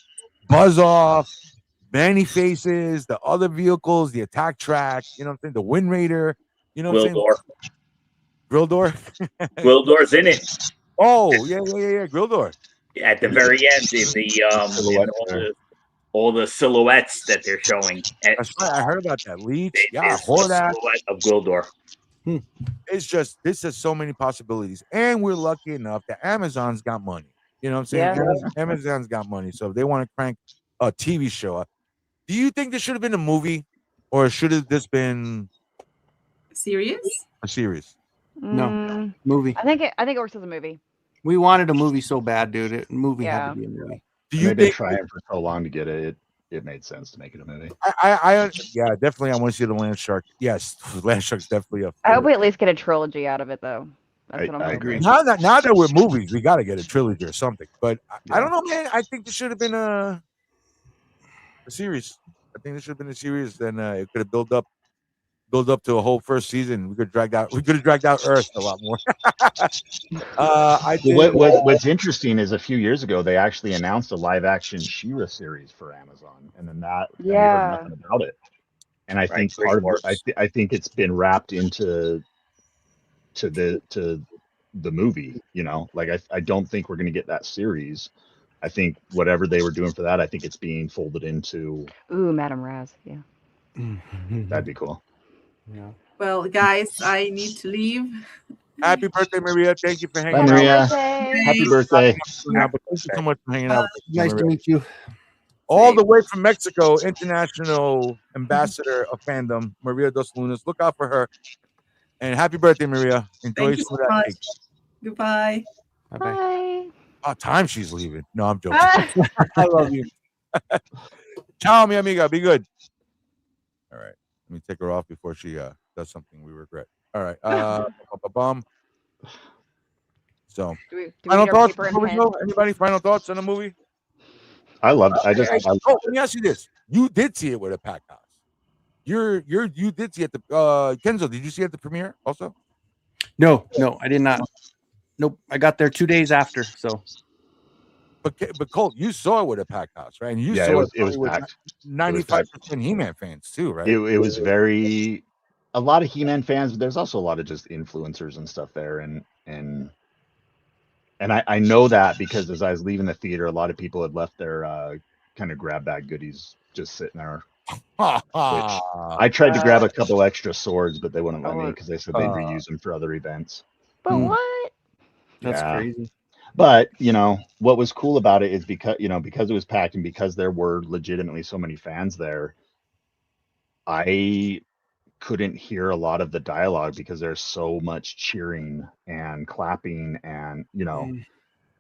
Buzz Off. Many Faces, the other vehicles, the attack track, you know what I'm saying? The Wind Raider, you know what I'm saying? Grildor. Grildor's in it. Oh, yeah, Grildor. At the very end, in all the silhouettes that they're showing. That's right. I heard about that. Leech, There's a Hordak. silhouette of Grildor. It's just, this has so many possibilities. And we're lucky enough that Amazon's got money. You know what I'm saying? Yeah. Amazon's got money. So if they want to crank a TV show up, do you think this should have been a movie, or should have this been Serious? a series? No, movie. I think it works as a movie. We wanted a movie so bad, dude. Movie had Yeah. to be a movie. Do you They've been think trying for so long to get it? It made sense to make it a movie. yeah, definitely. I want to see the Land Shark. Yes, Land Shark's definitely a. I hope we at least get a trilogy out of it, though. That's what I'm I hoping. agree. Now that we're movies, we got to get a trilogy or something. But I don't know, man. I think this should have been a series. I think this should have been a series. Then it could have built up to a whole first season. We could have dragged out Earth a lot more. What's interesting is a few years ago they actually announced a live action She-Ra series for Amazon, and then we heard nothing about it. And I think part of it, I think it's been wrapped into the movie. You know, like I don't think we're going to get that series. I think whatever they were doing for that, I think it's being folded into. Ooh, Madame Raz, yeah. That'd be cool. Yeah. Well, guys, I need to leave. Happy birthday, Maria! Thank you for hanging Bye, out. Maria. Birthday. Happy birthday. Thank you so much for hanging out. Nice to meet you. All the way from Mexico, international ambassador of fandom, Maria Dos Lunas. Look out for her. And happy birthday, Maria. Enjoy Thank you some so of that much. cake. Goodbye. Bye-bye. Bye. About time she's leaving. No, I'm joking. I love you. Ciao, mi amiga. Be good. All right. Let me take her off before she does something we regret. All right. So, Do we final need our thoughts paper and before we pen? go? Anybody? Final thoughts on the movie? I loved it. Let me ask you this: you did see it with a packed house. You did see it at the Kenzo. Did you see it at the premiere also? No, I did not. Nope. I got there 2 days after. So, but Colt, you saw it with a packed house, right? And you Yeah, saw it was packed. 95% He-Man fans too, right? It was a lot of He-Man fans, but there's also a lot of just influencers and stuff there, and I know that because as I was leaving the theater, a lot of people had left their kind of grab bag goodies just sitting there. Which I tried to grab a couple extra swords, but they wouldn't let me because they said they'd reuse them for other events. But what? that's crazy. But what was cool about it is because it was packed and because there were legitimately so many fans there, I couldn't hear a lot of the dialogue because there's so much cheering and clapping and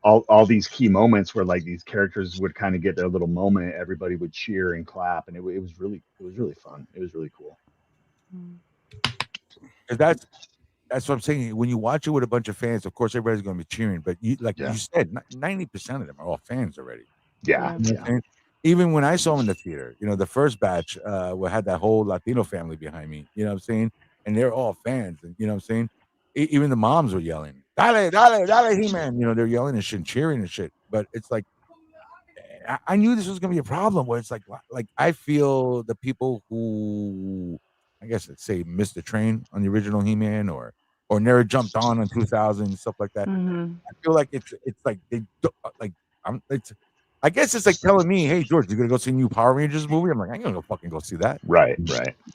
all these key moments where like these characters would kind of get their little moment, everybody would cheer and clap, and it was really fun. It was really cool. That's what I'm saying. When you watch it with a bunch of fans, of course everybody's going to be cheering. But you said, 90% of them are all fans already. Yeah. You know what I'm saying? Even when I saw them in the theater, the first batch had that whole Latino family behind me. You know what I'm saying? And they're all fans. And you know what I'm saying? Even the moms were yelling, "Dale, dale, dale, He-Man!" They're yelling and shit, and cheering and shit. But it's like, I knew this was going to be a problem. Where it's like I feel the people who, I guess let's say, missed the train on the original He-Man or never jumped on 2000 and stuff like that. Mm-hmm. I feel like it's like they like I guess it's like telling me, "Hey George, you gonna go see a new Power Rangers movie?" I'm like, I ain't gonna go fucking go see that. Right.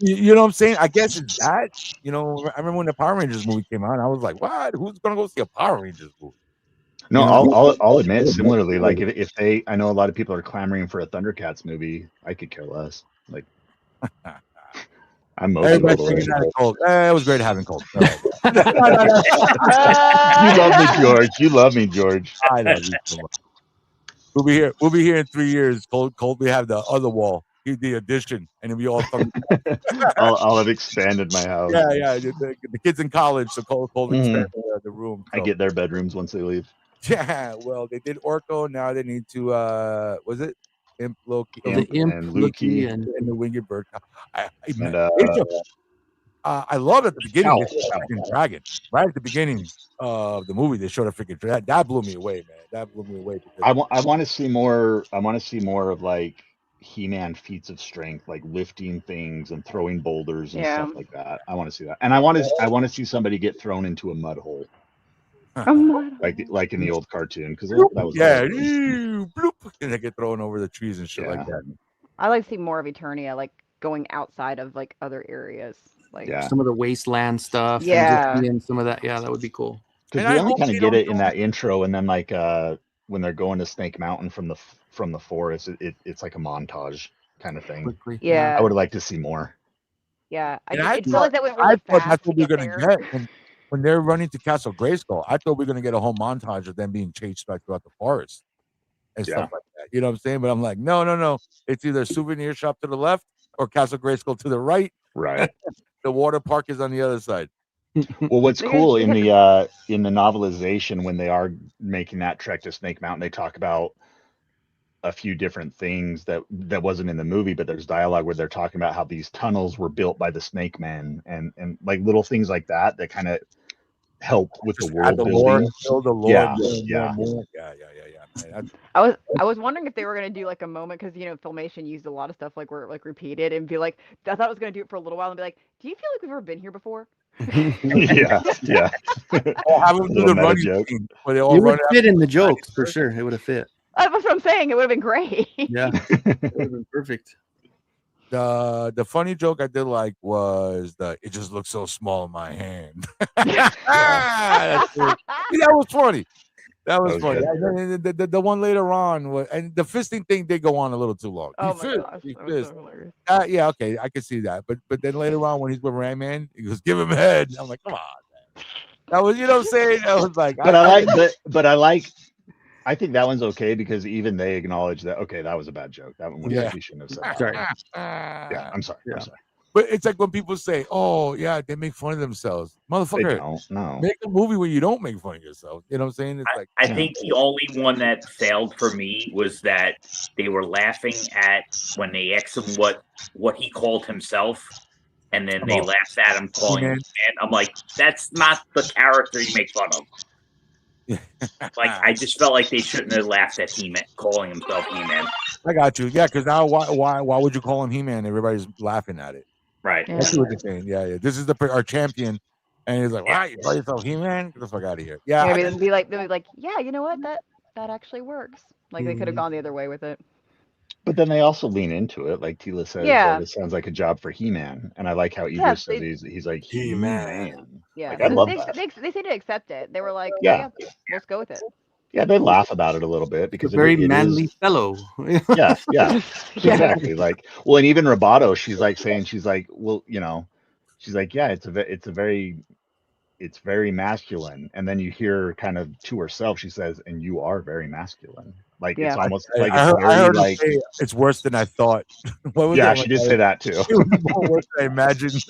You know what I'm saying? I guess it's that. I remember when the Power Rangers movie came out, I was like, "What? Who's gonna go see a Power Rangers movie?" No, I'll admit similarly. Like if I know a lot of people are clamoring for a Thundercats movie. I could care less. Like I'm mostly Cold. It was great having Cold. Right. You love me, George. You love me, George. I love you so much. We'll be here in 3 years. Colt, we have the other wall, the addition, and then we all come. I'll have expanded my house. Yeah. The kids in college, so Colt expanded the room. So. I get their bedrooms once they leave. Yeah, well, they did Orko. Now they need to. Was it Imp, Loki, and Loki, and the Winged Bird? I love at the beginning they showed a freaking dragon. Right at the beginning of the movie, they showed a freaking dragon. That blew me away, man. That blew me away. I want to see more. I want to see more of like He-Man feats of strength, like lifting things and throwing boulders and Yeah. stuff like that. I want to see that, and I want to see somebody get thrown into a mud hole, like in the old cartoon, because that was bloop, and they get thrown over the trees and shit like that. I like to see more of Eternia, like going outside of like other areas, like some of the wasteland stuff. Yeah. and just some of that. Yeah, that would be cool. Because we only kind of get it in that intro, and then like when they're going to Snake Mountain from the forest, it's like a montage kind of thing. Yeah. I would like to see more. Yeah, I feel like that went really thought fast. that's what we're gonna get when they're running to Castle Grayskull. I thought we were gonna get a whole montage of them being chased back throughout the forest and stuff like that. You know what I'm saying? But I'm like, no. It's either souvenir shop to the left or Castle Grayskull to the right. Right. The water park is on the other side. Well, what's cool in the novelization, when they are making that trek to Snake Mountain, they talk about a few different things that wasn't in the movie, but there's dialogue where they're talking about how these tunnels were built by the Snake Man, and like little things like that kind of help with the world building. Build the lore. Yeah. I was wondering if they were gonna do like a moment, because Filmation used a lot of stuff like where it like repeated, and be like, I thought it was gonna do it for a little while and be like, do you feel like we've ever been here before? yeah. Or have them do the running joke. scene where they all It run would fit in the jokes for sure. It would have fit. That's what I'm saying. It would have been great. Yeah, it would have been perfect. The funny joke I did like was it just looks so small in my hand. That was funny. That was funny. The one later on, and the fisting thing did go on a little too long. Oh my gosh, He that was so hilarious. yeah, okay, I can see that. But then later on, when he's with Rayman, he goes, "Give him head." I'm like, come on, man. That was, you know what I'm saying? That was like, I think that one's okay, because even they acknowledge that, okay, that was a bad joke. That one we shouldn't have said that. Sorry. Yeah, I'm sorry. I'm sorry. But it's like when people say, "Oh, yeah, they make fun of themselves." Motherfucker, They don't. No. Make a movie where you don't make fun of yourself. You know what I'm saying? It's like, I think the only one that failed for me was that they were laughing at when they asked him what he called himself, and then they laughed at him calling him man. I'm like, that's not the character you make fun of. Like, I just felt like they shouldn't have laughed at He-Man, calling himself He-Man. I got you. Yeah, because now why would you call him He-Man? Everybody's laughing at it. Right. I see what you're saying. Yeah. This is our champion, and he's like, "Why you call yourself He-Man? Get the fuck out of here." Yeah. Maybe they'd be like, yeah, you know what? That actually works. Like they could have gone the other way with it. But then they also lean into it, like Tila says. Yeah. This sounds like a job for He-Man, and I like how Idris says he's like He-Man. Yeah, like, I love that. They seem to accept it. They were like, Yeah. let's go with it. Yeah, they laugh about it a little bit because a very manly fellow. Yeah, exactly. Like, well, and even Roboto, she's like, well, she's like, yeah, it's very masculine, and then you hear kind of to herself, she says, and you are very masculine. Like, it's almost like I heard her say, it's worse than I thought. She did say that too. It was more worse than I imagined.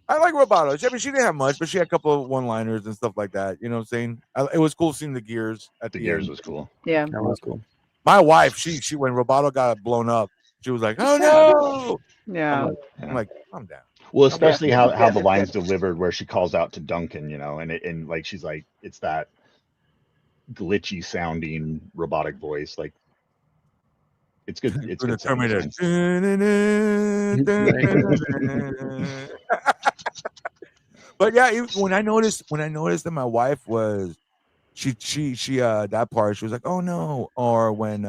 I like Roboto. I mean, she didn't have much, but she had a couple of one-liners and stuff like that. You know what I'm saying? It was cool seeing the gears at the gears end. was cool. Yeah, that was cool. My wife, she when Roboto got blown up, she was like, "Oh no!" Yeah, I'm like, calm down. Well, especially how the line's delivered, where she calls out to Duncan, and like she's like, it's that glitchy sounding robotic voice, like. It's good. It's good. But yeah, when I noticed that my wife was, she that part, she was like, "Oh no!" Or when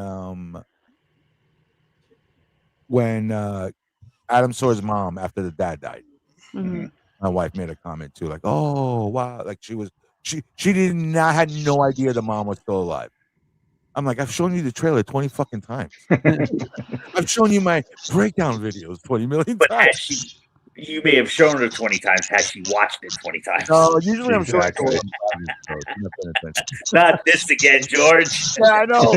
Adam saw his mom after the dad died, my wife made a comment too, like, "Oh wow!" Like she had no idea the mom was still alive. I'm like, I've shown you the trailer 20 fucking times. I've shown you my breakdown videos 20 million but times. You may have shown her 20 times. Has she watched it 20 times? No, usually I'm showing her. Not this again, George. Yeah, I know.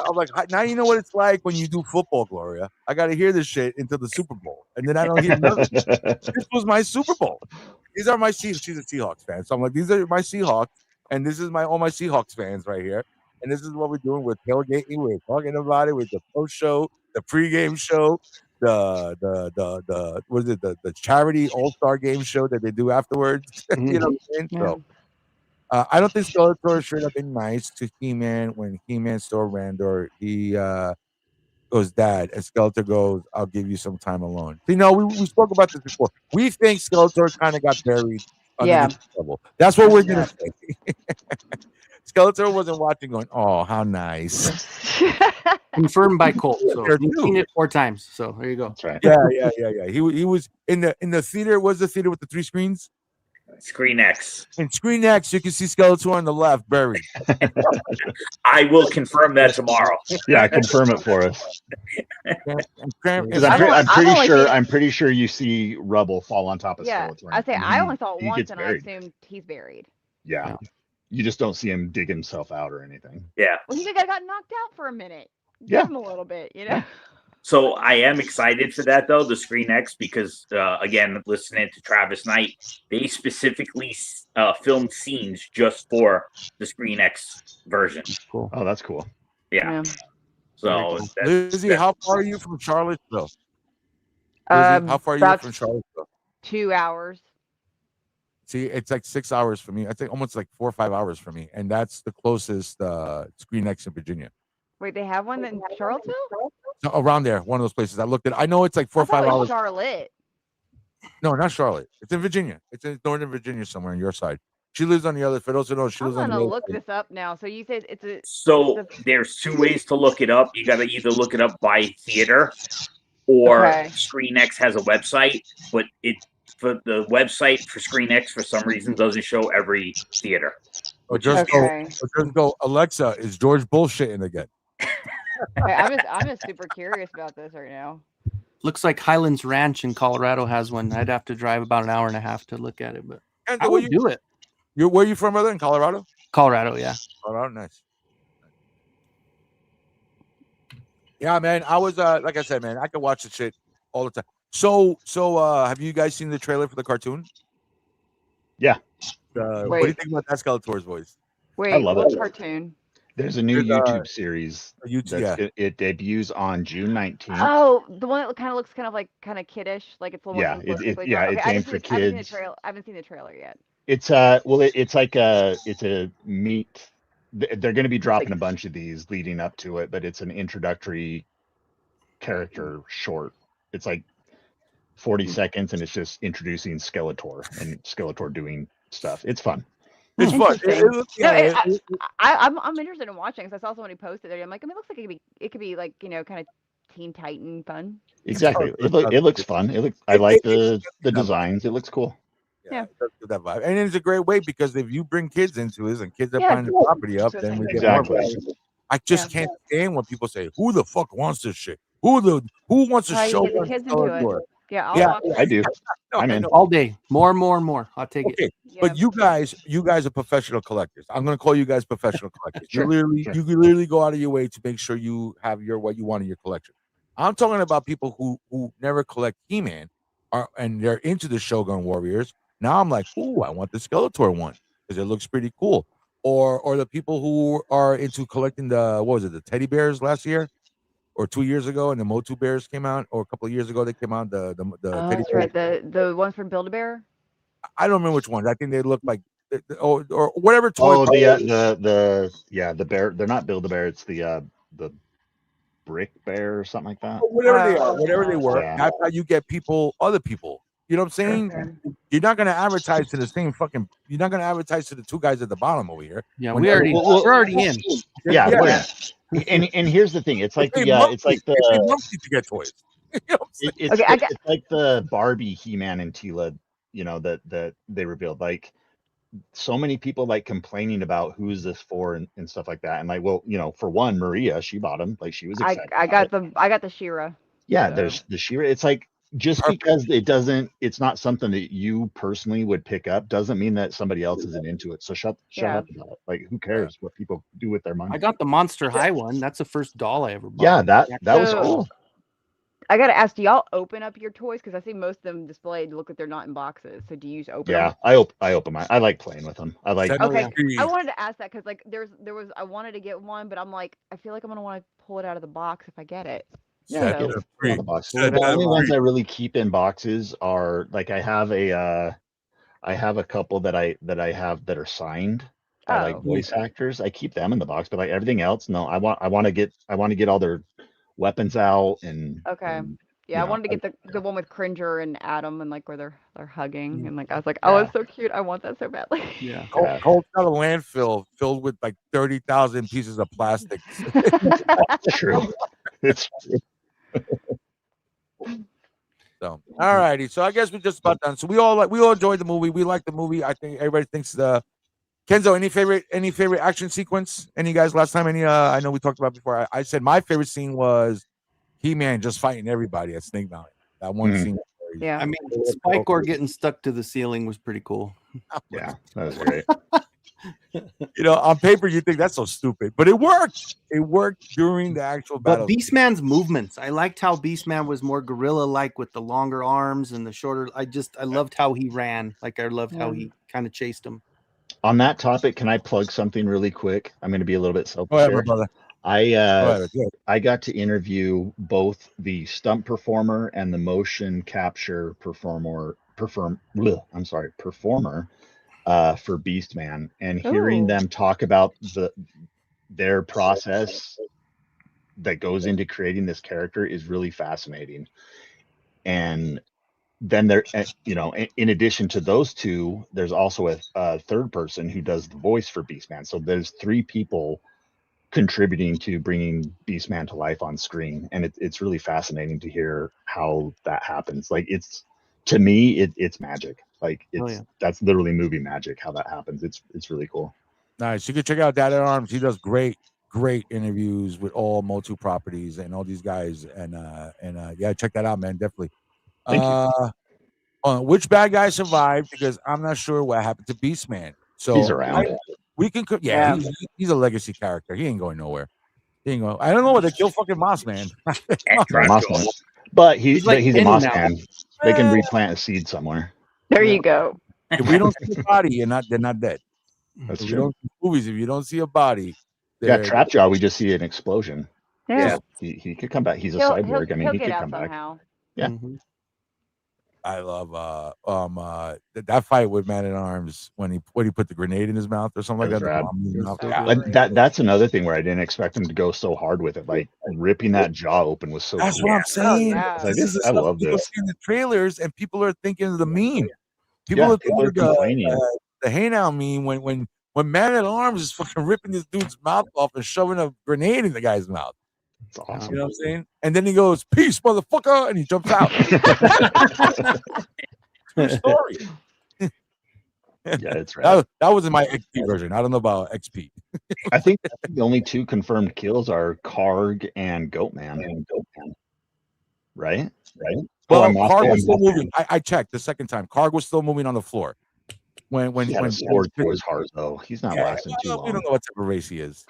I'm like, now you know what it's like when you do football, Gloria. I got to hear this shit until the Super Bowl, and then I don't hear nothing. This was my Super Bowl. These are my Seahawks. She's a Seahawks fan, so I'm like, these are my Seahawks, and this is all my Seahawks fans right here. And this is what we're doing with tailgating. We're talking about it with the post show, the pregame show, the charity all-star game show that they do afterwards. You know what I'm saying? Yeah. So I don't think Skeletor should have been nice to He-Man when He-Man saw Randor. He goes, Dad, and Skeletor goes, I'll give you some time alone. See, no, we spoke about this before. We think Skeletor kind of got buried underneath the rubble. That's what we're gonna say. Skeletor wasn't watching, going, "Oh, how nice." Confirmed by Colt. So There you've too. seen it 4 times. So there you go. That's right. Yeah. He was in the theater. Was the theater with the 3 screens? Screen X. In Screen X, you can see Skeletor on the left, buried. I will confirm that tomorrow. Yeah, confirm it for us. Because I'm pretty sure you see rubble fall on top of Skeletor. I say I only saw it once, and buried. I assumed he's buried. Yeah. You just don't see him dig himself out or anything. Yeah. Well, he got knocked out for a minute. Yeah. Give him a little bit, you know. So I am excited for that though, the Screen X, because again, listening to Travis Knight, they specifically filmed scenes just for the Screen X version. Cool. Oh, that's cool. Yeah. So Lizzie, how far are you from Charlottesville? How far are you from Charlottesville? 2 hours. See, it's like 6 hours for me. I think almost like 4 or 5 hours for me, and that's the closest Screen X in Virginia. Wait, they have one in Charlottesville? No, around there, one of those places. I looked at. I know it's like 4 or 5 hours. Charlotte. No, not Charlotte. It's in Virginia. It's in Northern Virginia somewhere on your side. She lives on the other. For those who know, she lives on the other. I'm gonna look this up now. So you said it's a. So there's 2 ways to look it up. You got to either look it up by theater, or Screen X has a website, but for the website for Screen X for some reason doesn't show every theater. Or just go. Alexa, is George bullshitting again? I'm just super curious about this right now. Looks like Highlands Ranch in Colorado has one. I'd have to drive about an hour and a half to look at it, but I would do it. Where are you from, brother? In Colorado? Colorado, yeah. Colorado, nice. Yeah, man. I was like I said, man, I could watch the shit all the time. So have you guys seen the trailer for the cartoon? Yeah. What do you think about that Skeletor's voice? Wait, I love what it. cartoon? There's a new YouTube series. It debuts on June 19th. Oh, the one that kind of looks kind of kiddish, like it's a little it's aimed for kids. I haven't seen the trailer yet. It's it's a meet. They're going to be dropping a bunch of these leading up to it, but it's an introductory character short. It's like 40 seconds, and it's just introducing Skeletor and Skeletor doing stuff. It's fun. It's fun. I'm interested in watching because I saw somebody posted there. I'm like, it looks like it could be like kind of Teen Titan fun. Exactly. It looks fun. I like the designs. It looks cool. Yeah, that vibe. And it's a great way because if you bring kids into it and kids are buying the property up, then we get more. I just can't stand when people say, "Who the fuck wants this shit? Who wants to show the kids into it?" Yeah, I do. I'm in all day. More. I'll take it. Yeah. But you guys are professional collectors. I'm going to call you guys professional collectors. You literally go out of your way to make sure you have what you want in your collection. I'm talking about people who never collect He-Man and they're into the Shogun Warriors. Now I'm like, ooh, I want the Skeletor one because it looks pretty cool. Or the people who are into collecting the teddy bears last year or 2 years ago, and the MOTU bears came out, or a couple of years ago they came out. The teddy bears. Right. The ones from Build-A-Bear. I don't remember which ones. I think they look like or whatever toy. Oh, the bear. They're not Build-A-Bear. It's the Brick Bear or something like that. Whatever they are, whatever they were. Yeah. That's how you get other people. You know what I'm saying? Okay. You're not going to advertise to the same fucking. You're not going to advertise to the 2 guys at the bottom over here. Yeah, we're already in. Yeah. And here's the thing. It's like to get toys. You know it's like the Barbie, He-Man, and Teela. That they revealed. Like so many people like complaining about who's this for and stuff like that. And like, well, for one, Maria, she bought them. Like she was excited. I got the She-Ra. Yeah, so. There's the She-Ra. It's like. Just because it's not something that you personally would pick up doesn't mean that somebody else isn't into it. So shut up about it. Like, who cares what people do with their money? I got the Monster High one. That's the first doll I ever bought. Yeah, that was cool. I gotta ask, do y'all open up your toys? Because I see most of them displayed look like they're not in boxes. So do you open them? Yeah, I open mine. I like playing with them. I like. Okay, I wanted to ask that because like there was I wanted to get one, but I'm like I feel like I'm gonna want to pull it out of the box if I get it. Yeah, the only ones I really keep in boxes are like I have a couple that I have that are signed by like voice actors. I keep them in the box, but like everything else, no. I want to get all their weapons out and Okay. Yeah, I wanted to get the one with Cringer and Adam and like where they're hugging and like I was like, oh, it's so cute. I want that so badly. Yeah. Colt's got a landfill filled with like 30,000 pieces of plastic. It's true. It's true. So, all righty. So I guess we're just about done. So we all enjoyed the movie. We like the movie. I think everybody thinks Kenzo, any favorite action sequence? Any guys last time? I know we talked about before. I said my favorite scene was He-Man just fighting everybody at Snake Mountain. That one scene. Yeah. I mean, Spikor getting stuck to the ceiling was pretty cool. Yeah, that was great. On paper you think that's so stupid, but it worked. It worked during the actual battle. But Beastman's movements, I liked how Beastman was more gorilla-like with the longer arms and the shorter. I loved how he ran. Like I loved how he kind of chased him. On that topic, can I plug something really quick? I'm going to be a little bit selfish. Go ahead, my brother. I got to interview both the stunt performer and the motion capture performer for Beastman, and hearing them talk about their process that goes into creating this character is really fascinating. And then there, in addition to those two, there's also a third person who does the voice for Beastman. So there's 3 people contributing to bringing Beastman to life on screen, and it's really fascinating to hear how that happens. Like to me, it's magic. Like that's literally movie magic. How that happens, it's really cool. Nice. You can check out Dad at Arms. He does great interviews with all MOTU properties and all these guys. And yeah, check that out, man. Definitely. Thank you. Which bad guy survived? Because I'm not sure what happened to Beastman. So he's around. He's a legacy character. He ain't going nowhere. He ain't going. I don't know what they kill fucking Moss Man. Moss Man. But he's a Moss Man. They can replant a seed somewhere. There you go. If we don't see a body, they're not dead. That's if true. You don't see movies, if you don't see a body, Trapjaw, we just see an explosion. Yeah. So he could come back. He's a cyborg. I mean, he could come back. Somehow. Yeah. Mm-hmm. I love that fight with Man at Arms when he put the grenade in his mouth or something like that. That's another thing where I didn't expect him to go so hard with it. Like ripping that jaw open was so. That's what I'm saying. I love this. See the trailers and people are thinking of the meme. People are thinking the Hey Now meme when Man at Arms is fucking ripping this dude's mouth off and shoving a grenade in the guy's mouth. It's awesome. You know what I'm saying? And then he goes, "Peace, motherfucker," and he jumps out. True story. Yeah, it's right. That was in my XP version. I don't know about XP. I think the only 2 confirmed kills are Karg and Goatman. Right? Well, Karg was still moving. I checked the second time. Karg was still moving on the floor. When sword to his heart, though, he's not lasting too long. We don't know what type of race he is.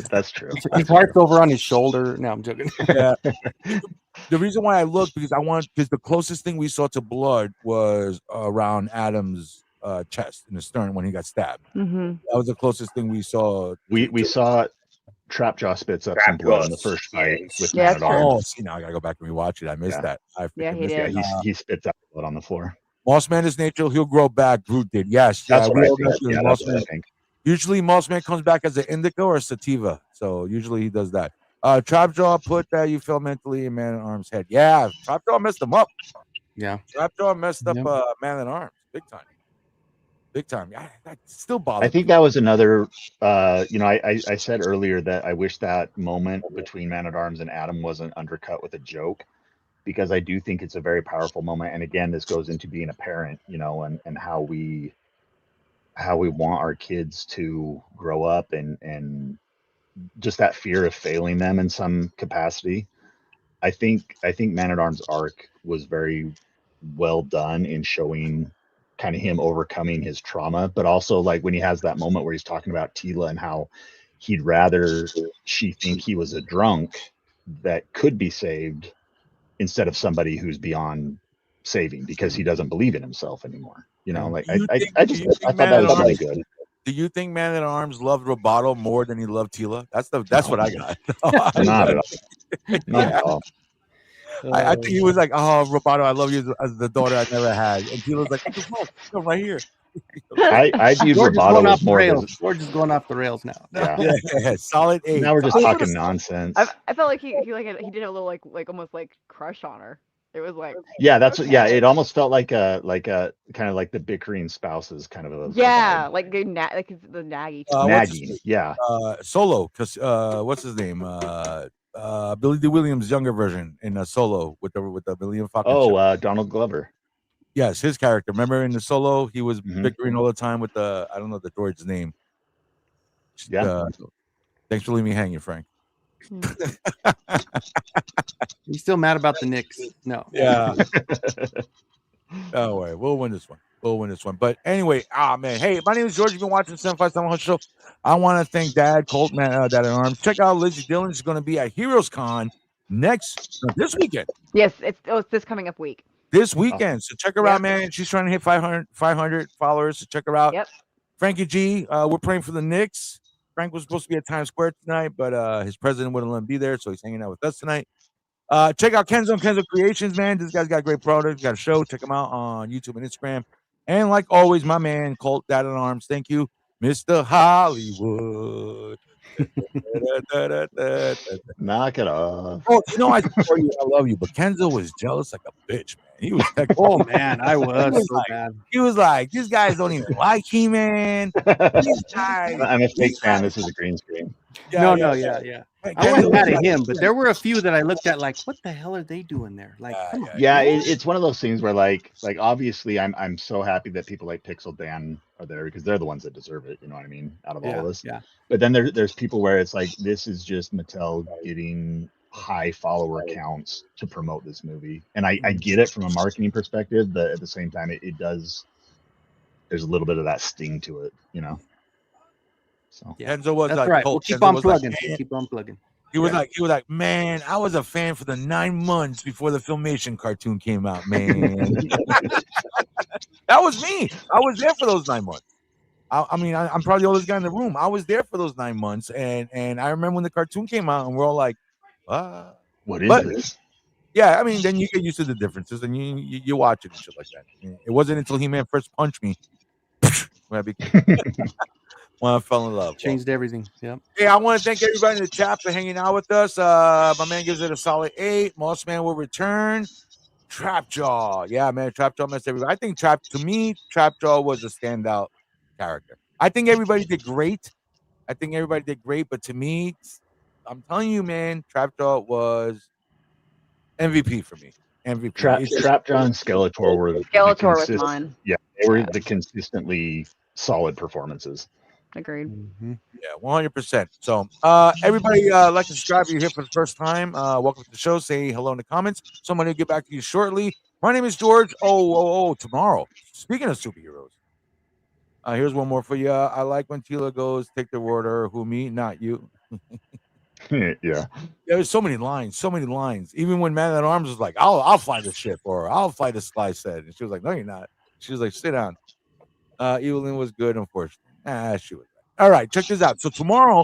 That's true. His heart's over on his shoulder. No, I'm joking. Yeah. The reason why I looked because the closest thing we saw to blood was around Adam's chest in the stern when he got stabbed. Mm-hmm. That was the closest thing we saw. We saw Trapjaw spits up some blood in the first fight with Man at Arms. See, now I gotta go back and rewatch it. I missed that. He did. He spits out blood on the floor. Moss Man is natural. He'll grow back. Groot did. Yes. That's what I think. Usually, Moss Man comes back as an indica or a sativa. So usually he does that. Trapjaw put that you feel mentally in Man at Arms' head. Yeah, Trapjaw messed him up. Yeah. Trapjaw messed up Man at Arms. Big time. That still bothers I think that was another, I said earlier that I wish that moment between Man at Arms and Adam wasn't undercut with a joke. Because I do think it's a very powerful moment. And again, this goes into being a parent, and how we want our kids to grow up and just that fear of failing them in some capacity. I think Man at Arms' arc was very well done in showing kind of him overcoming his trauma, but also like when he has that moment where he's talking about Teela and how he'd rather she think he was a drunk that could be saved instead of somebody who's beyond saving because he doesn't believe in himself anymore. I thought that was really good. Do you think Man at Arms loved Roboto more than he loved Teela? That's what I got. Not at all. Not at all. I think he was like, "Oh, Roboto, I love you as the daughter I never had," and Teela's like, "What the fuck? Come right here." I viewed George is Roboto going off as the more of rails. a, George is going off the rails now. yeah. Solid 8. Now we're just I talking would've- nonsense. I felt like he did a little like almost like crush on her. It was like Yeah, that's yeah. okay. It almost felt like a kind of like the bickering spouses kind of a Yeah, vibe. like good like it's the naggy. what's his Nagging. name? Yeah. Solo, because what's his name? Billy D. Williams' younger version in Solo with the William Falcon show. Oh, Donald Glover. Yes, his character. Remember in the Solo, he was Mhm. bickering all the time with the I don't know the droid's name. Yeah. Thanks for leaving me hanging, Frank. He's still mad about the Knicks. No. Yeah. Oh, wait, we'll win this one. We'll win this one. But anyway, man. Hey, my name is George. You've been watching the 757 Hustlor Show. I want to thank Dad, Colt, man, Dad in Arms. Check out Lizzie Dillon. She's going to be at Heroes Con this weekend. Yes, it's this coming up week. This weekend. So check her out, man. She's trying to hit 500 followers. So check her out. Yep. Frankie G, we're praying for the Knicks. Frank was supposed to be at Times Square tonight, but his president wouldn't let him be there, so he's hanging out with us tonight. Check out Kenzo and Kenzo Creations, man. This guy's got great products. Got a show. Check him out on YouTube and Instagram. And like always, my man, Colt, Dad in Arms. Thank you, Mr. Hollywood. Knock it off. Oh, you know, I support you. I love you, but Kenzo was jealous like a bitch, man. He was Oh man, I was so bad. He was like, these guys don't even like He-Man. These guys, I'm a fake fan. This is a green screen. Yeah. Hey, I wasn't Kenzo mad was at him, but there were a few that I looked at like, what the hell are they doing there? Like, come on. Yeah, it's one of those things where like obviously I'm so happy that people like Pixel Dan are there because they're the ones that deserve it. You know what I mean? Out of all of us. Yeah. But then there's people where it's like this is just Mattel getting high follower counts to promote this movie, and I get it from a marketing perspective, but at the same time it does. There's a little bit of that sting to it, you know. So Kenzo was That's like, right. Colt, We'll keep Kenzo on was like, plugging. man. Keep on plugging. He was like, man, I was a fan for the 9 months before the Filmation cartoon came out, man. That was me. I was there for those 9 months. I mean, I'm probably the oldest guy in the room. I was there for those 9 months, and I remember when the cartoon came out, and we're all like, what is this? Yeah, I mean, then you get used to the differences, and you watch it and shit like that. It wasn't until He-Man first punched me when I fell in love. Changed everything. Yep. Hey, I want to thank everybody in the chat for hanging out with us. My man gives it a solid 8. Moss Man will return. Trapjaw. Yeah, man. Trapjaw messed everybody. I think Trapjaw was a standout character. I think everybody did great. But to me, I'm telling you, man, Trapjaw was MVP for me. MVP. Trapjaw and Skeletor were Skeletor was mine. Yeah, they were the consistently solid performances. Agreed. Mm-hmm. Yeah, 100%. So, everybody, like and subscribe if you're here for the first time. Welcome to the show. Say hello in the comments. Somebody will get back to you shortly. My name is George. Tomorrow. Speaking of superheroes, here's one more for you. I like when Tila goes, take the water. Who, me? Not you. Yeah. There's so many lines. Even when Man at Arms was like, I'll fly the ship, or I'll fly the Sly said. And she was like, no, you're not. She was like, sit down. Evelyn was good, unfortunately. She was right. All right, check this out. So tomorrow,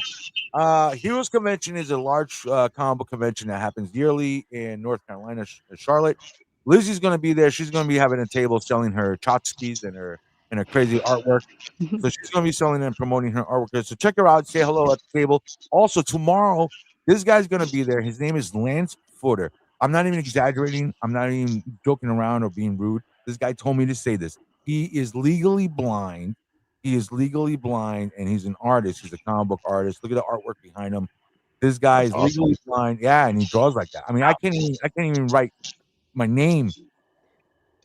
Heroes Convention is a large comic book convention that happens yearly in North Carolina, Charlotte. Lizzie's going to be there. She's going to be having a table selling her tchotchkes and her crazy artwork. So she's going to be selling and promoting her artwork. So check her out. Say hello at the table. Also, tomorrow, this guy's going to be there. His name is Lance Footer. I'm not even exaggerating. I'm not even joking around or being rude. This guy told me to say this. He is legally blind. And he's an artist. He's a comic book artist. Look at the artwork behind him. This guy is legally blind. Yeah, and he draws like that. I mean, I can't even write my name.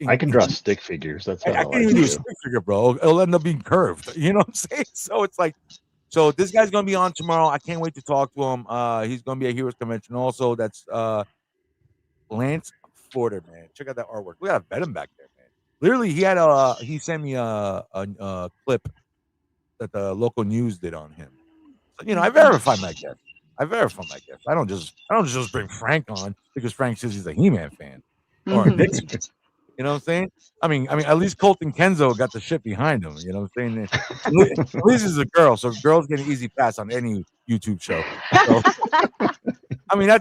I can draw stick figures. That's what I can't even do a stick figure, bro. It'll end up being curved. You know what I'm saying? So it's like, so this guy's gonna be on tomorrow. I can't wait to talk to him. He's gonna be at Heroes Convention also. That's Lance Footer, man. Check out that artwork. Look at that venom back there, man. Literally, he sent me a clip that the local news did on him. So, I verify my guess. I don't just bring Frank on because Frank says he's a He-Man fan or a Knicks fan. You know what I'm saying? I mean, at least Colt and Kenzo got the shit behind them. You know what I'm saying? At least it's a girl, so girls get an easy pass on any YouTube show. So, I mean, I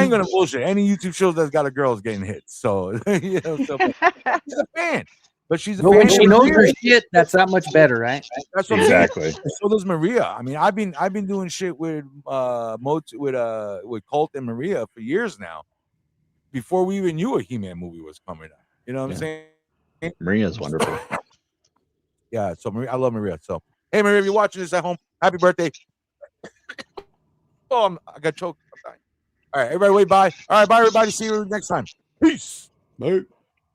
ain't gonna bullshit. Any YouTube shows that's got a girl is getting hits. So, so he's a fan. But she's a But fan when of she knows her Maria. shit, that's that much better, right? That's what Exactly. I'm saying. So does Maria. I mean, I've been doing shit with with Colt and Maria for years now, before we even knew a He-Man movie was coming out. You know what I'm saying? Maria's wonderful. Yeah. So Maria, I love Maria. So hey, Maria, if you're watching this at home, happy birthday. Oh, I got choked. I'm dying. All right, everybody, wait, bye. All right, bye, everybody. See you next time. Peace. Bye.